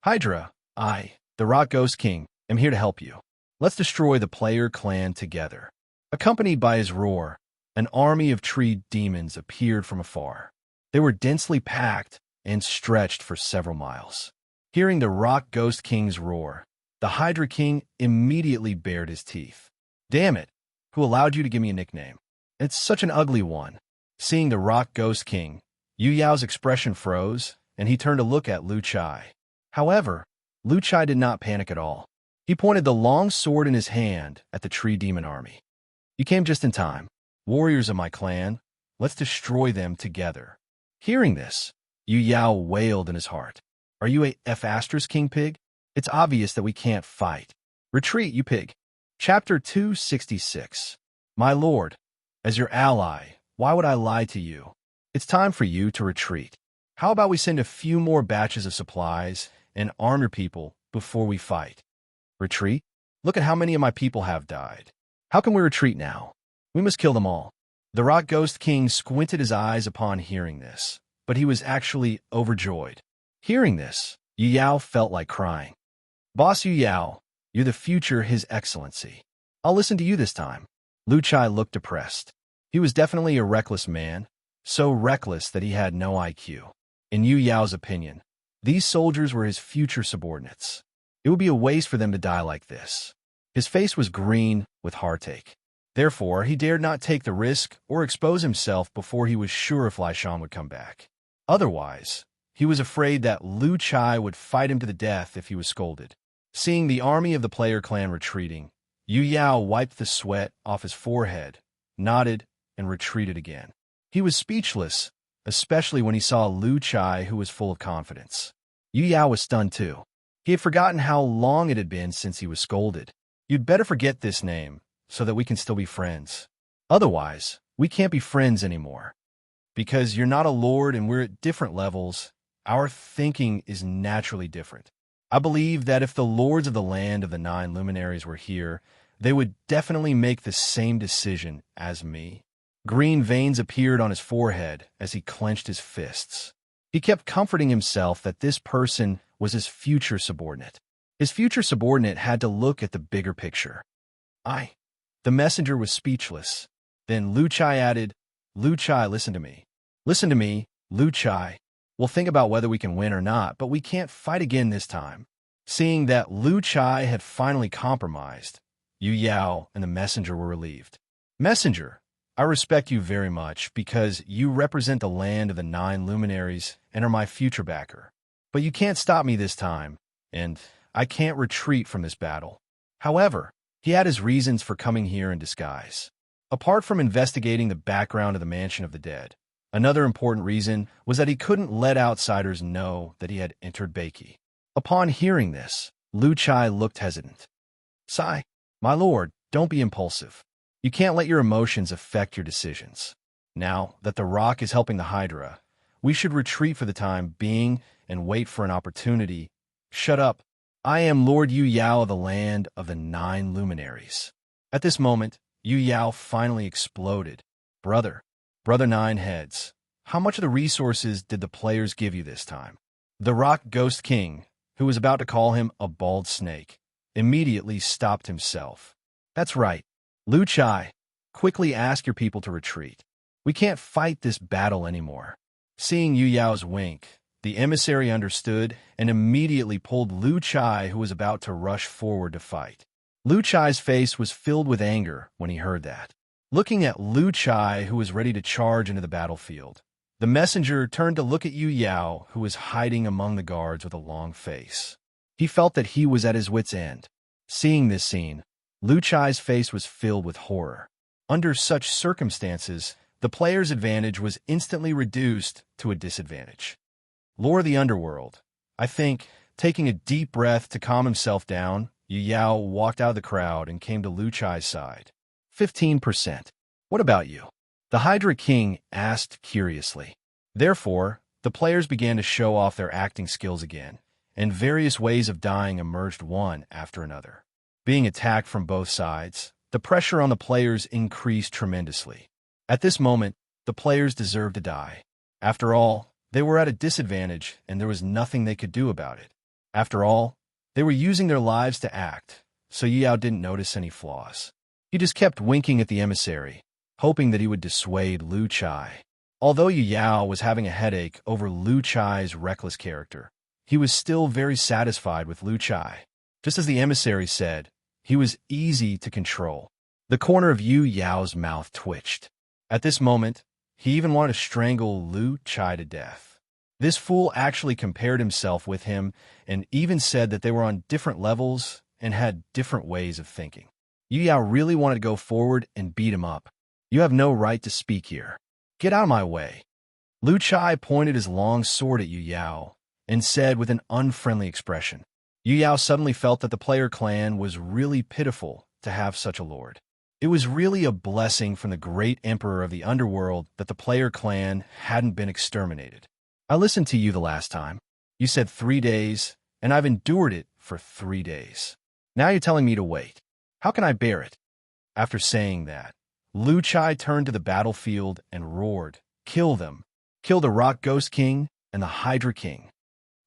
Hydra, I, the Rock Ghost King, am here to help you. Let's destroy the player clan together. Accompanied by his roar, an army of tree demons appeared from afar. They were densely packed and stretched for several miles. Hearing the Rock Ghost King's roar, the Hydra King immediately bared his teeth. Damn it, who allowed you to give me a nickname? It's such an ugly one. Seeing the Rock Ghost King, Yu Yao's expression froze, and he turned to look at Lu Chai. However, Lu Chai did not panic at all. He pointed the long sword in his hand at the tree demon army. You came just in time. Warriors of my clan, let's destroy them together. Hearing this, Yu Yao wailed in his heart. Are you a F***ers, King Pig? It's obvious that we can't fight. Retreat, you pig. Chapter 266. My lord, as your ally, why would I lie to you? It's time for you to retreat. How about we send a few more batches of supplies and arm your people before we fight? Retreat? Look at how many of my people have died. How can we retreat now? We must kill them all. The Rock Ghost King squinted his eyes upon hearing this, but he was actually overjoyed. Hearing this, Yu Yao felt like crying. Boss Yu Yao, you're the future His Excellency. I'll listen to you this time. Lu Chai looked depressed. He was definitely a reckless man, so reckless that he had no IQ. In Yu Yao's opinion, these soldiers were his future subordinates. It would be a waste for them to die like this. His face was green with heartache. Therefore, he dared not take the risk or expose himself before he was sure if Lai Shan would come back. Otherwise, he was afraid that Lu Chai would fight him to the death if he was scolded. Seeing the army of the player clan retreating, Yu Yao wiped the sweat off his forehead, nodded, and retreated again. He was speechless, especially when he saw Lu Chai, who was full of confidence. Yu Yao was stunned too. He had forgotten how long it had been since he was scolded. You'd better forget this name, so that we can still be friends. Otherwise, we can't be friends anymore. Because you're not a lord and we're at different levels, our thinking is naturally different. I believe that if the lords of the land of the 9 luminaries were here, they would definitely make the same decision as me. Green veins appeared on his forehead as he clenched his fists. He kept comforting himself that this person was his future subordinate. His future subordinate had to look at the bigger picture. The messenger was speechless. Then Lu Chai added, Lu Chai, listen to me. Listen to me, Lu Chai. We'll think about whether we can win or not, but we can't fight again this time. Seeing that Lu Chai had finally compromised, Yu Yao and the messenger were relieved. Messenger, I respect you very much because you represent the land of the 9 luminaries and are my future backer. But you can't stop me this time, and I can't retreat from this battle. However, he had his reasons for coming here in disguise. Apart from investigating the background of the Mansion of the Dead, another important reason was that he couldn't let outsiders know that he had entered Beiki. Upon hearing this, Lu Chai looked hesitant. Sigh, my lord, don't be impulsive. You can't let your emotions affect your decisions. Now that the Rock is helping the Hydra, we should retreat for the time being and wait for an opportunity. Shut up. I am Lord Yu Yao of the land of the 9 luminaries. At this moment, Yu Yao finally exploded. Brother 9 heads, how much of the resources did the players give you this time? The Rock Ghost King, who was about to call him a bald snake, immediately stopped himself. That's right. Lu Chai, quickly ask your people to retreat. We can't fight this battle anymore. Seeing Yu Yao's wink, the emissary understood and immediately pulled Lu Chai, who was about to rush forward to fight. Lu Chai's face was filled with anger when he heard that. Looking at Lu Chai, who was ready to charge into the battlefield, the messenger turned to look at Yu Yao, who was hiding among the guards with a long face. He felt that he was at his wit's end. Seeing this scene, Lu Chai's face was filled with horror. Under such circumstances, the player's advantage was instantly reduced to a disadvantage. Lore of the Underworld. I think, taking a deep breath to calm himself down, Yu Yao walked out of the crowd and came to Lu Chai's side. 15%. What about you? The Hydra King asked curiously. Therefore, the players began to show off their acting skills again, and various ways of dying emerged one after another. Being attacked from both sides, the pressure on the players increased tremendously. At this moment, the players deserved to die. After all, they were at a disadvantage, and there was nothing they could do about it. After all, they were using their lives to act, so Yu Yao didn't notice any flaws. He just kept winking at the emissary, hoping that he would dissuade Lu Chai. Although Yu Yao was having a headache over Lu Chai's reckless character, he was still very satisfied with Lu Chai. Just as the emissary said, he was easy to control. The corner of Yu Yao's mouth twitched. At this moment, he even wanted to strangle Lu Chai to death. This fool actually compared himself with him and even said that they were on different levels and had different ways of thinking. Yu Yao really wanted to go forward and beat him up. You have no right to speak here. Get out of my way. Lu Chai pointed his long sword at Yu Yao and said with an unfriendly expression. Yu Yao suddenly felt that the player clan was really pitiful to have such a lord. It was really a blessing from the great emperor of the underworld that the player clan hadn't been exterminated. I listened to you the last time. You said 3 days, and I've endured it for 3 days. Now you're telling me to wait. How can I bear it? After saying that, Lu Chai turned to the battlefield and roared, "Kill them! Kill the Rock Ghost King and the Hydra King.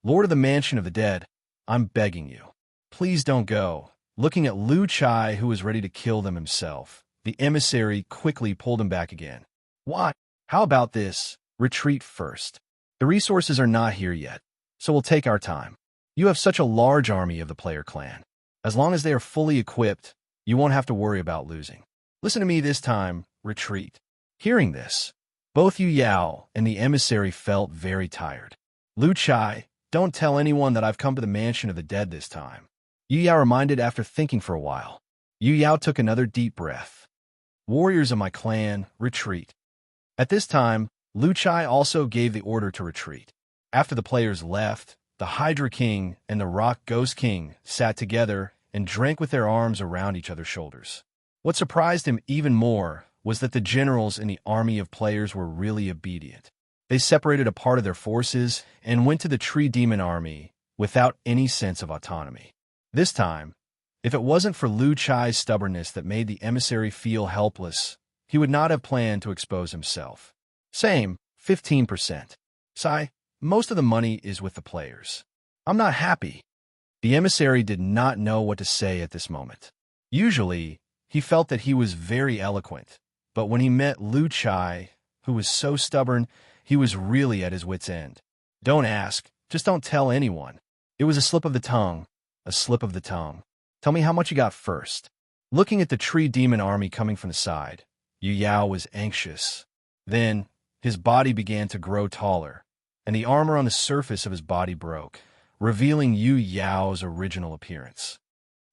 Lord of the Mansion of the Dead, I'm begging you. Please don't go." Looking at Lu Chai, who was ready to kill them himself, the emissary quickly pulled him back again. What? How about this? Retreat first. The resources are not here yet, so we'll take our time. You have such a large army of the player clan. As long as they are fully equipped, you won't have to worry about losing. Listen to me this time, retreat. Hearing this, both Yu Yao and the emissary felt very tired. Lu Chai, don't tell anyone that I've come to the Mansion of the Dead this time. Yu Yao reminded after thinking for a while. Yu Yao took another deep breath. Warriors of my clan, retreat. At this time, Lu Chai also gave the order to retreat. After the players left, the Hydra King and the Rock Ghost King sat together and drank with their arms around each other's shoulders. What surprised him even more was that the generals in the army of players were really obedient. They separated a part of their forces and went to the Tree Demon army without any sense of autonomy. This time, if it wasn't for Lu Chai's stubbornness that made the emissary feel helpless, he would not have planned to expose himself. Same, 15%. Sai, most of the money is with the players. I'm not happy. The emissary did not know what to say at this moment. Usually, he felt that he was very eloquent, but when he met Lu Chai, who was so stubborn, he was really at his wit's end. Don't ask, just don't tell anyone. It was a slip of the tongue. A slip of the tongue. Tell me how much you got first. Looking at the Tree Demon army coming from the side, Yu Yao was anxious. Then, his body began to grow taller, and the armor on the surface of his body broke, revealing Yu Yao's original appearance.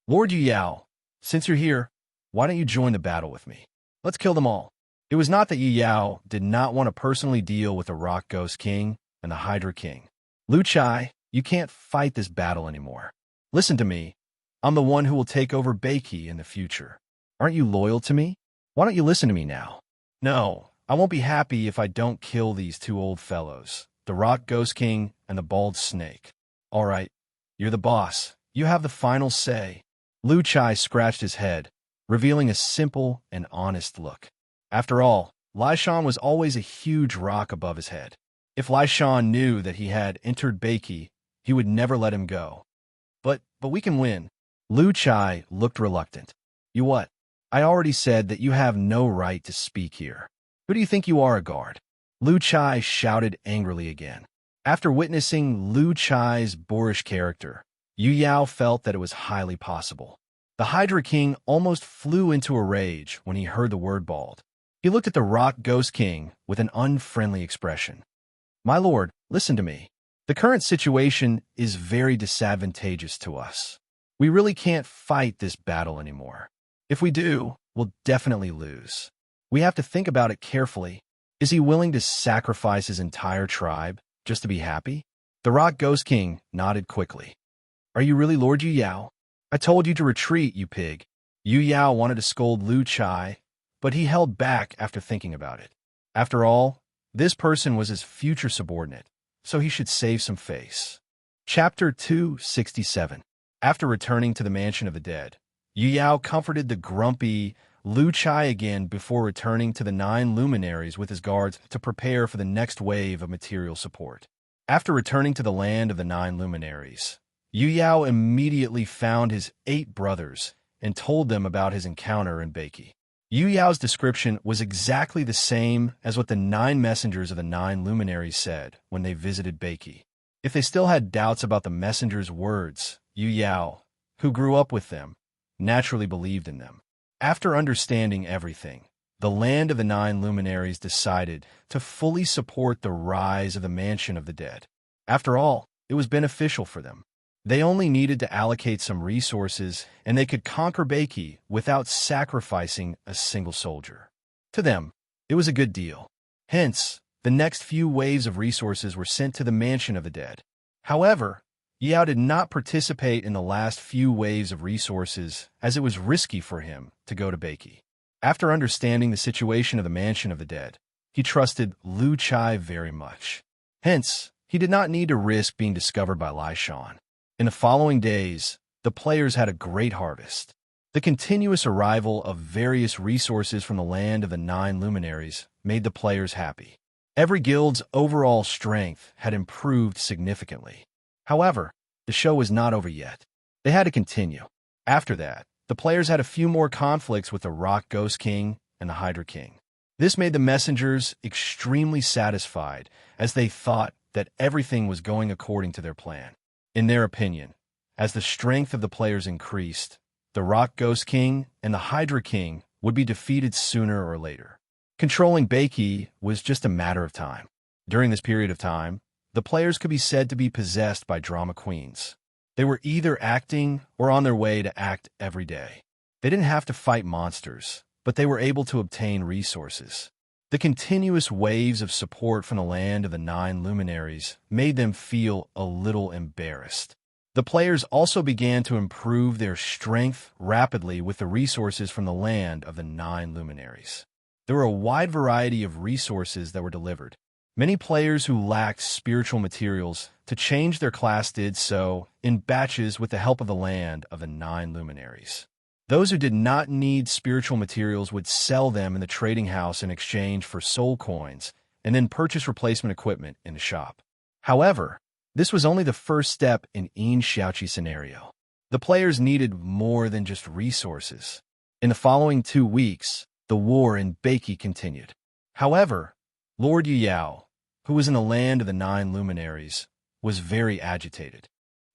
Lord Yu Yao, since you're here, why don't you join the battle with me? Let's kill them all. It was not that Yu Yao did not want to personally deal with the Rock Ghost King and the Hydra King. Lu Chai, you can't fight this battle anymore. Listen to me. I'm the one who will take over Beiki in the future. Aren't you loyal to me? Why don't you listen to me now? No, I won't be happy if I don't kill these 2 old fellows, the Rock Ghost King and the Bald Snake. All right, you're the boss. You have the final say. Lu Chai scratched his head, revealing a simple and honest look. After all, Lai Shan was always a huge rock above his head. If Lai Shan knew that he had entered Beiki, he would never let him go. But we can win. Lu Chai looked reluctant. You what? I already said that you have no right to speak here. Who do you think you are, a guard? Lu Chai shouted angrily again. After witnessing Lu Chai's boorish character, Yu Yao felt that it was highly possible. The Hydra King almost flew into a rage when he heard the word bald. He looked at the Rock Ghost King with an unfriendly expression. My lord, listen to me. The current situation is very disadvantageous to us. We really can't fight this battle anymore. If we do, we'll definitely lose. We have to think about it carefully. Is he willing to sacrifice his entire tribe just to be happy? The Rock Ghost King nodded quickly. Are you really Lord Yu Yao? I told you to retreat, you pig. Yu Yao wanted to scold Lu Chai, but he held back after thinking about it. After all, this person was his future subordinate, so he should save some face. Chapter 267. After returning to the Mansion of the Dead, Yu Yao comforted the grumpy Lu Chai again before returning to the 9 luminaries with his guards to prepare for the next wave of material support. After returning to the land of the 9 luminaries, Yu Yao immediately found his 8 brothers and told them about his encounter in Beiki. Yu Yao's description was exactly the same as what the 9 messengers of the 9 luminaries said when they visited Beiki. If they still had doubts about the messengers' words, Yu Yao, who grew up with them, naturally believed in them. After understanding everything, the land of the 9 luminaries decided to fully support the rise of the Mansion of the Dead. After all, it was beneficial for them. They only needed to allocate some resources, and they could conquer Beiki without sacrificing a single soldier. To them, it was a good deal. Hence, the next few waves of resources were sent to the Mansion of the Dead. However, Yao did not participate in the last few waves of resources as it was risky for him to go to Beiki. After understanding the situation of the Mansion of the Dead, he trusted Lu Chai very much. Hence, he did not need to risk being discovered by Lai Shan. In the following days, the players had a great harvest. The continuous arrival of various resources from the land of the 9 luminaries made the players happy. Every guild's overall strength had improved significantly. However, the show was not over yet. They had to continue. After that, the players had a few more conflicts with the Rock Ghost King and the Hydra King. This made the messengers extremely satisfied as they thought that everything was going according to their plan. In their opinion, as the strength of the players increased, the Rock Ghost King and the Hydra King would be defeated sooner or later. Controlling Beiki was just a matter of time. During this period of time, the players could be said to be possessed by drama queens. They were either acting or on their way to act every day. They didn't have to fight monsters, but they were able to obtain resources. The continuous waves of support from the land of the 9 luminaries made them feel a little embarrassed. The players also began to improve their strength rapidly with the resources from the land of the 9 luminaries. There were a wide variety of resources that were delivered. Many players who lacked spiritual materials to change their class did so in batches with the help of the land of the 9 luminaries. Those who did not need spiritual materials would sell them in the trading house in exchange for soul coins and then purchase replacement equipment in the shop. However, this was only the first step in Yin Xiaoqi scenario. The players needed more than just resources. In the following 2 weeks, the war in Beiki continued. However, Lord Yu Yao, who was in the land of the 9 luminaries, was very agitated.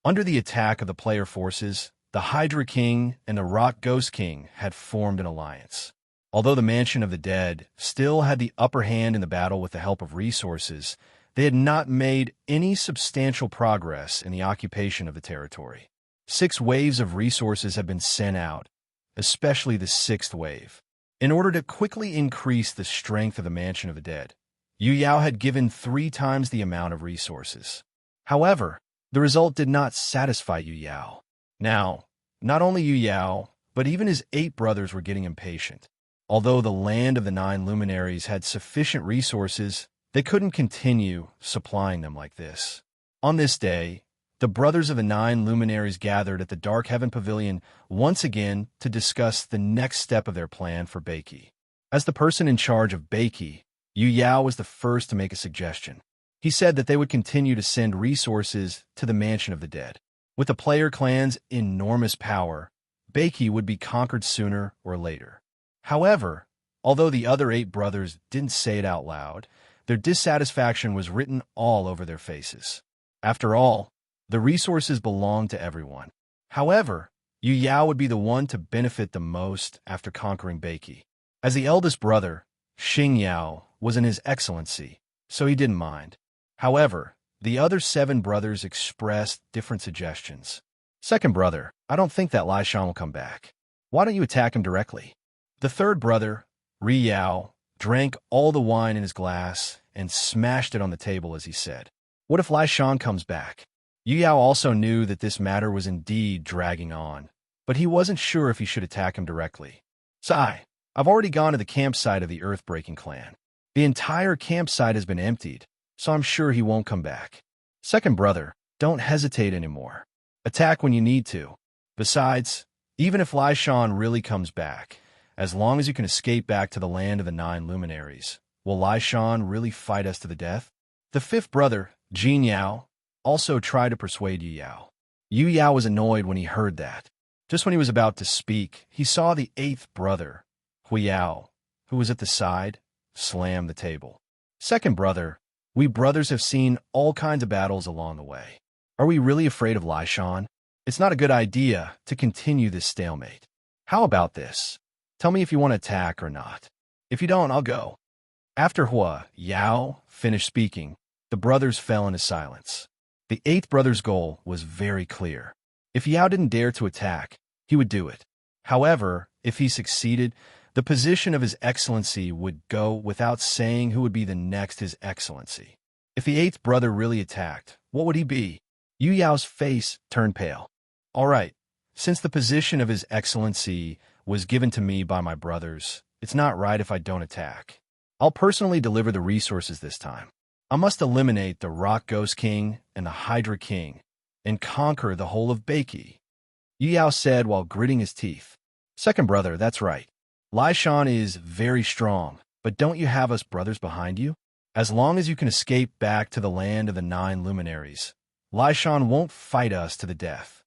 Under the attack of the player forces, the Hydra King and the Rock Ghost King had formed an alliance. Although the Mansion of the Dead still had the upper hand in the battle with the help of resources, they had not made any substantial progress in the occupation of the territory. 6 waves of resources had been sent out, especially the 6th wave. In order to quickly increase the strength of the Mansion of the Dead, Yu Yao had given 3 times the amount of resources. However, the result did not satisfy Yu Yao. Now, not only Yu Yao, but even his 8 brothers were getting impatient. Although the land of the 9 luminaries had sufficient resources, they couldn't continue supplying them like this. On this day, the brothers of the 9 luminaries gathered at the Dark Heaven Pavilion once again to discuss the next step of their plan for Beiki. As the person in charge of Beiki, Yu Yao was the first to make a suggestion. He said that they would continue to send resources to the Mansion of the Dead. With the player clan's enormous power, Beiki would be conquered sooner or later. However, although the other 8 brothers didn't say it out loud, their dissatisfaction was written all over their faces. After all, the resources belonged to everyone. However, Yu Yao would be the one to benefit the most after conquering Beiki. As the eldest brother, Xing Yao was in his excellency, so he didn't mind. However, the other 7 brothers expressed different suggestions. Second brother, I don't think that Lai Shan will come back. Why don't you attack him directly? The third brother, Ri Yao, drank all the wine in his glass and smashed it on the table as he said, "What if Lai Shan comes back?" Yu Yao also knew that this matter was indeed dragging on, but he wasn't sure if he should attack him directly. Sai, I've already gone to the campsite of the Earthbreaking clan. The entire campsite has been emptied, so I'm sure he won't come back. Second brother, don't hesitate anymore. Attack when you need to. Besides, even if Lai Shan really comes back, as long as you can escape back to the land of the 9 luminaries, will Lai Shan really fight us to the death? The fifth brother, Jin Yao, also tried to persuade Yu Yao. Yu Yao was annoyed when he heard that. Just when he was about to speak, he saw the 8th brother, Hui Yao, who was at the side, slam the table. Second brother, we brothers have seen all kinds of battles along the way. Are we really afraid of Lai Shan? It's not a good idea to continue this stalemate. How about this? Tell me if you want to attack or not. If you don't, I'll go. After Hua Yao finished speaking, the brothers fell into silence. The 8th brother's goal was very clear. If Yao didn't dare to attack, he would do it. However, if he succeeded, the position of His Excellency would go without saying who would be the next His Excellency. If the 8th brother really attacked, what would he be? Yu Yao's face turned pale. All right, since the position of His Excellency was given to me by my brothers, it's not right if I don't attack. I'll personally deliver the resources this time. I must eliminate the Rock Ghost King and the Hydra King and conquer the whole of Beiki, Yu Yao said while gritting his teeth. Second brother, that's right. Lai Shan is very strong, but don't you have us brothers behind you? As long as you can escape back to the land of the 9 luminaries, Lai Shan won't fight us to the death.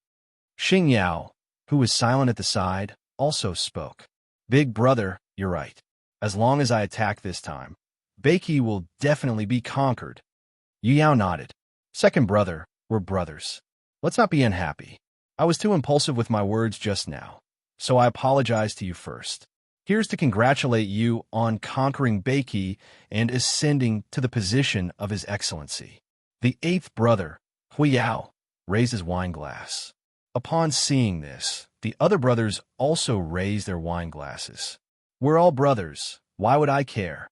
Xing Yao, who was silent at the side, also spoke. Big brother, you're right. As long as I attack this time, Beiki will definitely be conquered. Yu Yao nodded. Second brother, we're brothers. Let's not be unhappy. I was too impulsive with my words just now, so I apologize to you first. Here's to congratulate you on conquering Beiki and ascending to the position of His Excellency. The 8th brother, Hui Yao, raised his wine glass. Upon seeing this, the other brothers also raised their wine glasses. We're all brothers. Why would I care?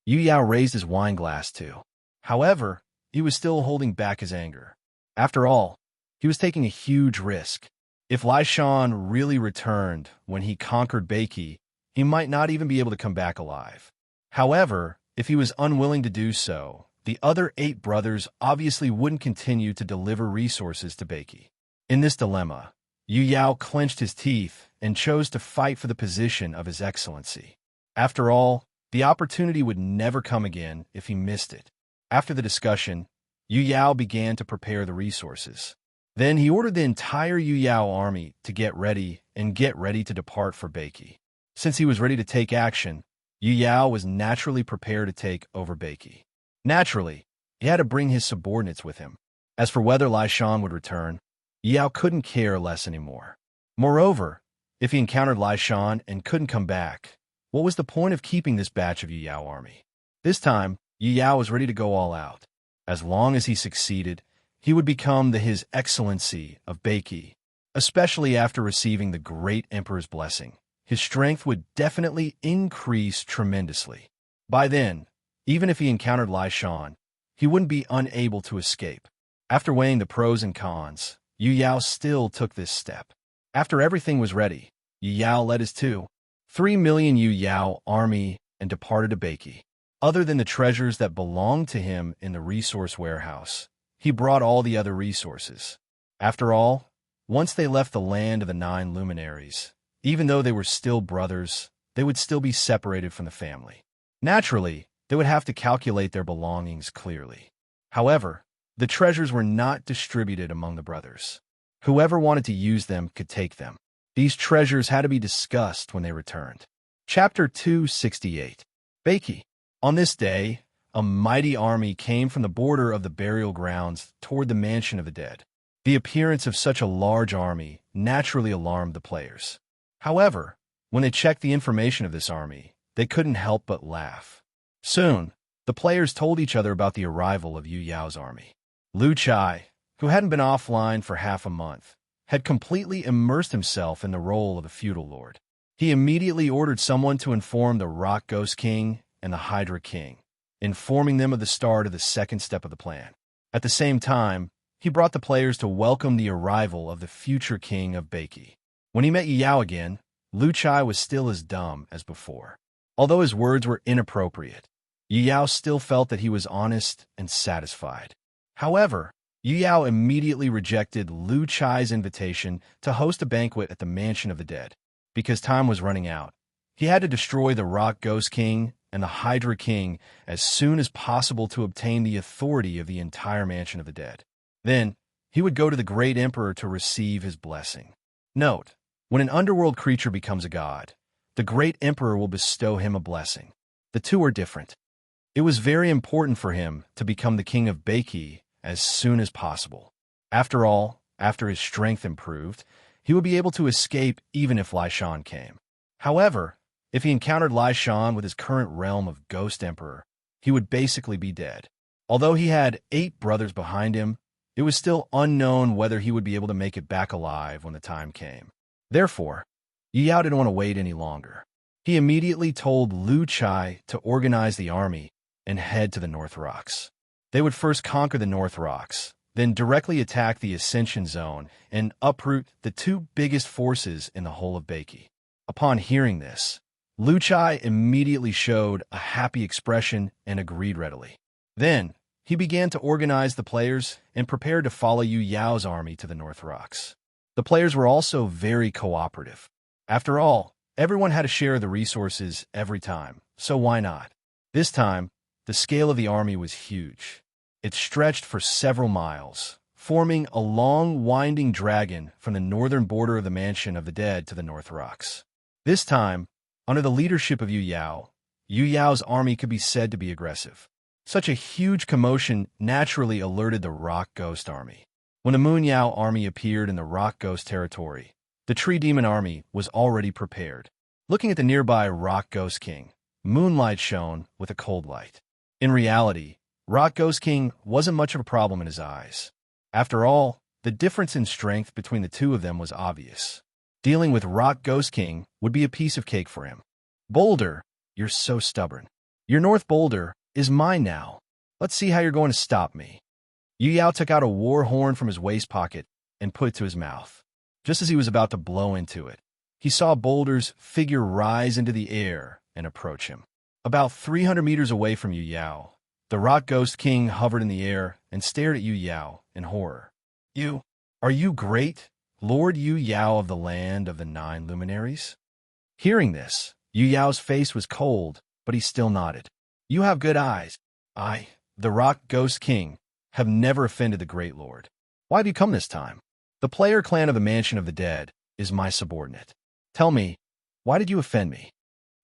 Yu Yao raised his wine glass too. However, he was still holding back his anger. After all, he was taking a huge risk. If Lai Shan really returned when he conquered Beiki, he might not even be able to come back alive. However, if he was unwilling to do so, the other 8 brothers obviously wouldn't continue to deliver resources to Beiki. In this dilemma, Yu Yao clenched his teeth and chose to fight for the position of His Excellency. After all, the opportunity would never come again if he missed it. After the discussion, Yu Yao began to prepare the resources. Then he ordered the entire Yu Yao army to get ready to depart for Beiki. Since he was ready to take action, Yu Yao was naturally prepared to take over Beiki. Naturally, he had to bring his subordinates with him. As for whether Lai Shan would return, Yu Yao couldn't care less anymore. Moreover, if he encountered Lai Shan and couldn't come back, what was the point of keeping this batch of Yu Yao army? This time, Yu Yao was ready to go all out. As long as he succeeded, he would become the His Excellency of Beiki, especially after receiving the great Emperor's blessing. His strength would definitely increase tremendously. By then, even if he encountered Lai Shan, he wouldn't be unable to escape. After weighing the pros and cons, Yu Yao still took this step. After everything was ready, Yu Yao led his 3 million Yu Yao army and departed to Beiki. Other than the treasures that belonged to him in the resource warehouse, he brought all the other resources. After all, once they left the land of the 9 luminaries, even though they were still brothers, they would still be separated from the family. Naturally, they would have to calculate their belongings clearly. However, the treasures were not distributed among the brothers. Whoever wanted to use them could take them. These treasures had to be discussed when they returned. Chapter 268. Beiki. On this day, a mighty army came from the border of the burial grounds toward the mansion of the dead. The appearance of such a large army naturally alarmed the players. However, when they checked the information of this army, they couldn't help but laugh. Soon, the players told each other about the arrival of Yu Yao's army. Lu Chai, who hadn't been offline for half a month, had completely immersed himself in the role of a feudal lord. He immediately ordered someone to inform the Rock Ghost King and the Hydra King, informing them of the start of the second step of the plan. At the same time, he brought the players to welcome the arrival of the future king of Beiki. When he met Yu Yao again, Lu Chai was still as dumb as before. Although his words were inappropriate, Yu Yao still felt that he was honest and satisfied. However, Yu Yao immediately rejected Lu Chai's invitation to host a banquet at the Mansion of the Dead. Because time was running out, he had to destroy the Rock Ghost King and the Hydra King as soon as possible to obtain the authority of the entire Mansion of the Dead. Then, he would go to the Great Emperor to receive his blessing. Note, when an underworld creature becomes a god, the Great Emperor will bestow him a blessing. The two are different. It was very important for him to become the king of Beiki as soon as possible. After all, after his strength improved, he would be able to escape even if Lai Shan came. However, if he encountered Lai Shan with his current realm of Ghost Emperor, he would basically be dead. Although he had 8 brothers behind him, it was still unknown whether he would be able to make it back alive when the time came. Therefore, Yu Yao didn't want to wait any longer. He immediately told Lu Chai to organize the army and head to the North Rocks. They would first conquer the North Rocks, then directly attack the Ascension Zone and uproot the 2 biggest forces in the whole of Beiki. Upon hearing this, Lu Chai immediately showed a happy expression and agreed readily. Then, he began to organize the players and prepared to follow Yu Yao's army to the North Rocks. The players were also very cooperative. After all, everyone had a share of the resources every time, so why not? This time, the scale of the army was huge. It stretched for several miles, forming a long, winding dragon from the northern border of the Mansion of the Dead to the North Rocks. This time, under the leadership of Yu Yao's army could be said to be aggressive. Such a huge commotion naturally alerted the Rock Ghost army. When the Moon Yao army appeared in the Rock Ghost territory, the Tree Demon army was already prepared. Looking at the nearby Rock Ghost King, moonlight shone with a cold light. In reality, Rock Ghost King wasn't much of a problem in his eyes. After all, the difference in strength between the two of them was obvious. Dealing with Rock Ghost King would be a piece of cake for him. Boulder, you're so stubborn. Your North Boulder is mine now. Let's see how you're going to stop me. Yu Yao took out a war horn from his waist pocket and put it to his mouth. Just as he was about to blow into it, he saw Boulder's figure rise into the air and approach him. About 300 meters away from Yu Yao, the Rock Ghost King hovered in the air and stared at Yu Yao in horror. Are you great, Lord Yu Yao of the land of the 9 luminaries? Hearing this, Yu Yao's face was cold, but he still nodded. You have good eyes. I, the Rock Ghost King, have never offended the Great Lord. Why have you come this time? The player clan of the Mansion of the Dead is my subordinate. Tell me, why did you offend me?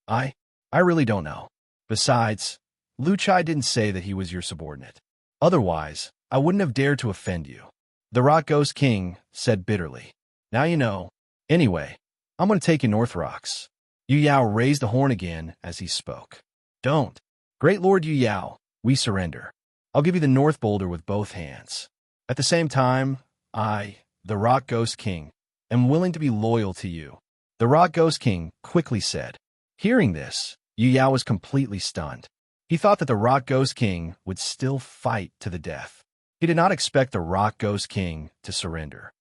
I really don't know. Besides, Lu Chai didn't say that he was your subordinate. Otherwise, I wouldn't have dared to offend you. The Rock Ghost King said bitterly. Now you know. Anyway, I'm going to take you North Rocks. Yu Yao raised the horn again as he spoke. Don't. Great Lord Yu Yao, we surrender. I'll give you the North Boulder with both hands. At the same time, I, the Rock Ghost King, am willing to be loyal to you. The Rock Ghost King quickly said. Hearing this, Yu Yao was completely stunned. He thought that the Rock Ghost King would still fight to the death. He did not expect the Rock Ghost King to surrender.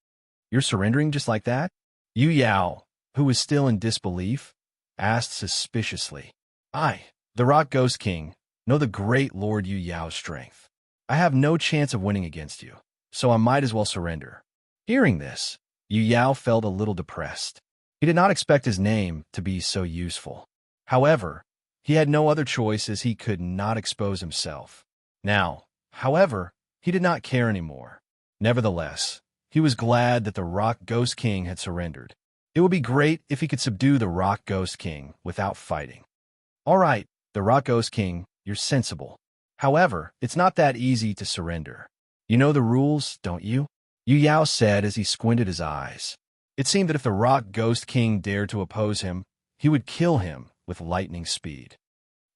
You're surrendering just like that? Yu Yao, who was still in disbelief, asked suspiciously. I, the Rock Ghost King, know the great Lord Yu Yao's strength. I have no chance of winning against you, so I might as well surrender. Hearing this, Yu Yao felt a little depressed. He did not expect his name to be so useful. However, he had no other choice as he could not expose himself. Now, however, he did not care anymore. Nevertheless, he was glad that the Rock Ghost King had surrendered. It would be great if he could subdue the Rock Ghost King without fighting. All right, the Rock Ghost King, you're sensible. However, it's not that easy to surrender. You know the rules, don't you? Yu Yao said as he squinted his eyes. It seemed that if the Rock Ghost King dared to oppose him, he would kill him with lightning speed.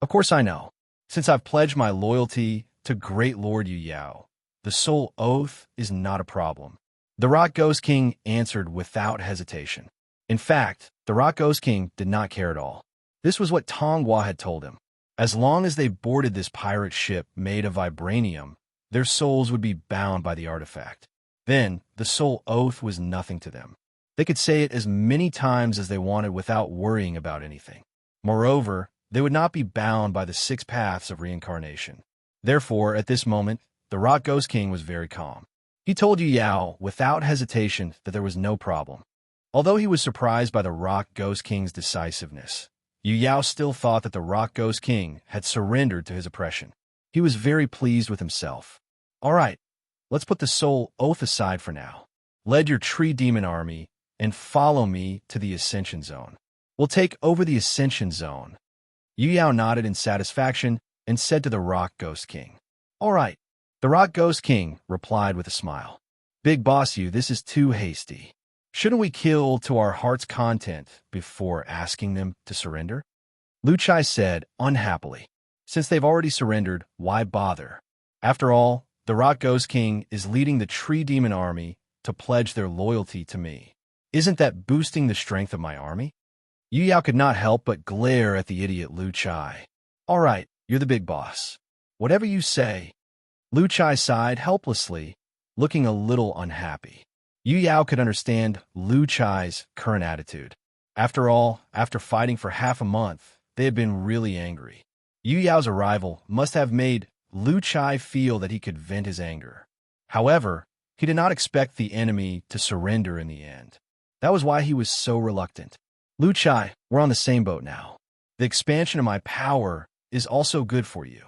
Of course I know. Since I've pledged my loyalty to Great Lord Yu Yao, the soul oath is not a problem. The Rock Ghost King answered without hesitation. In fact, the Rock Ghost King did not care at all. This was what Tonghua had told him. As long as they boarded this pirate ship made of vibranium, their souls would be bound by the artifact. Then, the soul oath was nothing to them. They could say it as many times as they wanted without worrying about anything. Moreover, they would not be bound by the 6 paths of reincarnation. Therefore, at this moment, the Rock Ghost King was very calm. He told Yu Yao without hesitation that there was no problem. Although he was surprised by the Rock Ghost King's decisiveness, Yu Yao still thought that the Rock Ghost King had surrendered to his oppression. He was very pleased with himself. All right, let's put the soul oath aside for now. Lead your tree demon army and follow me to the Ascension Zone. We'll take over the Ascension Zone. Yu Yao nodded in satisfaction and said to the Rock Ghost King, All right. The Rock Ghost King replied with a smile. Big boss, this is too hasty. Shouldn't we kill to our heart's content before asking them to surrender? Lu Chai said, unhappily. Since they've already surrendered, why bother? After all, the Rock Ghost King is leading the Tree Demon army to pledge their loyalty to me. Isn't that boosting the strength of my army? Yu Yao could not help but glare at the idiot Lu Chai. All right, you're the big boss. Whatever you say. Lu Chai sighed helplessly, looking a little unhappy. Yu Yao could understand Lu Chai's current attitude. After all, after fighting for half a month, they had been really angry. Yu Yao's arrival must have made Lu Chai feel that he could vent his anger. However, he did not expect the enemy to surrender in the end. That was why he was so reluctant. Lu Chai, we're on the same boat now. The expansion of my power is also good for you.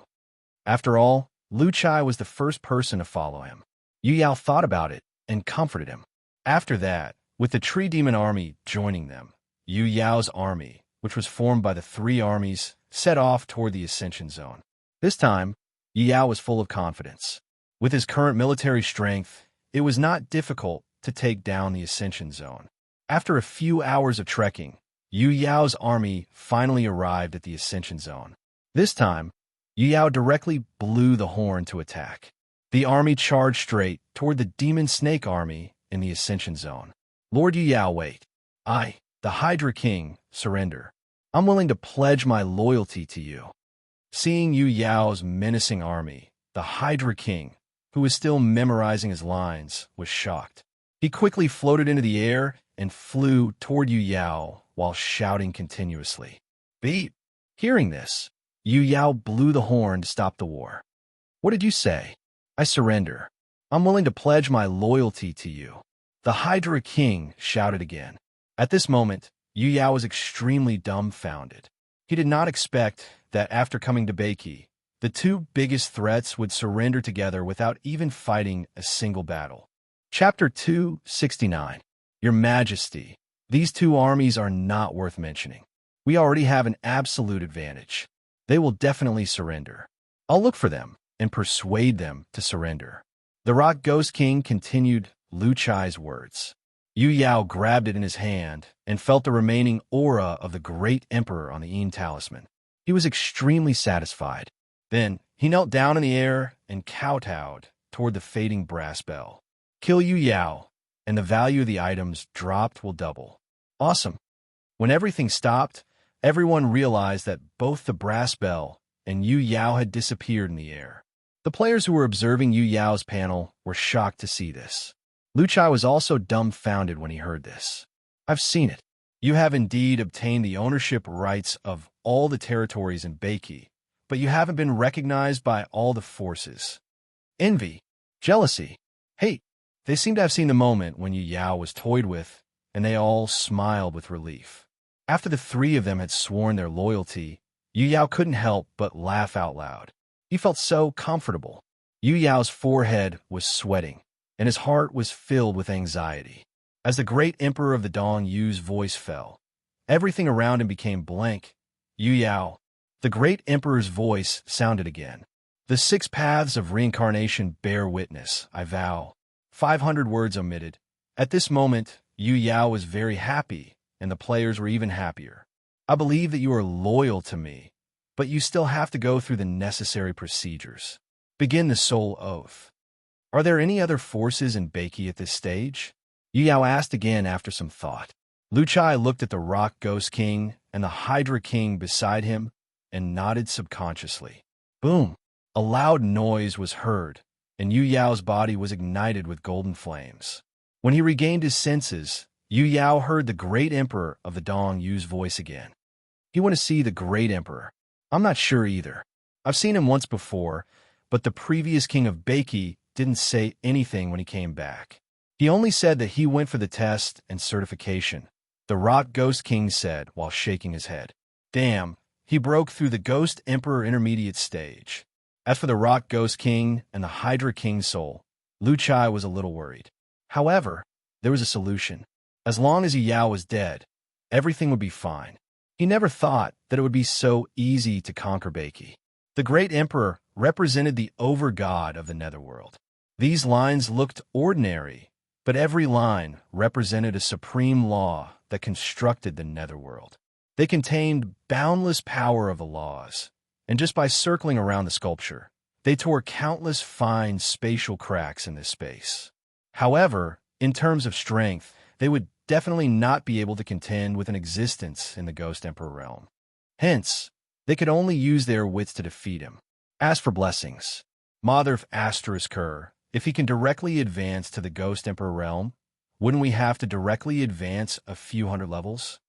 After all, Lu Chai was the first person to follow him. Yu Yao thought about it and comforted him. After that, with the Tree Demon army joining them, Yu Yao's army, which was formed by the 3 armies, set off toward the Ascension Zone. This time, Yu Yao was full of confidence. With his current military strength, it was not difficult to take down the Ascension Zone. After a few hours of trekking, Yu Yao's army finally arrived at the Ascension Zone. This time, Yu Yao directly blew the horn to attack. The army charged straight toward the Demon Snake army in the Ascension Zone. Lord Yu Yao, wait. I, the Hydra King, surrender. I'm willing to pledge my loyalty to you. Seeing Yu Yao's menacing army, the Hydra King, who was still memorizing his lines, was shocked. He quickly floated into the air and flew toward Yu Yao while shouting continuously. Beep! Hearing this, Yu Yao blew the horn to stop the war. What did you say? I surrender. I'm willing to pledge my loyalty to you. The Hydra King shouted again. At this moment, Yu Yao was extremely dumbfounded. He did not expect that after coming to Beiki, the 2 biggest threats would surrender together without even fighting a single battle. Chapter 269. Your Majesty, these 2 armies are not worth mentioning. We already have an absolute advantage. They will definitely surrender. I'll look for them and persuade them to surrender. The Rock Ghost King continued Lu Chai's words. Yu Yao grabbed it in his hand and felt the remaining aura of the Great Emperor on the Yin Talisman. He was extremely satisfied. Then, he knelt down in the air and kowtowed toward the fading brass bell. Kill Yu Yao, and the value of the items dropped will double. Awesome. When everything stopped, everyone realized that both the brass bell and Yu Yao had disappeared in the air. The players who were observing Yu Yao's panel were shocked to see this. Lu Chai was also dumbfounded when he heard this. I've seen it. You have indeed obtained the ownership rights of all the territories in Beiki, but you haven't been recognized by all the forces. Envy, jealousy, hate. They seem to have seen the moment when Yu Yao was toyed with, and they all smiled with relief. After the 3 of them had sworn their loyalty, Yu Yao couldn't help but laugh out loud. He felt so comfortable. Yu Yao's forehead was sweating, and his heart was filled with anxiety. As the Great Emperor of the Dong Yu's voice fell, everything around him became blank. Yu Yao, the Great Emperor's voice sounded again. The 6 paths of reincarnation bear witness, I vow. 500 words omitted. At this moment, Yu Yao was very happy, and the players were even happier. I believe that you are loyal to me, but you still have to go through the necessary procedures. Begin the soul oath. Are there any other forces in Beiki at this stage? Yu Yao asked again after some thought. Lu Chai looked at the Rock Ghost King and the Hydra King beside him and nodded subconsciously. Boom! A loud noise was heard, and Yu Yao's body was ignited with golden flames. When he regained his senses, Yu Yao heard the Great Emperor of the Dong Yu's voice again. You want to see the Great Emperor? I'm not sure either. I've seen him once before, but the previous king of Beiki didn't say anything when he came back. He only said that he went for the test and certification, the Rock Ghost King said while shaking his head. Damn, he broke through the Ghost Emperor intermediate stage. As for the Rock Ghost King and the Hydra King soul, Lu Chai was a little worried. However, there was a solution. As long as Yu Yao was dead, everything would be fine. He never thought that it would be so easy to conquer Beiki. The Great Emperor represented the over-god of the netherworld. These lines looked ordinary, but every line represented a supreme law that constructed the netherworld. They contained boundless power of the laws, and just by circling around the sculpture, they tore countless fine spatial cracks in this space. However, in terms of strength, they would definitely not be able to contend with an existence in the Ghost Emperor realm. Hence, they could only use their wits to defeat him. As for blessings, Mother asterisk her, if he can directly advance to the Ghost Emperor realm, wouldn't we have to directly advance a few hundred levels?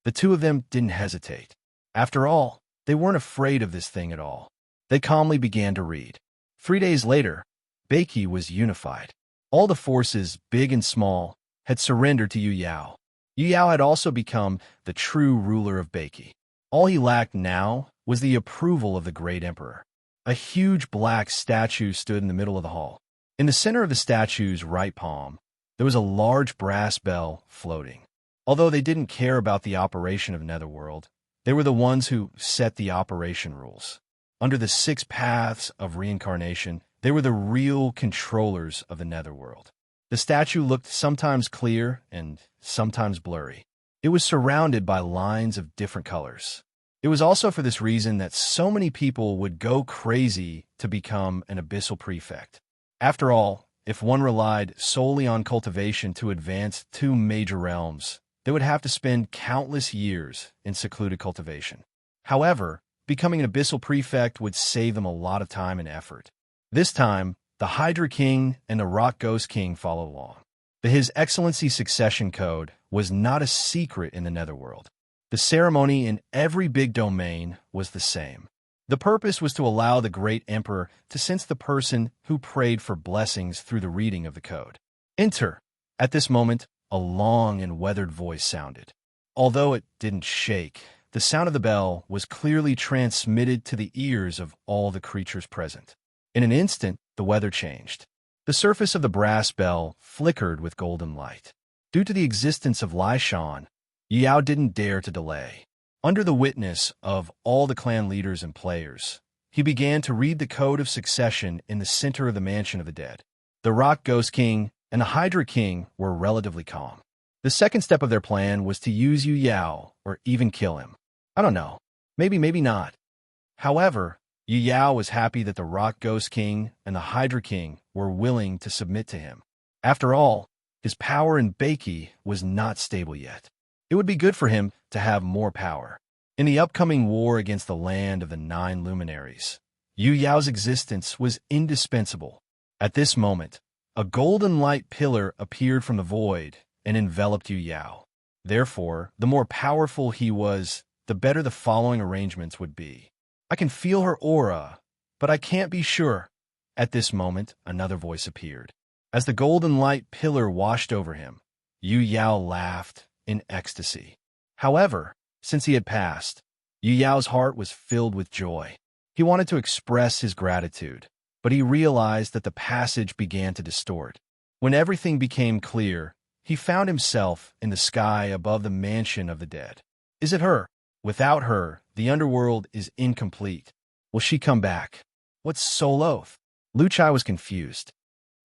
The two of them didn't hesitate. After all, they weren't afraid of this thing at all. They calmly began to read. 3 days later, Beiki was unified. All the forces, big and small, had surrendered to Yu Yao. Yu Yao had also become the true ruler of Beiki. All he lacked now was the approval of the Great Emperor. A huge black statue stood in the middle of the hall. In the center of the statue's right palm, there was a large brass bell floating. Although they didn't care about the operation of Netherworld, they were the ones who set the operation rules. Under the 6 paths of reincarnation, they were the real controllers of the Netherworld. The statue looked sometimes clear and sometimes blurry. It was surrounded by lines of different colors. It was also for this reason that so many people would go crazy to become an abyssal prefect. After all, if one relied solely on cultivation to advance 2 major realms, they would have to spend countless years in secluded cultivation. However, becoming an abyssal prefect would save them a lot of time and effort. This time, the Hydra King and the Rock Ghost King followed along. The His Excellency Succession Code was not a secret in the Netherworld. The ceremony in every big domain was the same. The purpose was to allow the Great Emperor to sense the person who prayed for blessings through the reading of the code. Enter. At this moment, a long and weathered voice sounded. Although it didn't shake, the sound of the bell was clearly transmitted to the ears of all the creatures present. In an instant, the weather changed. The surface of the brass bell flickered with golden light. Due to the existence of Lai Shan, Yu Yao didn't dare to delay. Under the witness of all the clan leaders and players, he began to read the Code of Succession in the center of the Mansion of the Dead. The Rock Ghost King and the Hydra King were relatively calm. The second step of their plan was to use Yu Yao or even kill him. I don't know. Maybe not. However, Yu Yao was happy that the Rock Ghost King and the Hydra King were willing to submit to him. After all, his power in Beiki was not stable yet. It would be good for him to have more power. In the upcoming war against the land of the 9 luminaries, Yu Yao's existence was indispensable. At this moment, a golden light pillar appeared from the void and enveloped Yu Yao. Therefore, the more powerful he was, the better the following arrangements would be. I can feel her aura, but I can't be sure. At this moment, another voice appeared. As the golden light pillar washed over him, Yu Yao laughed in ecstasy. However, since he had passed, Yu Yao's heart was filled with joy. He wanted to express his gratitude, but he realized that the passage began to distort. When everything became clear, he found himself in the sky above the mansion of the dead. Is it her? Without her, the underworld is incomplete. Will she come back? What's soul oath? Lu Chai was confused.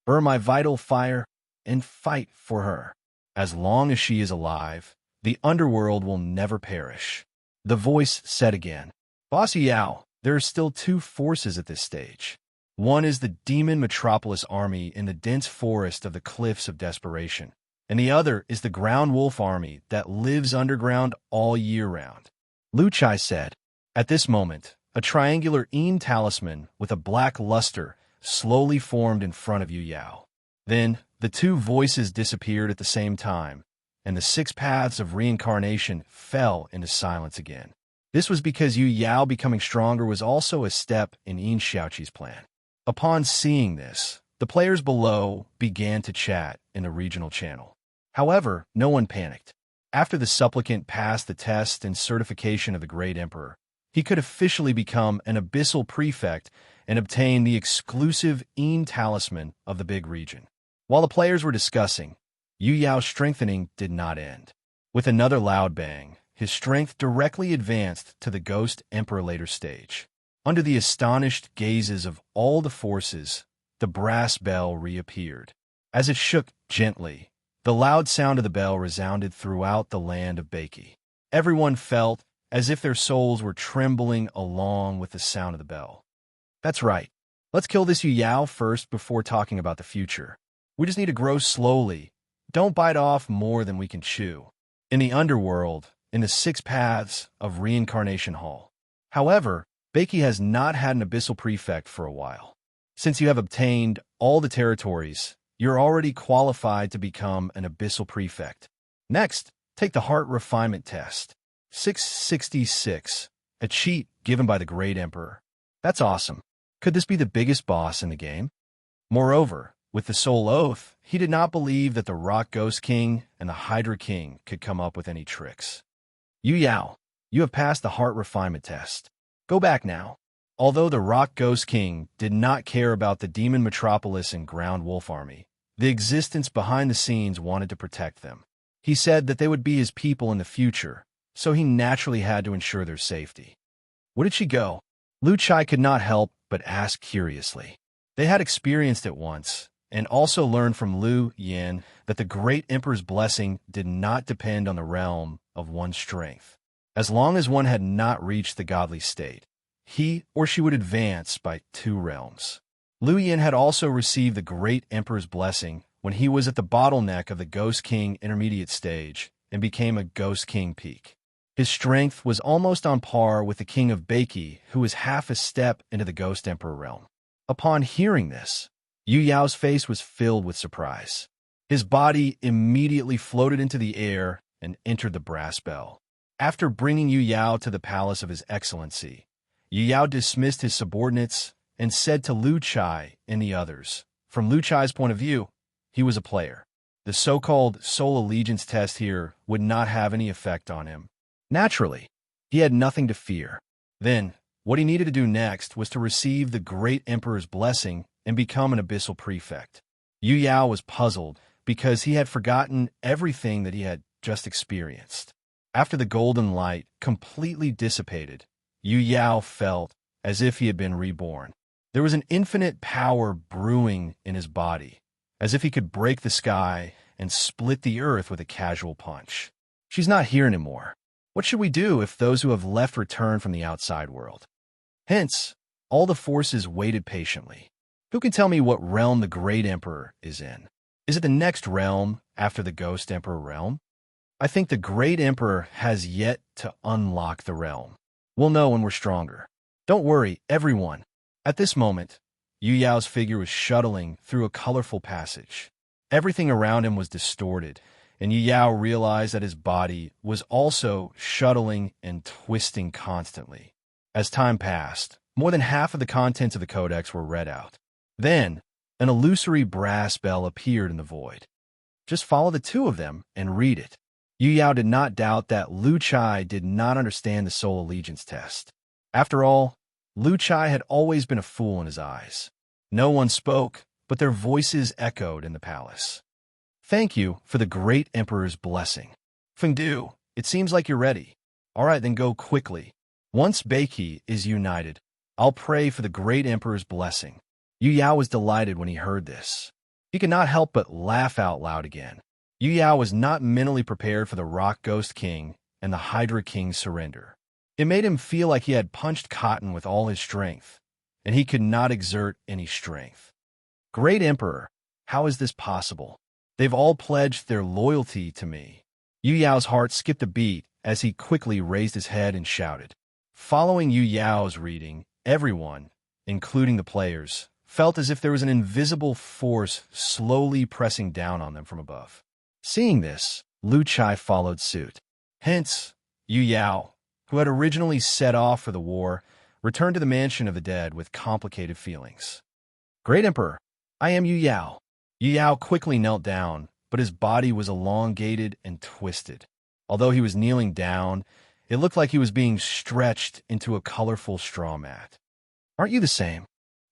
burn my vital fire, and fight for her. As long as she is alive, the underworld will never perish. The voice said again. Boss Yao, there are still two forces at this stage. One is the demon metropolis army in the dense forest of the Cliffs of Desperation, and the other is the ground wolf army that lives underground all year round. Lu Chai said. At this moment, a triangular Een talisman with a black luster slowly formed in front of Yu Yao. Then, the two voices disappeared at the same time, and the 6 paths of reincarnation fell into silence again. This was because Yu Yao becoming stronger was also a step in Een Xiaoqi's plan. Upon seeing this, the players below began to chat in the regional channel. However, no one panicked. After the supplicant passed the test and certification of the Great Emperor, he could officially become an abyssal prefect and obtain the exclusive Een talisman of the big region. While the players were discussing, Yu Yao's strengthening did not end. With another loud bang, his strength directly advanced to the Ghost Emperor later stage. Under the astonished gazes of all the forces, the brass bell reappeared. As it shook gently, the loud sound of the bell resounded throughout the land of Beiki. Everyone felt as if their souls were trembling along with the sound of the bell. That's right. Let's kill this Yu Yao first before talking about the future. We just need to grow slowly. Don't bite off more than we can chew. In the underworld, in the 6 paths of Reincarnation Hall. However, Beiki has not had an abyssal prefect for a while. Since you have obtained all the territories, you're already qualified to become an abyssal prefect. Next, take the heart refinement test. 666, a cheat given by the Great Emperor. That's awesome. Could this be the biggest boss in the game? Moreover, with the Soul Oath, he did not believe that the Rock Ghost King and the Hydra King could come up with any tricks. Yu Yao, you have passed the heart refinement test. Go back now. Although the Rock Ghost King did not care about the Demon Metropolis and Ground Wolf Army, the existence behind the scenes wanted to protect them. He said that they would be his people in the future, so he naturally had to ensure their safety. Where did she go? Lu Chai could not help but ask curiously. They had experienced it once, and also learned from Lu Yin that the Great Emperor's blessing did not depend on the realm of one's strength. As long as one had not reached the godly state, he or she would advance by 2 realms. Lu Yin had also received the Great Emperor's blessing when he was at the bottleneck of the Ghost King intermediate stage and became a Ghost King peak. His strength was almost on par with the King of Beiki, who was half a step into the Ghost Emperor realm. Upon hearing this, Yu Yao's face was filled with surprise. His body immediately floated into the air and entered the brass bell. After bringing Yu Yao to the palace of His Excellency, Yu Yao dismissed his subordinates and said to Lu Chai and the others, from Lu Chai's point of view, he was a player. The so-called soul allegiance test here would not have any effect on him. Naturally, he had nothing to fear. Then, what he needed to do next was to receive the Great Emperor's blessing and become an abyssal prefect. Yu Yao was puzzled because he had forgotten everything that he had just experienced. After the golden light completely dissipated, Yu Yao felt as if he had been reborn. There was an infinite power brewing in his body, as if he could break the sky and split the earth with a casual punch. She's not here anymore. What should we do if those who have left return from the outside world? Hence, all the forces waited patiently. Who can tell me what realm the Great Emperor is in? Is it the next realm after the Ghost Emperor realm? I think the Great Emperor has yet to unlock the realm. We'll know when we're stronger. Don't worry, everyone. At this moment, Yu Yao's figure was shuttling through a colorful passage. Everything around him was distorted, and Yu Yao realized that his body was also shuttling and twisting constantly. As time passed, more than half of the contents of the codex were read out. Then, an illusory brass bell appeared in the void. Just follow the 2 of them and read it. Yu Yao did not doubt that Lu Chai did not understand the soul allegiance test. After all, Lu Chai had always been a fool in his eyes. No one spoke, but their voices echoed in the palace. Thank you for the Great Emperor's blessing. Fengdu, it seems like you're ready. All right, then go quickly. Once Beiki is united, I'll pray for the Great Emperor's blessing. Yu Yao was delighted when he heard this. He could not help but laugh out loud again. Yu Yao was not mentally prepared for the Rock Ghost King and the Hydra King's surrender. It made him feel like he had punched cotton with all his strength, and he could not exert any strength. Great Emperor, how is this possible? They've all pledged their loyalty to me. Yu Yao's heart skipped a beat as he quickly raised his head and shouted. Following Yu Yao's reading, everyone, including the players, felt as if there was an invisible force slowly pressing down on them from above. Seeing this, Lu Chai followed suit. Hence, Yu Yao, who had originally set off for the war, returned to the mansion of the dead with complicated feelings. Great Emperor, I am Yu Yao. Yu Yao quickly knelt down, but his body was elongated and twisted. Although he was kneeling down, it looked like he was being stretched into a colorful straw mat. Aren't you the same?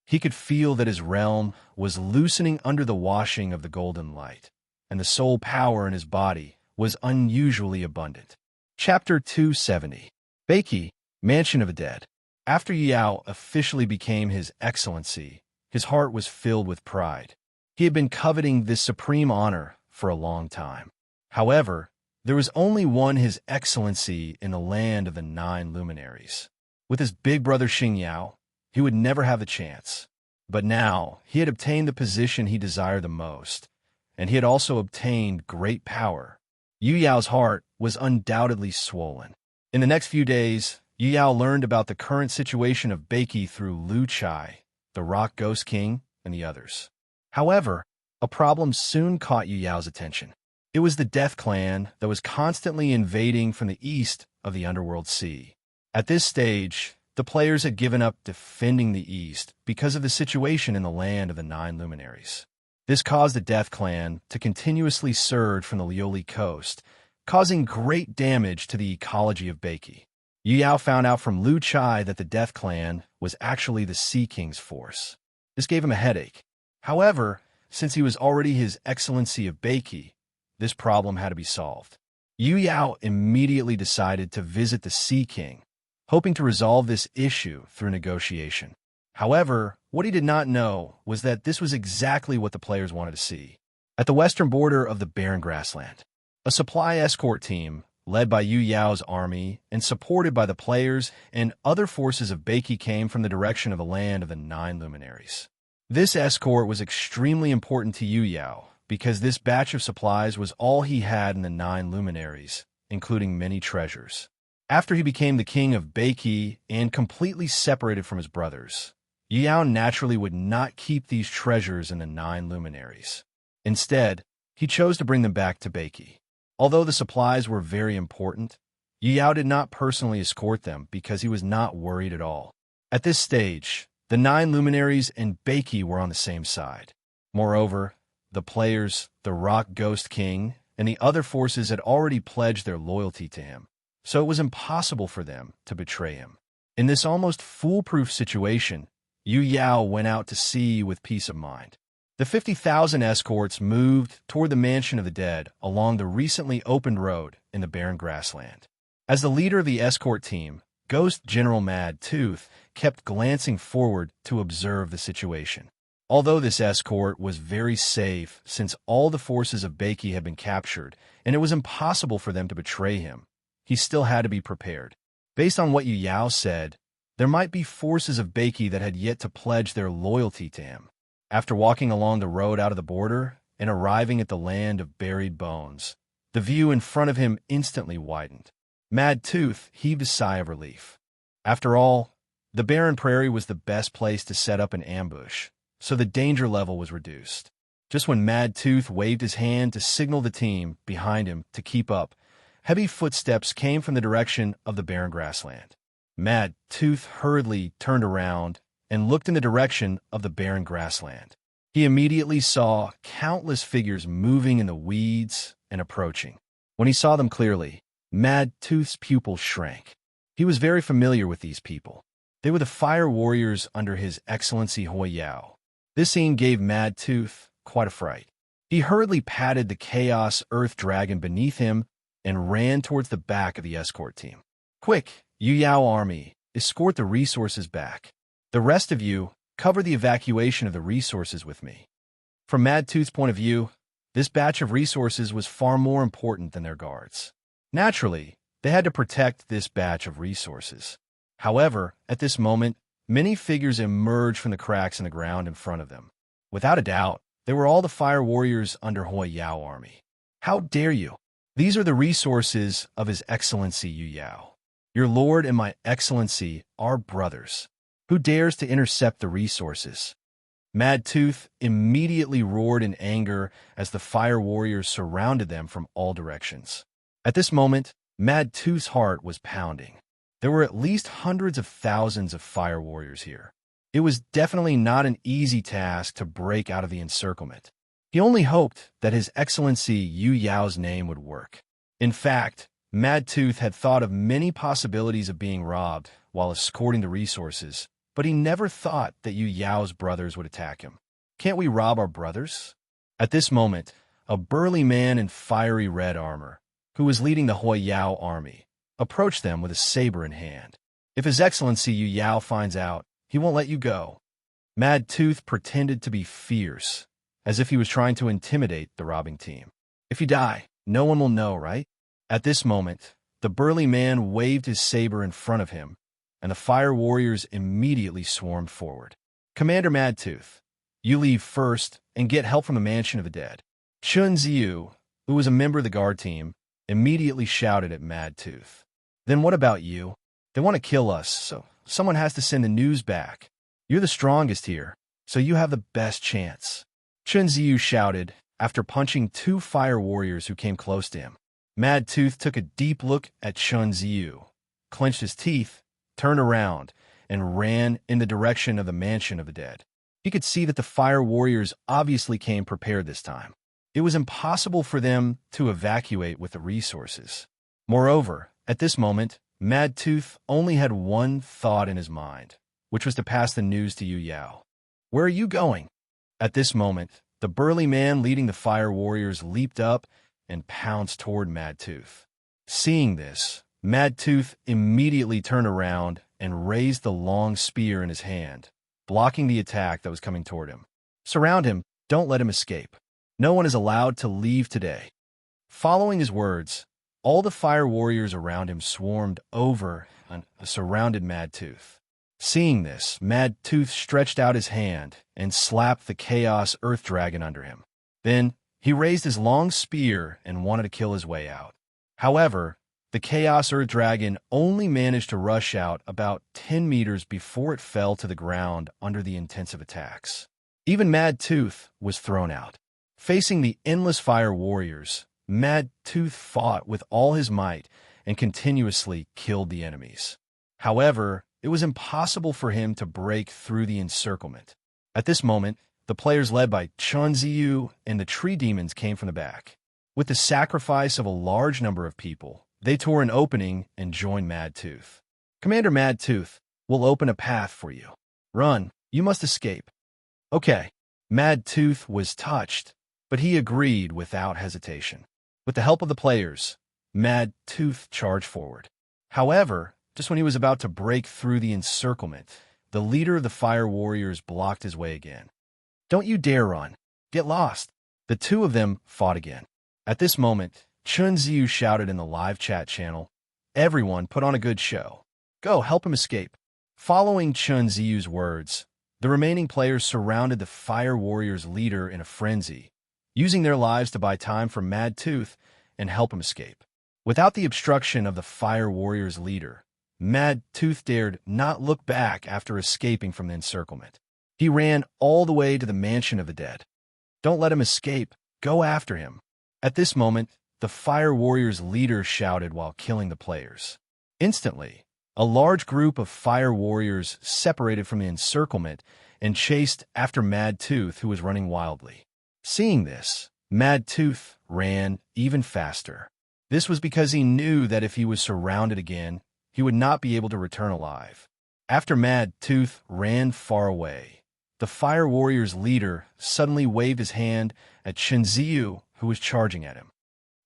He could feel that his realm was loosening under the washing of the golden light, and the soul power in his body was unusually abundant. Chapter 270. Beiki, Mansion of the Dead. After Yu Yao officially became His Excellency, his heart was filled with pride. He had been coveting this supreme honor for a long time. However, there was only one His Excellency in the land of the 9 luminaries. With his big brother Xing Yao, he would never have the chance. But now, he had obtained the position he desired the most, and he had also obtained great power. Yu Yao's heart was undoubtedly swollen. In the next few days, Yu Yao learned about the current situation of Beiki through Lu Chai, the Rock Ghost King, and the others. However, a problem soon caught Yu Yao's attention. It was the Death Clan that was constantly invading from the east of the Underworld Sea. At this stage, the players had given up defending the east because of the situation in the land of the 9 luminaries. This caused the Death Clan to continuously surge from the Lioli coast, causing great damage to the ecology of Beiki. Yu Yao found out from Lu Chai that the Death Clan was actually the Sea King's force. This gave him a headache. However, since he was already His Excellency of Beiki, this problem had to be solved. Yu Yao immediately decided to visit the Sea King, hoping to resolve this issue through negotiation. However, what he did not know was that this was exactly what the players wanted to see. At the western border of the barren grassland, a supply escort team, led by Yu Yao's army and supported by the players and other forces of Beiki, came from the direction of the land of the 9 luminaries. This escort was extremely important to Yu Yao because this batch of supplies was all he had in the 9 luminaries, including many treasures. After he became the king of Beiki and completely separated from his brothers, Yu Yao naturally would not keep these treasures in the 9 luminaries. Instead, he chose to bring them back to Beiki. Although the supplies were very important, Yu Yao did not personally escort them because he was not worried at all. At this stage, the 9 luminaries and Beiki were on the same side. Moreover, the players, the Rock Ghost King, and the other forces had already pledged their loyalty to him, so it was impossible for them to betray him. In this almost foolproof situation, Yu Yao went out to sea with peace of mind. The 50,000 escorts moved toward the Mansion of the Dead along the recently opened road in the barren grassland. As the leader of the escort team, Ghost General Mad Tooth kept glancing forward to observe the situation. Although this escort was very safe since all the forces of Beiki had been captured and it was impossible for them to betray him, he still had to be prepared. Based on what Yu Yao said, there might be forces of Beiki that had yet to pledge their loyalty to him. After walking along the road out of the border and arriving at the land of buried bones, the view in front of him instantly widened. Mad Tooth heaved a sigh of relief. After all, the barren prairie was the best place to set up an ambush, so the danger level was reduced. Just when Mad Tooth waved his hand to signal the team behind him to keep up, heavy footsteps came from the direction of the barren grassland. Mad Tooth hurriedly turned around and looked in the direction of the barren grassland. He immediately saw countless figures moving in the weeds and approaching. When he saw them clearly, Mad Tooth's pupils shrank. He was very familiar with these people. They were the fire warriors under His Excellency Hoi Yao. This scene gave Mad Tooth quite a fright. He hurriedly patted the Chaos Earth Dragon beneath him and ran towards the back of the escort team. Quick, Yu Yao army, escort the resources back. The rest of you, cover the evacuation of the resources with me. From Mad Tooth's point of view, this batch of resources was far more important than their guards. Naturally, they had to protect this batch of resources. However, at this moment, many figures emerged from the cracks in the ground in front of them. Without a doubt, they were all the fire warriors under Hui Yao army. How dare you? These are the resources of His Excellency Yu Yao. Your lord and my excellency are brothers. Who dares to intercept the resources? Mad Tooth immediately roared in anger as the fire warriors surrounded them from all directions. At this moment, Mad Tooth's heart was pounding. There were at least hundreds of thousands of fire warriors here. It was definitely not an easy task to break out of the encirclement. He only hoped that His Excellency Yu Yao's name would work. In fact, Mad Tooth had thought of many possibilities of being robbed while escorting the resources, but he never thought that Yu Yao's brothers would attack him. Can't we rob our brothers? At this moment, a burly man in fiery red armor, who was leading the Hui Yao army, approached them with a saber in hand. If His Excellency Yu Yao finds out, he won't let you go. Mad Tooth pretended to be fierce, as if he was trying to intimidate the robbing team. If you die, no one will know, right? At this moment, the burly man waved his saber in front of him, and the fire warriors immediately swarmed forward. Commander Mad Tooth, you leave first and get help from the Mansion of the Dead. Chun Ziyu, who was a member of the guard team, immediately shouted at Mad Tooth. Then what about you? They want to kill us, so someone has to send the news back. You're the strongest here, so you have the best chance. Chun Ziyu shouted after punching two fire warriors who came close to him. Mad Tooth took a deep look at Chun Ziyu, clenched his teeth, turned around, and ran in the direction of the Mansion of the Dead. He could see that the fire warriors obviously came prepared this time. It was impossible for them to evacuate with the resources. Moreover, at this moment, Mad Tooth only had one thought in his mind, which was to pass the news to Yu Yao. Where are you going? At this moment, the burly man leading the fire warriors leaped up and pounced toward Mad Tooth. Seeing this, Mad Tooth immediately turned around and raised the long spear in his hand, blocking the attack that was coming toward him. Surround him, don't let him escape. No one is allowed to leave today. Following his words, all the fire warriors around him swarmed over and surrounded Mad Tooth. Seeing this, Mad Tooth stretched out his hand and slapped the Chaos Earth Dragon under him. Then, he raised his long spear and wanted to kill his way out. However, the Chaos Earth Dragon only managed to rush out about 10 meters before it fell to the ground under the intensive attacks. Even Mad Tooth was thrown out. Facing the endless fire warriors, Mad Tooth fought with all his might and continuously killed the enemies. However, it was impossible for him to break through the encirclement. At this moment, the players led by Chun Ziyu and the tree demons came from the back. With the sacrifice of a large number of people, they tore an opening and joined Mad Tooth. Commander Mad Tooth will open a path for you. Run, you must escape. Okay. Mad Tooth was touched, but he agreed without hesitation. With the help of the players, Mad Tooth charged forward. However, just when he was about to break through the encirclement, the leader of the fire warriors blocked his way again. Don't you dare run. Get lost. The two of them fought again. At this moment, Chun Ziyu shouted in the live chat channel, everyone put on a good show. Go, help him escape. Following Chun Ziyu's words, the remaining players surrounded the fire warriors' leader in a frenzy, using their lives to buy time for Mad Tooth and help him escape. Without the obstruction of the fire warriors' leader, Mad Tooth dared not look back after escaping from the encirclement. He ran all the way to the Mansion of the Dead. Don't let him escape. Go after him. At this moment, the fire warriors' leader shouted while killing the players. Instantly, a large group of fire warriors separated from the encirclement and chased after Mad Tooth, who was running wildly. Seeing this, Mad Tooth ran even faster. This was because he knew that if he was surrounded again, he would not be able to return alive. After Mad Tooth ran far away, the fire warrior's leader suddenly waved his hand at Chun Ziyu, who was charging at him.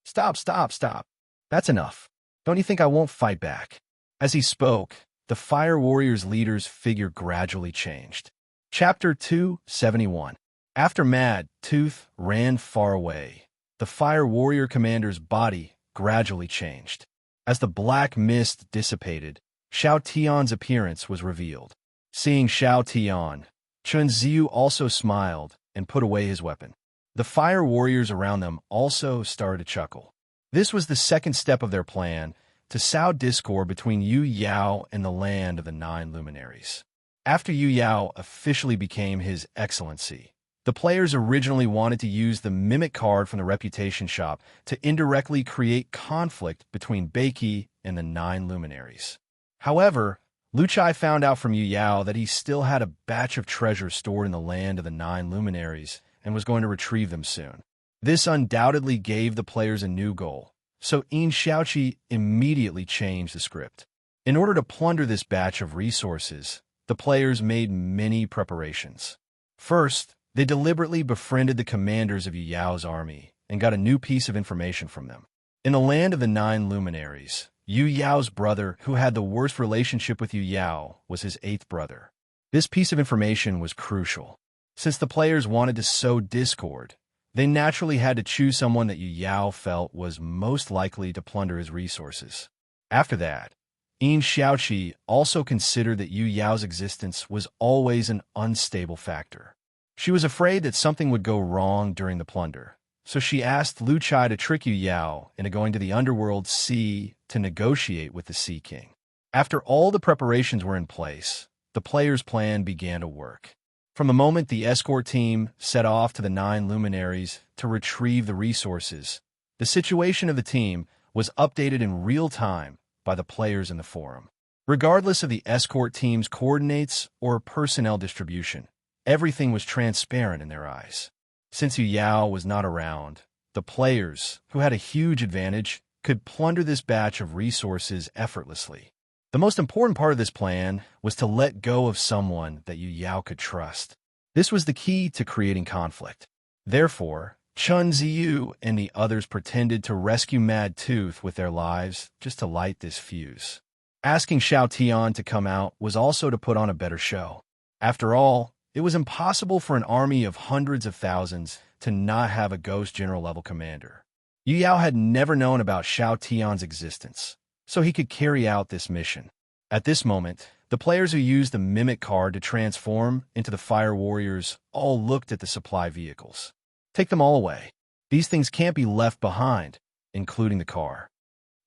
Stop, stop, stop. That's enough. Don't you think I won't fight back? As he spoke, the fire warrior's leader's figure gradually changed. Chapter 271. After Mad Tooth ran far away, the Fire Warrior commander's body gradually changed. As the black mist dissipated, Xiao Tian's appearance was revealed. Seeing Xiao Tian, Chun Ziyu also smiled and put away his weapon. The Fire Warriors around them also started to chuckle. This was the second step of their plan to sow discord between Yu Yao and the land of the 9 luminaries. After Yu Yao officially became His Excellency, the players originally wanted to use the Mimic card from the Reputation Shop to indirectly create conflict between Beiki and the 9 luminaries. However, Lu Chai found out from Yu Yao that he still had a batch of treasure stored in the land of the 9 luminaries and was going to retrieve them soon. This undoubtedly gave the players a new goal, so Yin Xiaoqi immediately changed the script. In order to plunder this batch of resources, the players made many preparations. First, they deliberately befriended the commanders of Yu Yao's army and got a new piece of information from them. In the land of the 9 luminaries, Yu Yao's brother, who had the worst relationship with Yu Yao, was his 8th brother. This piece of information was crucial. Since the players wanted to sow discord, they naturally had to choose someone that Yu Yao felt was most likely to plunder his resources. After that, Yin Xiaoqi also considered that Yu Yao's existence was always an unstable factor. She was afraid that something would go wrong during the plunder, so she asked Lu Chai to trick Yu Yao into going to the underworld sea to negotiate with the Sea King. After all the preparations were in place, the players' plan began to work. From the moment the escort team set off to the 9 luminaries to retrieve the resources, the situation of the team was updated in real time by the players in the forum. Regardless of the escort team's coordinates or personnel distribution, everything was transparent in their eyes. Since Yu Yao was not around, the players, who had a huge advantage, could plunder this batch of resources effortlessly. The most important part of this plan was to let go of someone that Yu Yao could trust. This was the key to creating conflict. Therefore, Chun Ziyu and the others pretended to rescue Mad Tooth with their lives just to light this fuse. Asking Xiao Tian to come out was also to put on a better show. After all, it was impossible for an army of hundreds of thousands to not have a Ghost General-level commander. Yu Yao had never known about Xiao Tian's existence, so he could carry out this mission. At this moment, the players who used the Mimic card to transform into the Fire Warriors all looked at the supply vehicles. Take them all away. These things can't be left behind, including the car.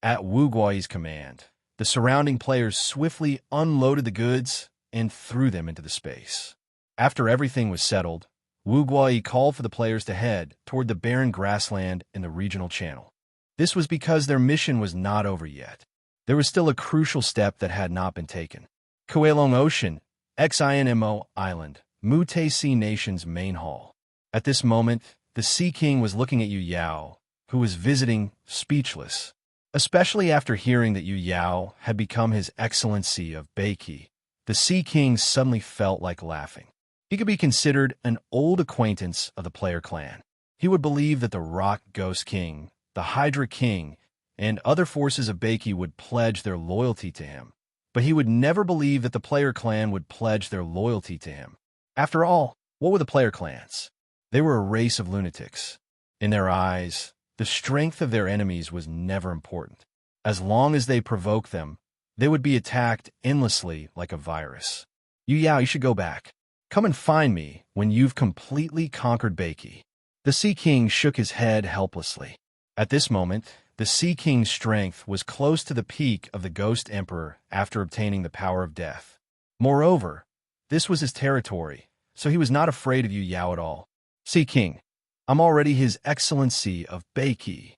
At Wu Guoyi's command, the surrounding players swiftly unloaded the goods and threw them into the space. After everything was settled, Wu Guoyi called for the players to head toward the barren grassland in the regional channel. This was because their mission was not over yet. There was still a crucial step that had not been taken. Kuelong Ocean, Xinmo Island, Mute Sea Nation's main hall. At this moment, the Sea King was looking at Yu Yao, who was visiting, speechless. Especially after hearing that Yu Yao had become His Excellency of Beiki, the Sea King suddenly felt like laughing. He could be considered an old acquaintance of the player clan. He would believe that the Rock Ghost King, the Hydra King, and other forces of Beiki would pledge their loyalty to him. But he would never believe that the player clan would pledge their loyalty to him. After all, what were the player clans? They were a race of lunatics. In their eyes, the strength of their enemies was never important. As long as they provoked them, they would be attacked endlessly like a virus. Yu Yao, you should go back. Come and find me when you've completely conquered Beiki. The Sea King shook his head helplessly. At this moment, the Sea King's strength was close to the peak of the Ghost Emperor after obtaining the power of death. Moreover, this was his territory, so he was not afraid of Yu Yao at all. Sea King, I'm already His Excellency of Beiki.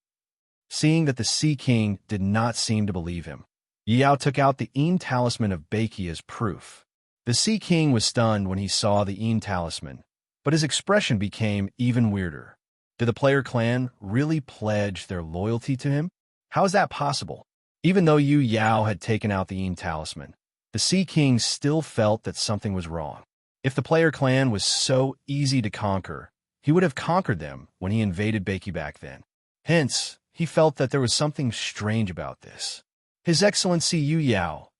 Seeing that the Sea King did not seem to believe him, Yu Yao took out the Yin Talisman of Beiki as proof. The Sea King was stunned when he saw the Yin Talisman, but his expression became even weirder. Did the player clan really pledge their loyalty to him? How is that possible? Even though Yu Yao had taken out the Yin Talisman, the Sea King still felt that something was wrong. If the player clan was so easy to conquer, he would have conquered them when he invaded Beiki back then. Hence, he felt that there was something strange about this. His Excellency Yu Yao,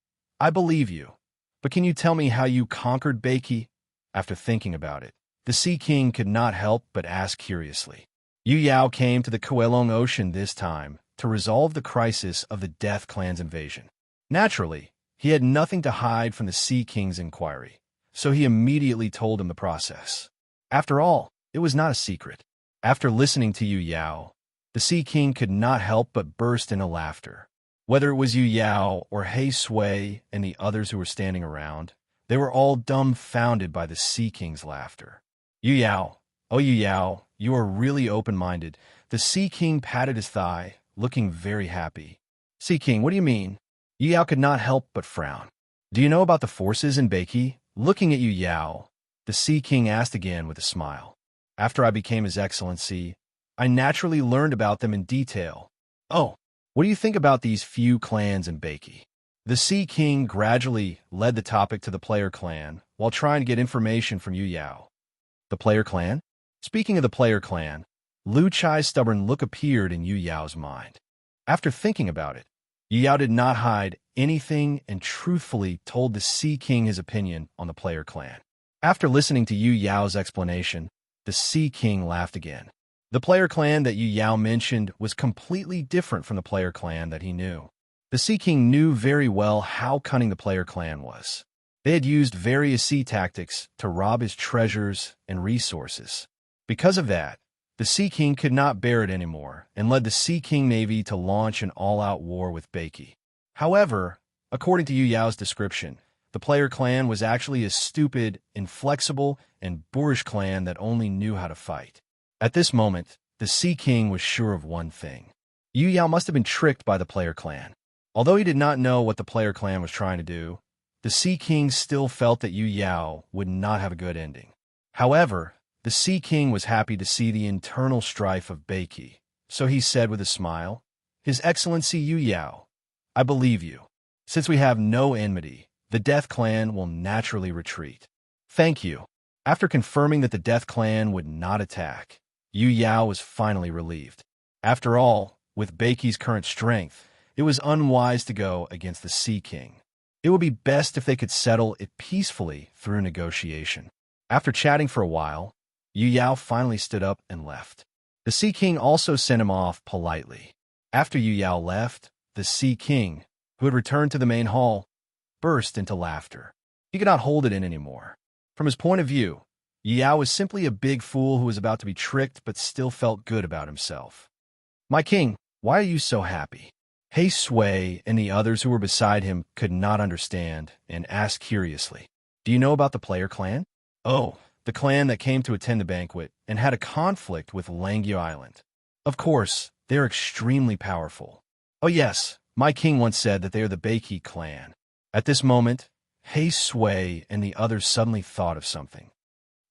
I believe you, but can you tell me how you conquered Beiki? After thinking about it, The Sea King could not help but ask curiously. Yu Yao came to the Kuelong Ocean this time to resolve the crisis of the Death Clan's invasion. Naturally, he had nothing to hide from the Sea King's inquiry, so he immediately told him the process. After all, it was not a secret. After listening to Yu Yao, the Sea King could not help but burst into laughter. Whether it was Yu Yao or He Sui and the others who were standing around, they were all dumbfounded by the Sea King's laughter. Yu Yao, oh Yu Yao, you are really open-minded. The Sea King patted his thigh, looking very happy. Sea King, what do you mean? Yu Yao could not help but frown. Do you know about the forces in Beiki? Looking at Yu Yao, the Sea King asked again with a smile. After I became His Excellency, I naturally learned about them in detail. Oh, what do you think about these few clans in Beiki? The Sea King gradually led the topic to the player clan while trying to get information from Yu Yao. The player clan? Speaking of the player clan, Lu Chai's stubborn look appeared in Yu Yao's mind. After thinking about it, Yu Yao did not hide anything and truthfully told the Sea King his opinion on the player clan. After listening to Yu Yao's explanation, the Sea King laughed again. The player clan that Yu Yao mentioned was completely different from the player clan that he knew. The Sea King knew very well how cunning the player clan was. They had used various sea tactics to rob his treasures and resources. Because of that, the Sea King could not bear it anymore and led the Sea King Navy to launch an all-out war with Beiki. However, according to Yu Yao's description, the player clan was actually a stupid, inflexible, and boorish clan that only knew how to fight. At this moment, the Sea King was sure of one thing. Yu Yao must have been tricked by the player clan. Although he did not know what the player clan was trying to do, the Sea King still felt that Yu Yao would not have a good ending. However, the Sea King was happy to see the internal strife of Beiki, so he said with a smile, His Excellency Yu Yao, I believe you. Since we have no enmity, the Death Clan will naturally retreat. Thank you. After confirming that the Death Clan would not attack, Yu Yao was finally relieved. After all, with Beiki's current strength, it was unwise to go against the Sea King. It would be best if they could settle it peacefully through negotiation. After chatting for a while, Yu Yao finally stood up and left. The Sea King also sent him off politely. After Yu Yao left, the Sea King, who had returned to the main hall, burst into laughter. He could not hold it in anymore. From his point of view, Yu Yao was simply a big fool who was about to be tricked but still felt good about himself. My king, why are you so happy? He Sui and the others who were beside him could not understand and asked curiously, Do you know about the player clan? Oh, the clan that came to attend the banquet and had a conflict with Langyo Island. Of course, they are extremely powerful. Oh yes, my king once said that they are the Beiki clan. At this moment, He Sui and the others suddenly thought of something.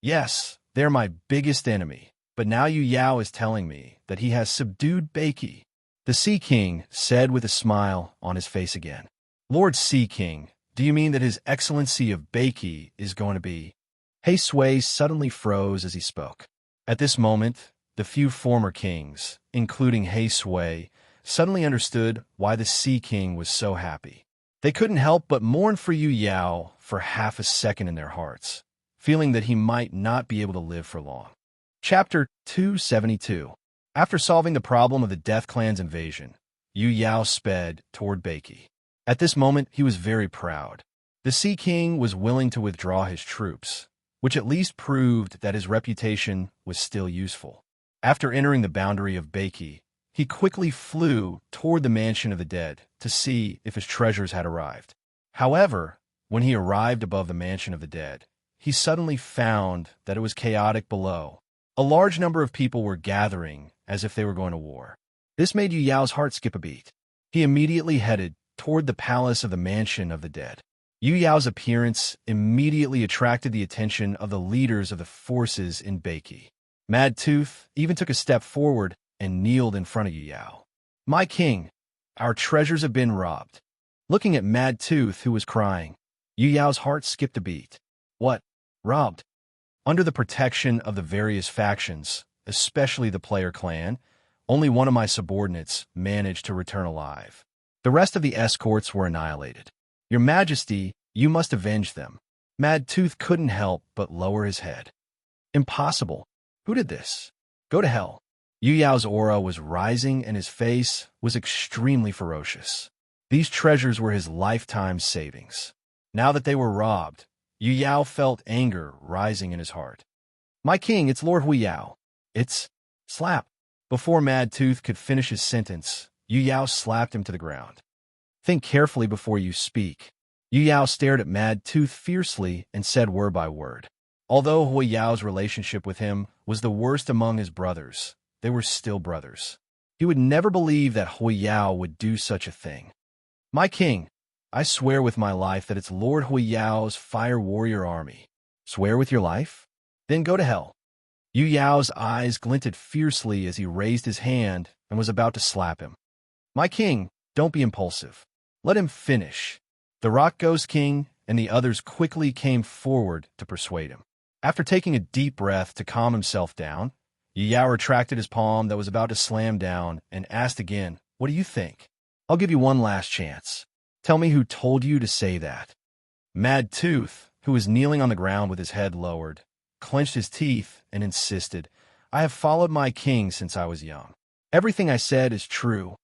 Yes, they're my biggest enemy, but now Yu Yao is telling me that he has subdued Beiki. The Sea King said with a smile on his face again. Lord Sea King, do you mean that His Excellency of Beiki is going to be? He Sui suddenly froze as he spoke. At this moment, the few former kings, including He Sui, suddenly understood why the Sea King was so happy. They couldn't help but mourn for Yu Yao for half a second in their hearts, feeling that he might not be able to live for long. Chapter 272. After solving the problem of the Death Clan's invasion, Yu Yao sped toward Beiki. At this moment, he was very proud. The Sea King was willing to withdraw his troops, which at least proved that his reputation was still useful. After entering the boundary of Beiki, he quickly flew toward the mansion of the dead to see if his treasures had arrived. However, when he arrived above the mansion of the dead, he suddenly found that it was chaotic below. A large number of people were gathering as if they were going to war. This made Yu Yao's heart skip a beat. He immediately headed toward the palace of the mansion of the dead. Yu Yao's appearance immediately attracted the attention of the leaders of the forces in Beiki. Mad Tooth even took a step forward and kneeled in front of Yu Yao. My king, our treasures have been robbed. Looking at Mad Tooth, who was crying, Yu Yao's heart skipped a beat. What? Robbed? Under the protection of the various factions, especially the player clan, only one of my subordinates managed to return alive. The rest of the escorts were annihilated. Your Majesty, you must avenge them. Mad Tooth couldn't help but lower his head. Impossible. Who did this? Go to hell. Yu Yao's aura was rising and his face was extremely ferocious. These treasures were his lifetime savings. Now that they were robbed, Yu Yao felt anger rising in his heart. My king, it's Lord Hu Yao. It's... Slap. Before Mad Tooth could finish his sentence, Yu Yao slapped him to the ground. Think carefully before you speak. Yu Yao stared at Mad Tooth fiercely and said word by word. Although Hu Yao's relationship with him was the worst among his brothers, they were still brothers. He would never believe that Hu Yao would do such a thing. My king, I swear with my life that it's Lord Hu Yao's fire warrior army. Swear with your life? Then go to hell. Yu Yao's eyes glinted fiercely as he raised his hand and was about to slap him. My king, don't be impulsive. Let him finish. The Rock Ghost King and the others quickly came forward to persuade him. After taking a deep breath to calm himself down, Yu Yao retracted his palm that was about to slam down and asked again, what do you think? I'll give you one last chance. Tell me who told you to say that. Mad Tooth, who was kneeling on the ground with his head lowered, clenched his teeth and insisted, I have followed my king since I was young. Everything I said is true.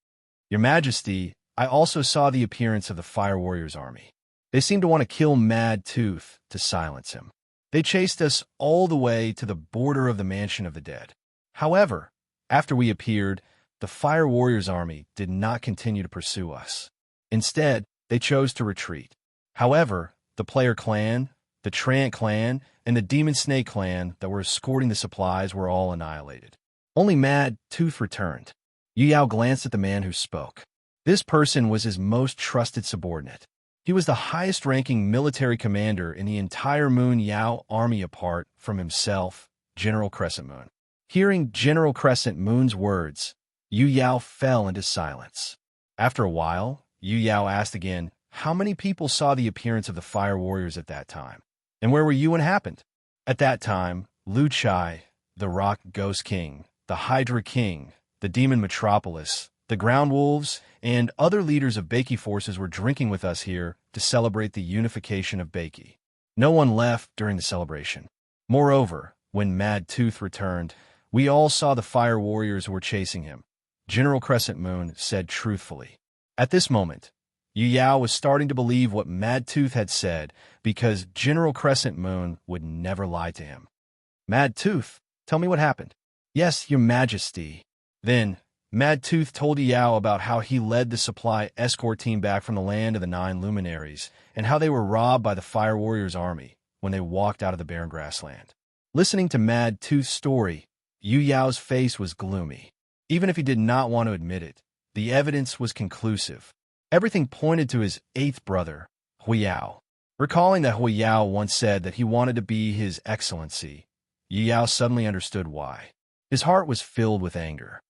Your Majesty, I also saw the appearance of the Fire Warriors army. They seemed to want to kill Mad Tooth to silence him. They chased us all the way to the border of the Mansion of the Dead. However, after we appeared, the Fire Warriors army did not continue to pursue us. Instead, they chose to retreat. However, the Player clan, the Trant clan, and the Demon Snake clan that were escorting the supplies were all annihilated. Only Mad Tooth returned. Yu Yao glanced at the man who spoke. This person was his most trusted subordinate. He was the highest-ranking military commander in the entire Moon Yao army apart from himself, General Crescent Moon. Hearing General Crescent Moon's words, Yu Yao fell into silence. After a while, Yu Yao asked again, how many people saw the appearance of the Fire Warriors at that time? And where were you when it happened? At that time, Lu Chai, the Rock Ghost King, the Hydra King, the Demon Metropolis, the Ground Wolves, and other leaders of Beiki forces were drinking with us here to celebrate the unification of Beiki. No one left during the celebration. Moreover, when Mad Tooth returned, we all saw the Fire Warriors who were chasing him. General Crescent Moon said truthfully. At this moment, Yu Yao was starting to believe what Mad Tooth had said because General Crescent Moon would never lie to him. Mad Tooth, tell me what happened. Yes, Your Majesty. Then, Mad Tooth told Yu Yao about how he led the supply escort team back from the land of the 9 luminaries and how they were robbed by the Fire Warriors army when they walked out of the barren grassland. Listening to Mad Tooth's story, Yu Yao's face was gloomy. Even if he did not want to admit it, the evidence was conclusive. Everything pointed to his 8th brother, Hu Yao. Recalling that Hu Yao once said that he wanted to be His Excellency, Yu Yao suddenly understood why. His heart was filled with anger.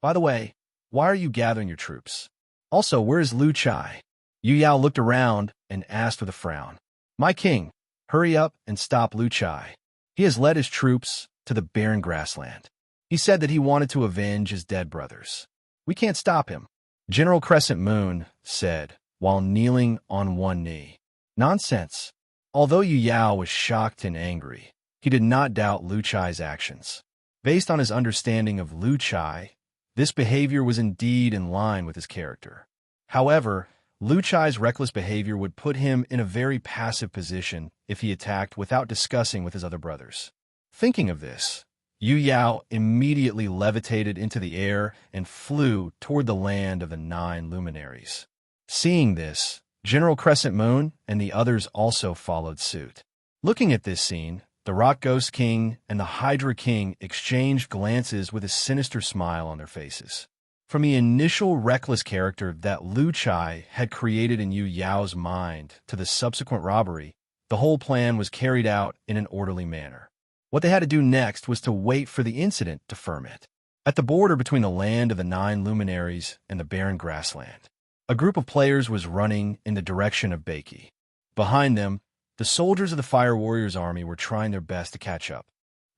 By the way, why are you gathering your troops? Also, where is Lu Chai? Yu Yao looked around and asked with a frown. My king, hurry up and stop Lu Chai. He has led his troops to the barren grassland. He said that he wanted to avenge his dead brothers. We can't stop him. General Crescent Moon said, while kneeling on one knee. Nonsense. Although Yu Yao was shocked and angry, he did not doubt Lu Chai's actions. Based on his understanding of Lu Chai, this behavior was indeed in line with his character. However, Lu Chai's reckless behavior would put him in a very passive position if he attacked without discussing with his other brothers. Thinking of this, Yu Yao immediately levitated into the air and flew toward the land of the 9 luminaries. Seeing this, General Crescent Moon and the others also followed suit. Looking at this scene, the Rock Ghost King and the Hydra King exchanged glances with a sinister smile on their faces. From the initial reckless character that Lu Chai had created in Yu Yao's mind to the subsequent robbery, the whole plan was carried out in an orderly manner. What they had to do next was to wait for the incident to ferment. At the border between the land of the 9 luminaries and the barren grassland, a group of players was running in the direction of Beiki. Behind them, the soldiers of the Fire Warriors army were trying their best to catch up.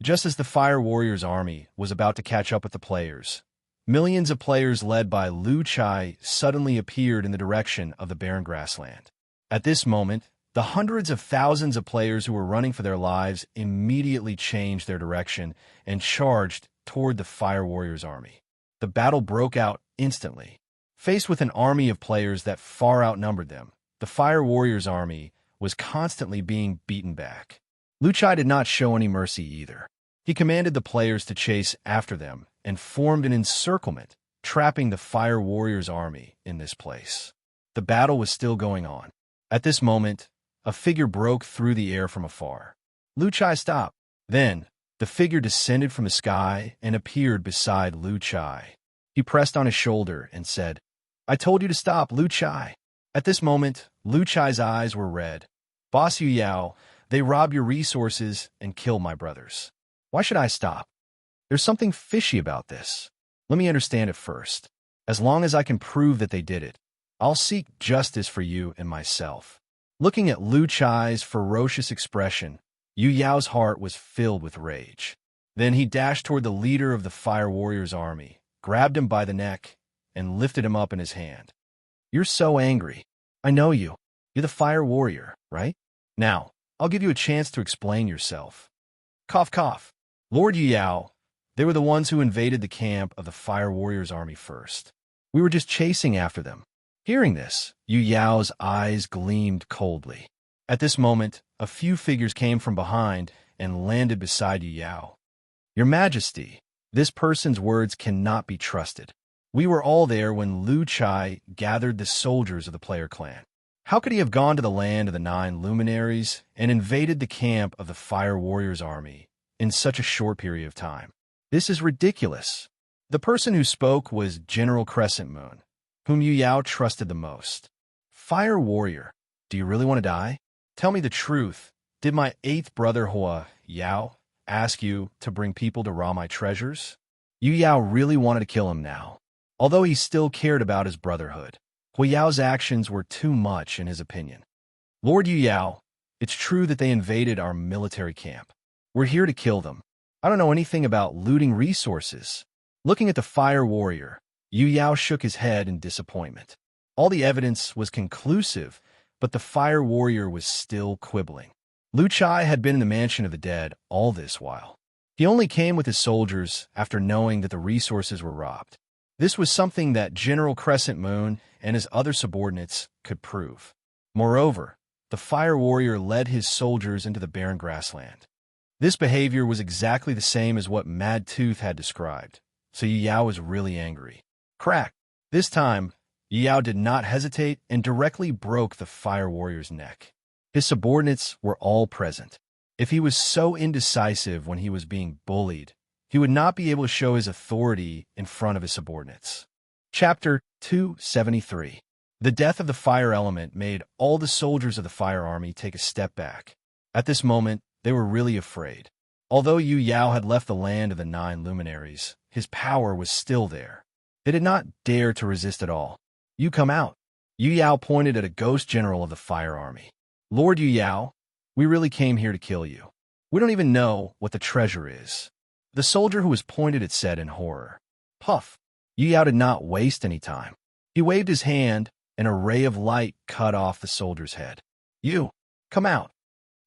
Just as the Fire Warriors army was about to catch up with the players, millions of players led by Lu Chai suddenly appeared in the direction of the barren grassland. At this moment, The hundreds of thousands of players who were running for their lives immediately changed their direction and charged toward the Fire Warriors' army. The battle broke out instantly. Faced with an army of players that far outnumbered them, the Fire Warriors' army was constantly being beaten back. Lu Chai did not show any mercy either. He commanded the players to chase after them and formed an encirclement, trapping the Fire Warriors' army in this place. The battle was still going on. At this moment, a figure broke through the air from afar. Lu Chai stopped. Then, the figure descended from the sky and appeared beside Lu Chai. He pressed on his shoulder and said, "I told you to stop, Lu Chai." At this moment, Lu Chai's eyes were red. "Boss Yu Yao, they rob your resources and kill my brothers. Why should I stop? There's something fishy about this. Let me understand it first. As long as I can prove that they did it, I'll seek justice for you and myself." Looking at Lu Chai's ferocious expression, Yu Yao's heart was filled with rage. Then he dashed toward the leader of the Fire Warriors' army, grabbed him by the neck, and lifted him up in his hand. "You're so angry. I know you. You're the Fire Warrior, right? Now, I'll give you a chance to explain yourself." Cough, cough. Lord Yu Yao, they were the ones who invaded the camp of the Fire Warriors' army first. We were just chasing after them. Hearing this, Yu Yao's eyes gleamed coldly. At this moment, a few figures came from behind and landed beside Yu Yao. "Your Majesty, this person's words cannot be trusted. We were all there when Lu Chai gathered the soldiers of the player clan. How could he have gone to the land of the 9 luminaries and invaded the camp of the Fire Warriors' army in such a short period of time? This is ridiculous." The person who spoke was General Crescent Moon, whom Yu Yao trusted the most. "Fire Warrior, do you really want to die? Tell me the truth. Did my 8th brother Hua Yao ask you to bring people to rob my treasures?" Yu Yao really wanted to kill him now. Although he still cared about his brotherhood, Hua Yao's actions were too much in his opinion. "Lord Yu Yao, it's true that they invaded our military camp. We're here to kill them. I don't know anything about looting resources." Looking at the Fire Warrior, Yu Yao shook his head in disappointment. All the evidence was conclusive, but the Fire Warrior was still quibbling. Lu Chai had been in the mansion of the dead all this while. He only came with his soldiers after knowing that the resources were robbed. This was something that General Crescent Moon and his other subordinates could prove. Moreover, the Fire Warrior led his soldiers into the barren grassland. This behavior was exactly the same as what Mad Tooth had described, so Yu Yao was really angry. Crack! This time, Yu Yao did not hesitate and directly broke the Fire Warrior's neck. His subordinates were all present. If he was so indecisive when he was being bullied, he would not be able to show his authority in front of his subordinates. Chapter 273. The death of the fire element made all the soldiers of the fire army take a step back. At this moment, they were really afraid. Although Yu Yao had left the land of the 9 luminaries, his power was still there. They did not dare to resist at all. "You come out." Yu Yao pointed at a ghost general of the fire army. "Lord Yu Yao, we really came here to kill you. We don't even know what the treasure is." The soldier who was pointed at said in horror. Puff! Yu Yao did not waste any time. He waved his hand, and a ray of light cut off the soldier's head. "You, come out."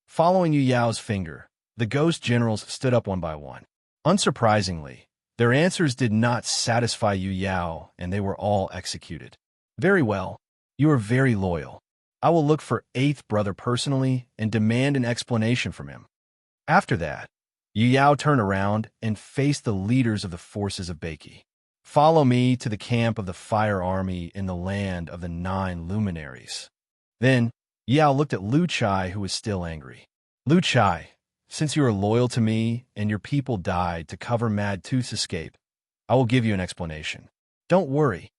Following Yu Yao's finger, the ghost generals stood up one by one. Unsurprisingly, their answers did not satisfy Yu Yao, and they were all executed. "Very well. You are very loyal. I will look for 8th brother personally and demand an explanation from him." After that, Yu Yao turned around and faced the leaders of the forces of Beiki. "Follow me to the camp of the fire army in the land of the 9 luminaries." Then, Yu Yao looked at Lu Chai, who was still angry. "Lu Chai, since you are loyal to me and your people died to cover Mad Tooth's escape, I will give you an explanation. Don't worry.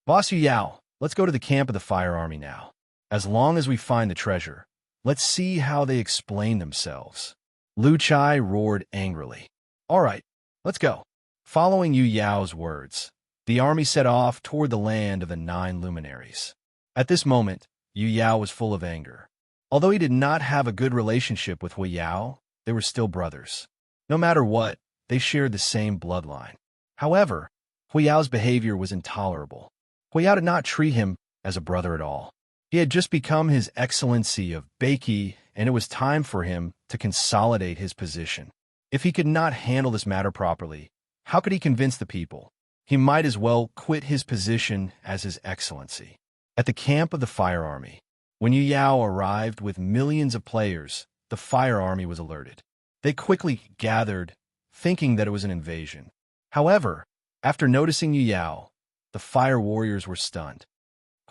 Boss Yu Yao, let's go to the camp of the fire army now. As long as we find the treasure, let's see how they explain themselves." Lu Chai roared angrily. "All right, let's go." Following Yu Yao's words, the army set off toward the land of the 9 luminaries. At this moment, Yu Yao was full of anger. Although he did not have a good relationship with Hua Yao, they were still brothers. No matter what, they shared the same bloodline. However, Hua Yao's behavior was intolerable. Hua Yao did not treat him as a brother at all. He had just become His Excellency of Beiki, and it was time for him to consolidate his position. If he could not handle this matter properly, how could he convince the people? He might as well quit his position as His Excellency. At the camp of the Fire Army, when Yu Yao arrived with millions of players, the Fire Army was alerted. They quickly gathered, thinking that it was an invasion. However, after noticing Yu Yao, the Fire Warriors were stunned.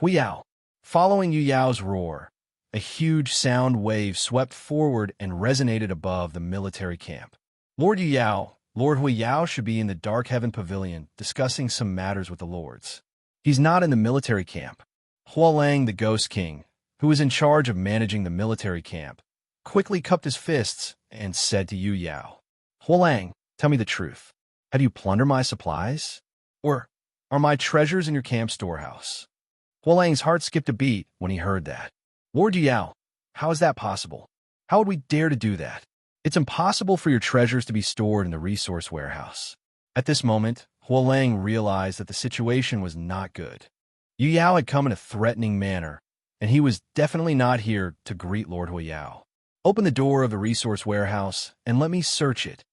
Hu Yao. Following Yu Yao's roar, a huge sound wave swept forward and resonated above the military camp. Lord Yu Yao, Lord Hu Yao should be in the Dark Heaven Pavilion discussing some matters with the lords. He's not in the military camp. Hualang, the Ghost King, who was in charge of managing the military camp, quickly cupped his fists and said to Yu Yao, Hualang, tell me the truth. Have you plundered my supplies? Or are my treasures in your camp storehouse? Hualang's heart skipped a beat when he heard that. Lord Yu Yao, how is that possible? How would we dare to do that? It's impossible for your treasures to be stored in the resource warehouse. At this moment, Hualang realized that the situation was not good. Yu Yao had come in a threatening manner, and he was definitely not here to greet Lord Hu Yao. Open the door of the resource warehouse and let me search it.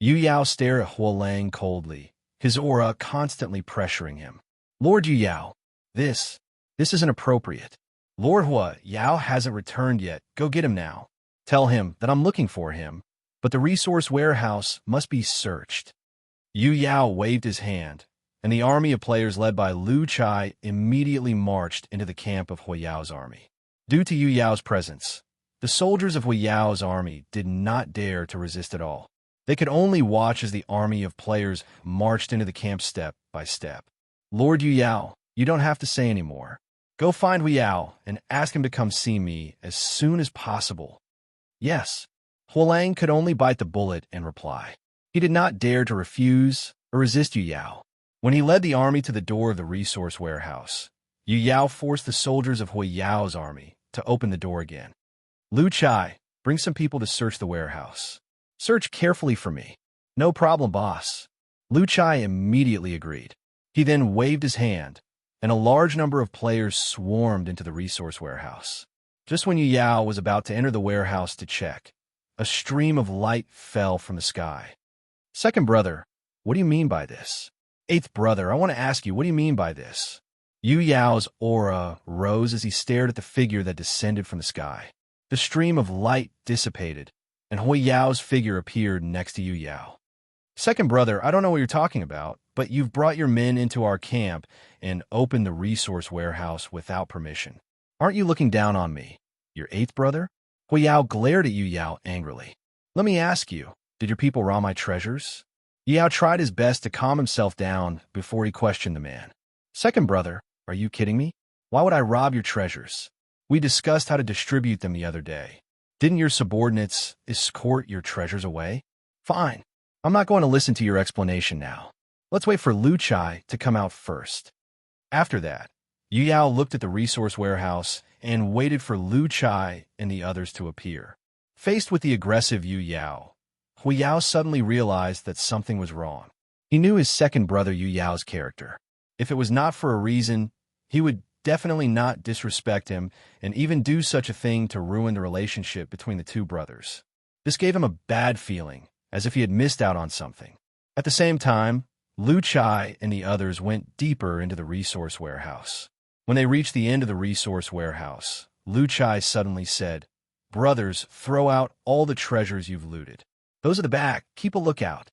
Yu Yao stared at Hualang coldly, his aura constantly pressuring him. Lord Yu Yao, this isn't appropriate. Lord Hu Yao hasn't returned yet. Go get him now. Tell him that I'm looking for him, but the resource warehouse must be searched. Yu Yao waved his hand, and the army of players led by Lu Chai immediately marched into the camp of Hu Yao's army. Due to Yu Yao's presence, the soldiers of Hu Yao's army did not dare to resist at all. They could only watch as the army of players marched into the camp step by step. Lord Yu Yao, you don't have to say any more. Go find Hu Yao and ask him to come see me as soon as possible. Yes. Hualang could only bite the bullet and reply. He did not dare to refuse or resist Yu Yao. When he led the army to the door of the resource warehouse, Yu Yao forced the soldiers of Hu Yao's army to open the door again. Lu Chai, bring some people to search the warehouse. Search carefully for me. No problem, boss. Lu Chai immediately agreed. He then waved his hand, and a large number of players swarmed into the resource warehouse. Just when Yu Yao was about to enter the warehouse to check, a stream of light fell from the sky. Second brother, what do you mean by this? Eighth brother, I want to ask you, what do you mean by this? Yu Yao's aura rose as he stared at the figure that descended from the sky. The stream of light dissipated, and Hu Yao's figure appeared next to Yu Yao. Second brother, I don't know what you're talking about, but you've brought your men into our camp and opened the resource warehouse without permission. Aren't you looking down on me, your eighth brother? Hu Yao glared at Yu Yao angrily. Let me ask you, did your people rob my treasures? Yu Yao tried his best to calm himself down before he questioned the man. Second brother, are you kidding me? Why would I rob your treasures? We discussed how to distribute them the other day. Didn't your subordinates escort your treasures away? Fine. I'm not going to listen to your explanation now. Let's wait for Lu Chai to come out first. After that, Yu Yao looked at the resource warehouse and waited for Lu Chai and the others to appear. Faced with the aggressive Yu Yao, Hu Yao suddenly realized that something was wrong. He knew his second brother Yu Yao's character. If it was not for a reason, he would definitely not disrespect him and even do such a thing to ruin the relationship between the two brothers. This gave him a bad feeling, as if he had missed out on something. At the same time, Lu Chai and the others went deeper into the resource warehouse. When they reached the end of the resource warehouse, Lu Chai suddenly said, Brothers, throw out all the treasures you've looted. Those at the back, keep a lookout.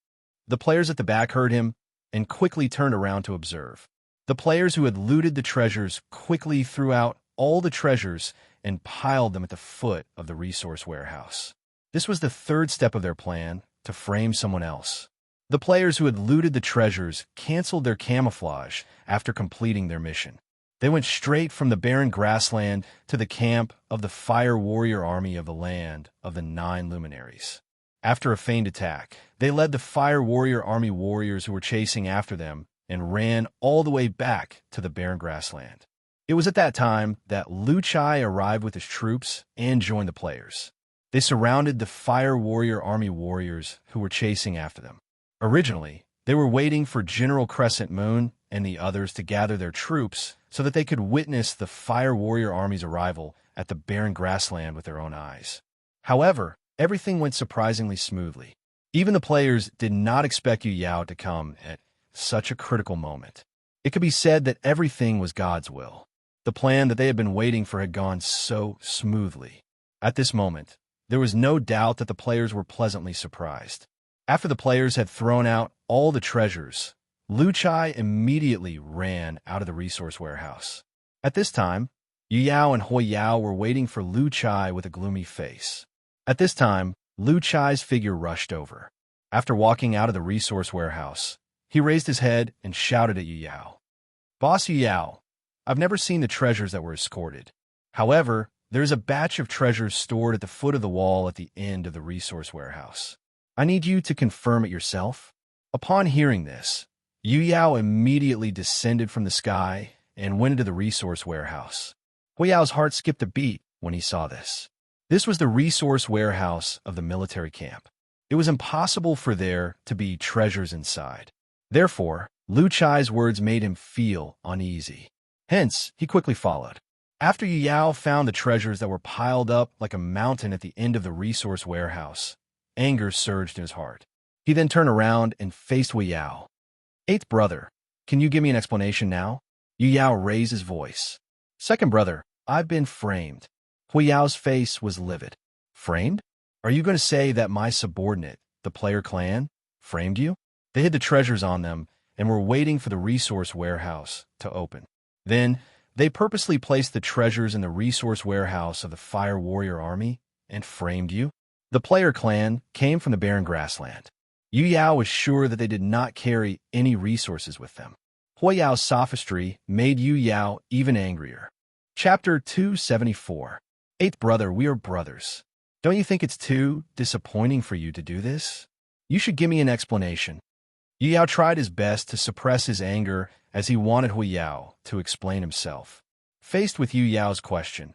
The players at the back heard him and quickly turned around to observe. The players who had looted the treasures quickly threw out all the treasures and piled them at the foot of the resource warehouse. This was the third step of their plan, to frame someone else. The players who had looted the treasures canceled their camouflage after completing their mission. They went straight from the barren grassland to the camp of the fire warrior army of the land of the 9 luminaries. After a feigned attack, they led the fire warrior army warriors who were chasing after them and ran all the way back to the barren grassland. It was at that time that Lu Chai arrived with his troops and joined the players. They surrounded the fire warrior army warriors who were chasing after them. Originally, they were waiting for General Crescent Moon and the others to gather their troops so that they could witness the fire warrior army's arrival at the barren grassland with their own eyes. However, everything went surprisingly smoothly. Even the players did not expect Yu Yao to come at such a critical moment. It could be said that everything was God's will. The plan that they had been waiting for had gone so smoothly. At this moment, there was no doubt that the players were pleasantly surprised. After the players had thrown out all the treasures, Lu Chai immediately ran out of the resource warehouse. At this time, Yu Yao and Hui Yao were waiting for Lu Chai with a gloomy face. At this time, Lu Chai's figure rushed over. After walking out of the resource warehouse, he raised his head and shouted at Yu Yao. "Boss Yu Yao, I've never seen the treasures that were escorted. However, there is a batch of treasures stored at the foot of the wall at the end of the resource warehouse. I need you to confirm it yourself." Upon hearing this, Yu Yao immediately descended from the sky and went into the resource warehouse. Hui Yao's heart skipped a beat when he saw this. This was the resource warehouse of the military camp. It was impossible for there to be treasures inside. Therefore, Lu Chai's words made him feel uneasy. Hence, he quickly followed. After Yu Yao found the treasures that were piled up like a mountain at the end of the resource warehouse, anger surged in his heart. He then turned around and faced Hui Yao. "Eighth brother, can you give me an explanation now?" Yu Yao raised his voice. "Second brother, I've been framed." Hui Yao's face was livid. "Framed? Are you going to say that my subordinate, the player clan, framed you?" They hid the treasures on them and were waiting for the resource warehouse to open. Then, they purposely placed the treasures in the resource warehouse of the Fire Warrior Army and framed you. The player clan came from the barren grassland. Yu Yao was sure that they did not carry any resources with them. Hui Yao's sophistry made Yu Yao even angrier. Chapter 274. Eighth brother, we are brothers. Don't you think it's too disappointing for you to do this? You should give me an explanation. Yu Yao tried his best to suppress his anger as he wanted Hui Yao to explain himself. Faced with Yu Yao's question,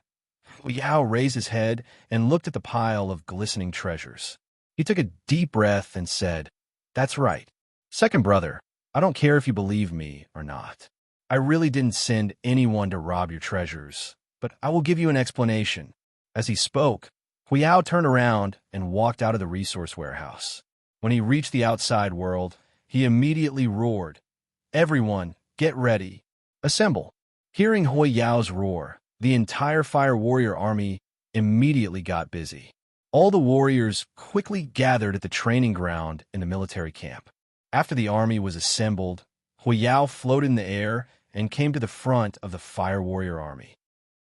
Hui Yao raised his head and looked at the pile of glistening treasures. He took a deep breath and said, "That's right. Second brother, I don't care if you believe me or not. I really didn't send anyone to rob your treasures, but I will give you an explanation." As he spoke, Hui Yao turned around and walked out of the resource warehouse. When he reached the outside world, he immediately roared, "Everyone, get ready. Assemble." Hearing Hui Yao's roar, the entire Fire Warrior army immediately got busy. All the warriors quickly gathered at the training ground in the military camp. After the army was assembled, Hui Yao floated in the air and came to the front of the Fire Warrior army.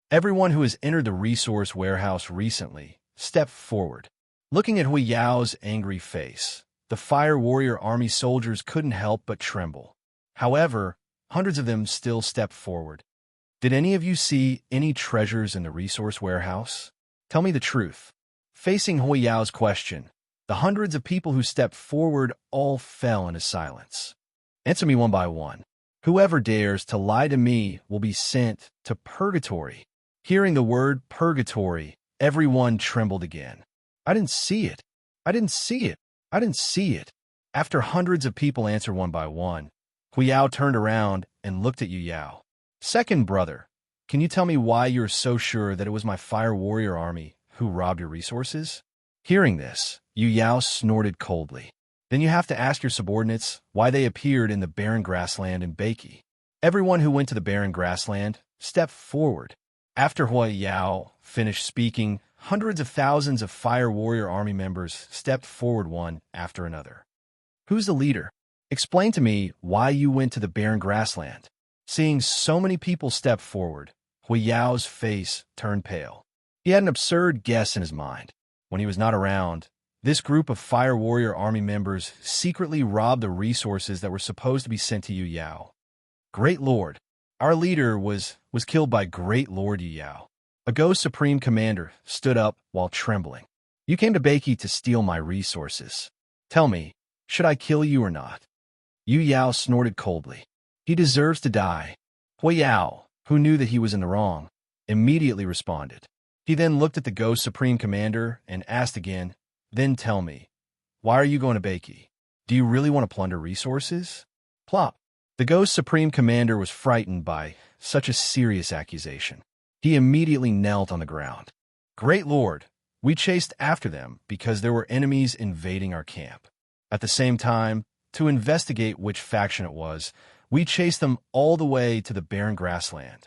Everyone who has entered the resource warehouse recently stepped forward. Looking at Hui Yao's angry face, the Fire Warrior army soldiers couldn't help but tremble. However, hundreds of them still stepped forward. "Did any of you see any treasures in the resource warehouse? Tell me the truth." Facing Hui Yao's question, the hundreds of people who stepped forward all fell into silence. "Answer me one by one. Whoever dares to lie to me will be sent to purgatory." Hearing the word purgatory, everyone trembled again. "I didn't see it. I didn't see it. I didn't see it." After hundreds of people answered one by one, Hui Yao turned around and looked at Yu Yao. "Second brother, can you tell me why you're so sure that it was my Fire Warrior army who robbed your resources?" Hearing this, Yu Yao snorted coldly. "Then you have to ask your subordinates why they appeared in the barren grassland in Beiki." Everyone who went to the barren grassland stepped forward. After Hui Yao finished speaking, hundreds of thousands of Fire Warrior army members stepped forward one after another. "Who's the leader? Explain to me why you went to the barren grassland." Seeing so many people step forward, Hui Yao's face turned pale. He had an absurd guess in his mind. When he was not around, this group of Fire Warrior army members secretly robbed the resources that were supposed to be sent to Yu Yao. "Great Lord, our leader was killed by Great Lord Yu Yao." A Ghost Supreme Commander stood up while trembling. "You came to Beiki to steal my resources. Tell me, should I kill you or not?" Yu Yao snorted coldly. "He deserves to die." Hui Yao, who knew that he was in the wrong, immediately responded. He then looked at the Ghost Supreme Commander and asked again, "Then tell me, why are you going to Beiki? Do you really want to plunder resources?" Plop. The Ghost Supreme Commander was frightened by such a serious accusation. He immediately knelt on the ground. Great Lord, we chased after them because there were enemies invading our camp. At the same time, to investigate which faction it was, we chased them all the way to the barren grassland.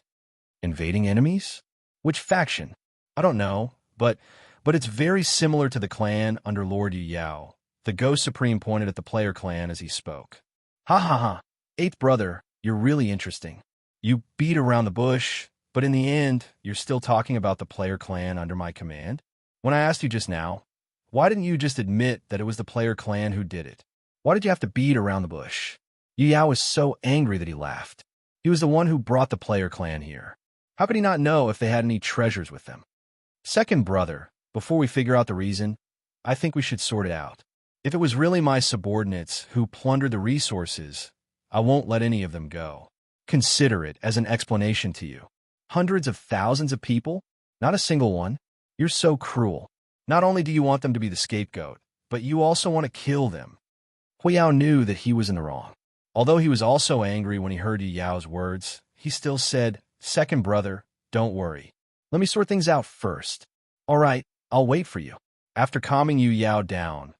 Invading enemies? Which faction? I don't know, but it's very similar to the clan under Lord Yu Yao. The Ghost Supreme pointed at the player clan as he spoke. Ha ha ha, eighth brother, you're really interesting. You beat around the bush, but in the end, you're still talking about the player clan under my command? When I asked you just now, why didn't you just admit that it was the player clan who did it? Why did you have to beat around the bush? Yu Yao was so angry that he laughed. He was the one who brought the player clan here. How could he not know if they had any treasures with them? Second brother, before we figure out the reason, I think we should sort it out. If it was really my subordinates who plundered the resources, I won't let any of them go. Consider it as an explanation to you. Hundreds of thousands of people? Not a single one. You're so cruel. Not only do you want them to be the scapegoat, but you also want to kill them. Hui Yao knew that he was in the wrong. Although he was also angry when he heard Yu Yao's words, he still said, Second brother, don't worry. Let me sort things out first. All right, I'll wait for you. After calming Yu Yao down,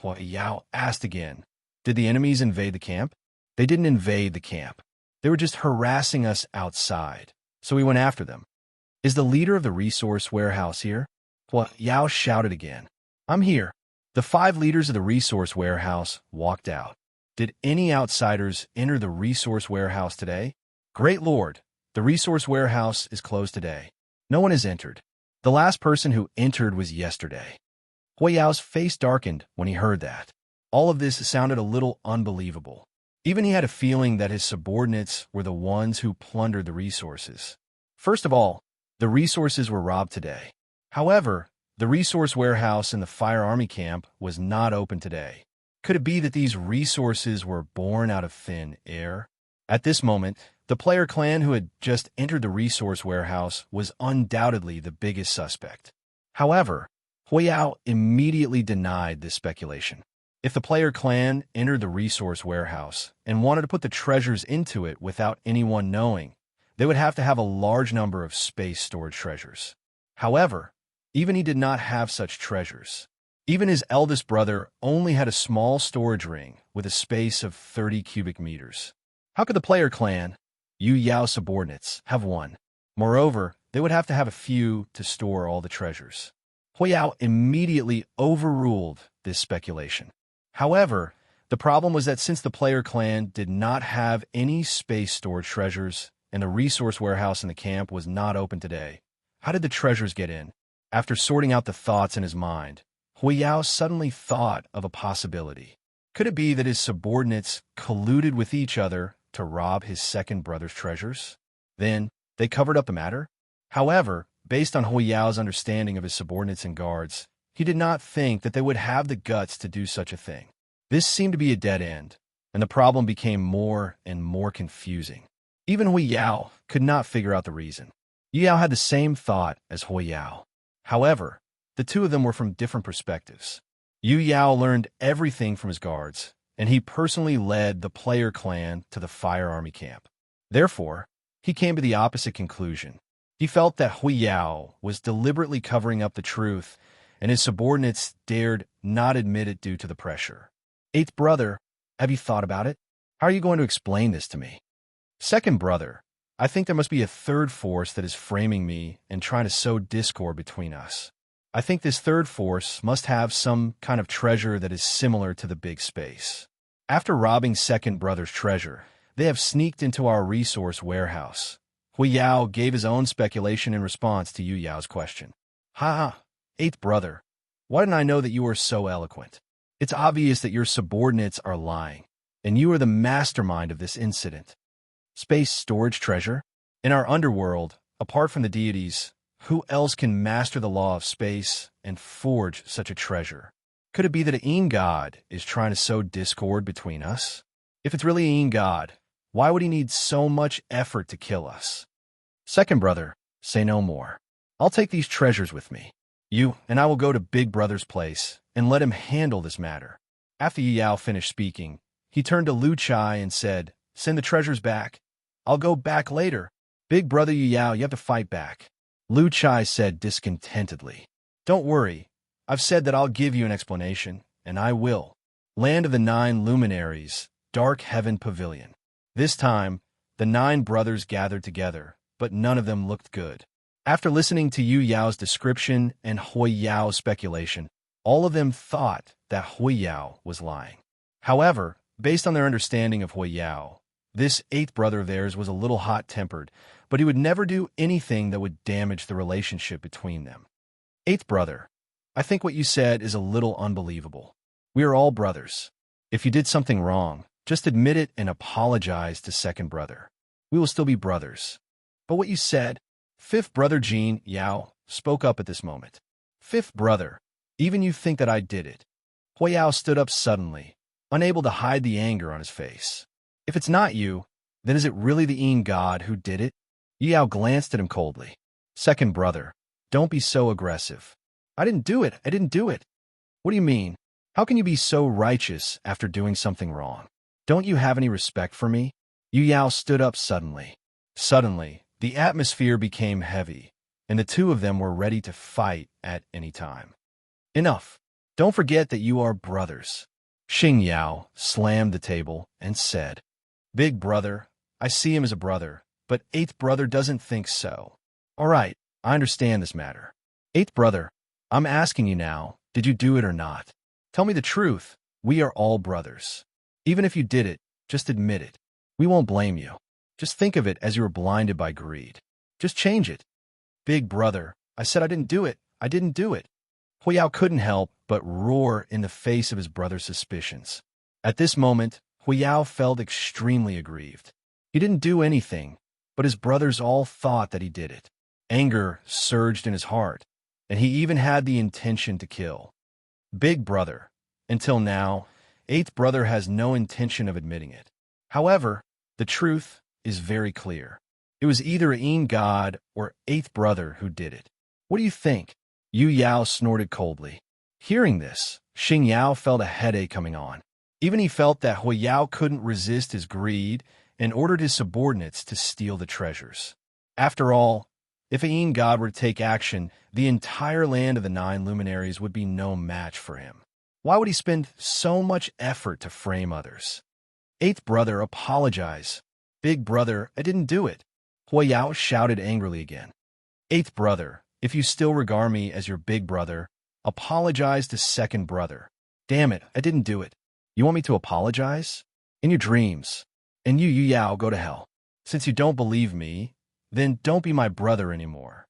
Hui Yao asked again, did the enemies invade the camp? They didn't invade the camp. They were just harassing us outside, so we went after them. Is the leader of the resource warehouse here? Hui Yao shouted again. I'm here. The 5 leaders of the resource warehouse walked out. Did any outsiders enter the resource warehouse today? Great Lord, the resource warehouse is closed today. No one has entered. The last person who entered was yesterday. Hui Yao's face darkened when he heard that. All of this sounded a little unbelievable. Even he had a feeling that his subordinates were the ones who plundered the resources. First of all, the resources were robbed today. However, the resource warehouse in the Fire Army camp was not open today. Could it be that these resources were born out of thin air? At this moment, the player clan who had just entered the resource warehouse was undoubtedly the biggest suspect. However, Hui Yao immediately denied this speculation. If the player clan entered the resource warehouse and wanted to put the treasures into it without anyone knowing, they would have to have a large number of space storage treasures. However, even he did not have such treasures. Even his eldest brother only had a small storage ring with a space of 30 cubic meters. How could the player clan, Yu Yao subordinates, have one? Moreover, they would have to have a few to store all the treasures. Hui Yao immediately overruled this speculation. However, the problem was that since the player clan did not have any space storage treasures and the resource warehouse in the camp was not open today, how did the treasures get in? After sorting out the thoughts in his mind, Hui Yao suddenly thought of a possibility. Could it be that his subordinates colluded with each other to rob his second brother's treasures? Then, they covered up the matter? However, based on Hui Yao's understanding of his subordinates and guards, he did not think that they would have the guts to do such a thing. This seemed to be a dead end, and the problem became more and more confusing. Even Hui Yao could not figure out the reason. Yu Yao had the same thought as Hui Yao. However, the two of them were from different perspectives. Yu Yao learned everything from his guards, and he personally led the player clan to the Fire Army camp. Therefore, he came to the opposite conclusion. He felt that Hui Yao was deliberately covering up the truth, and his subordinates dared not admit it due to the pressure. Eighth brother, have you thought about it? How are you going to explain this to me? Second brother, I think there must be a third force that is framing me and trying to sow discord between us. I think this third force must have some kind of treasure that is similar to the big space. After robbing second brother's treasure, they have sneaked into our resource warehouse. Hui Yao gave his own speculation in response to Yu Yao's question. Ha ha, eighth brother, why didn't I know that you were so eloquent? It's obvious that your subordinates are lying, and you are the mastermind of this incident. Space storage treasure? In our underworld, apart from the deities, who else can master the law of space and forge such a treasure? Could it be that Ain God is trying to sow discord between us? If it's really Ain God, why would he need so much effort to kill us? Second brother, say no more. I'll take these treasures with me. You and I will go to Big Brother's place and let him handle this matter. After Yu Yao finished speaking, he turned to Lu Chai and said, Send the treasures back. I'll go back later. Big brother Yu Yao, you have to fight back. Lu Chai said discontentedly. Don't worry. I've said that I'll give you an explanation, and I will. Land of the Nine Luminaries, Dark Heaven Pavilion. This time, the 9 brothers gathered together, but none of them looked good. After listening to Yu Yao's description and Hui Yao's speculation, all of them thought that Hui Yao was lying. However, based on their understanding of Hui Yao, this 8th brother of theirs was a little hot-tempered, but he would never do anything that would damage the relationship between them. 8th brother, I think what you said is a little unbelievable. We are all brothers. If you did something wrong, just admit it and apologize to 2nd brother. We will still be brothers. But what you said, 5th brother Jin Yao spoke up at this moment. 5th brother, even you think that I did it. Hui Yao stood up suddenly, unable to hide the anger on his face. If it's not you, then is it really the Yin God who did it? Yu Yao glanced at him coldly. 2nd brother, don't be so aggressive. I didn't do it. I didn't do it. What do you mean? How can you be so righteous after doing something wrong? Don't you have any respect for me? Yu Yao stood up suddenly. Suddenly, the atmosphere became heavy, and the two of them were ready to fight at any time. Enough. Don't forget that you are brothers. Xing Yao slammed the table and said, Big brother, I see him as a brother, but 8th brother doesn't think so. All right, I understand this matter. 8th brother, I'm asking you now, did you do it or not? Tell me the truth. We are all brothers. Even if you did it, just admit it. We won't blame you. Just think of it as you were blinded by greed. Just change it. Big brother, I said I didn't do it. I didn't do it. Hui Yao couldn't help but roar in the face of his brother's suspicions. At this moment, Hui Yao felt extremely aggrieved. He didn't do anything, but his brothers all thought that he did it. Anger surged in his heart, and he even had the intention to kill. Big brother, until now, 8th brother has no intention of admitting it. However, the truth is very clear. It was either a Yin God or 8th brother who did it. What do you think? Yu Yao snorted coldly. Hearing this, Xing Yao felt a headache coming on. Even he felt that Hui Yao couldn't resist his greed and ordered his subordinates to steal the treasures. After all, if a Yin God were to take action, the entire land of the 9 luminaries would be no match for him. Why would he spend so much effort to frame others? 8th brother, apologize. Big brother, I didn't do it. Hui Yao shouted angrily again. 8th brother, if you still regard me as your big brother, apologize to 2nd brother. Damn it, I didn't do it. You want me to apologize? In your dreams. And you, Yu Yao, go to hell. Since you don't believe me, then don't be my brother anymore.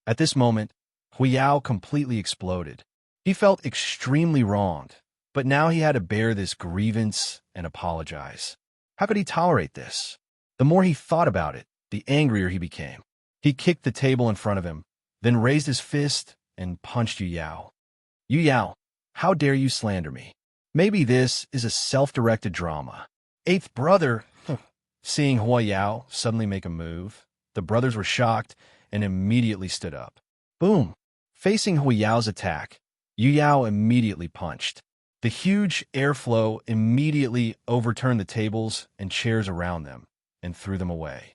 At this moment, Hui Yao completely exploded. He felt extremely wronged, but now he had to bear this grievance and apologize. How could he tolerate this? The more he thought about it, the angrier he became. He kicked the table in front of him, then raised his fist and punched Yu Yao. Yu Yao, how dare you slander me? Maybe this is a self-directed drama. 8th brother, seeing Hui Yao suddenly make a move, the brothers were shocked and immediately stood up. Boom! Facing Hui Yao's attack, Yu Yao immediately punched. The huge airflow immediately overturned the tables and chairs around them and threw them away.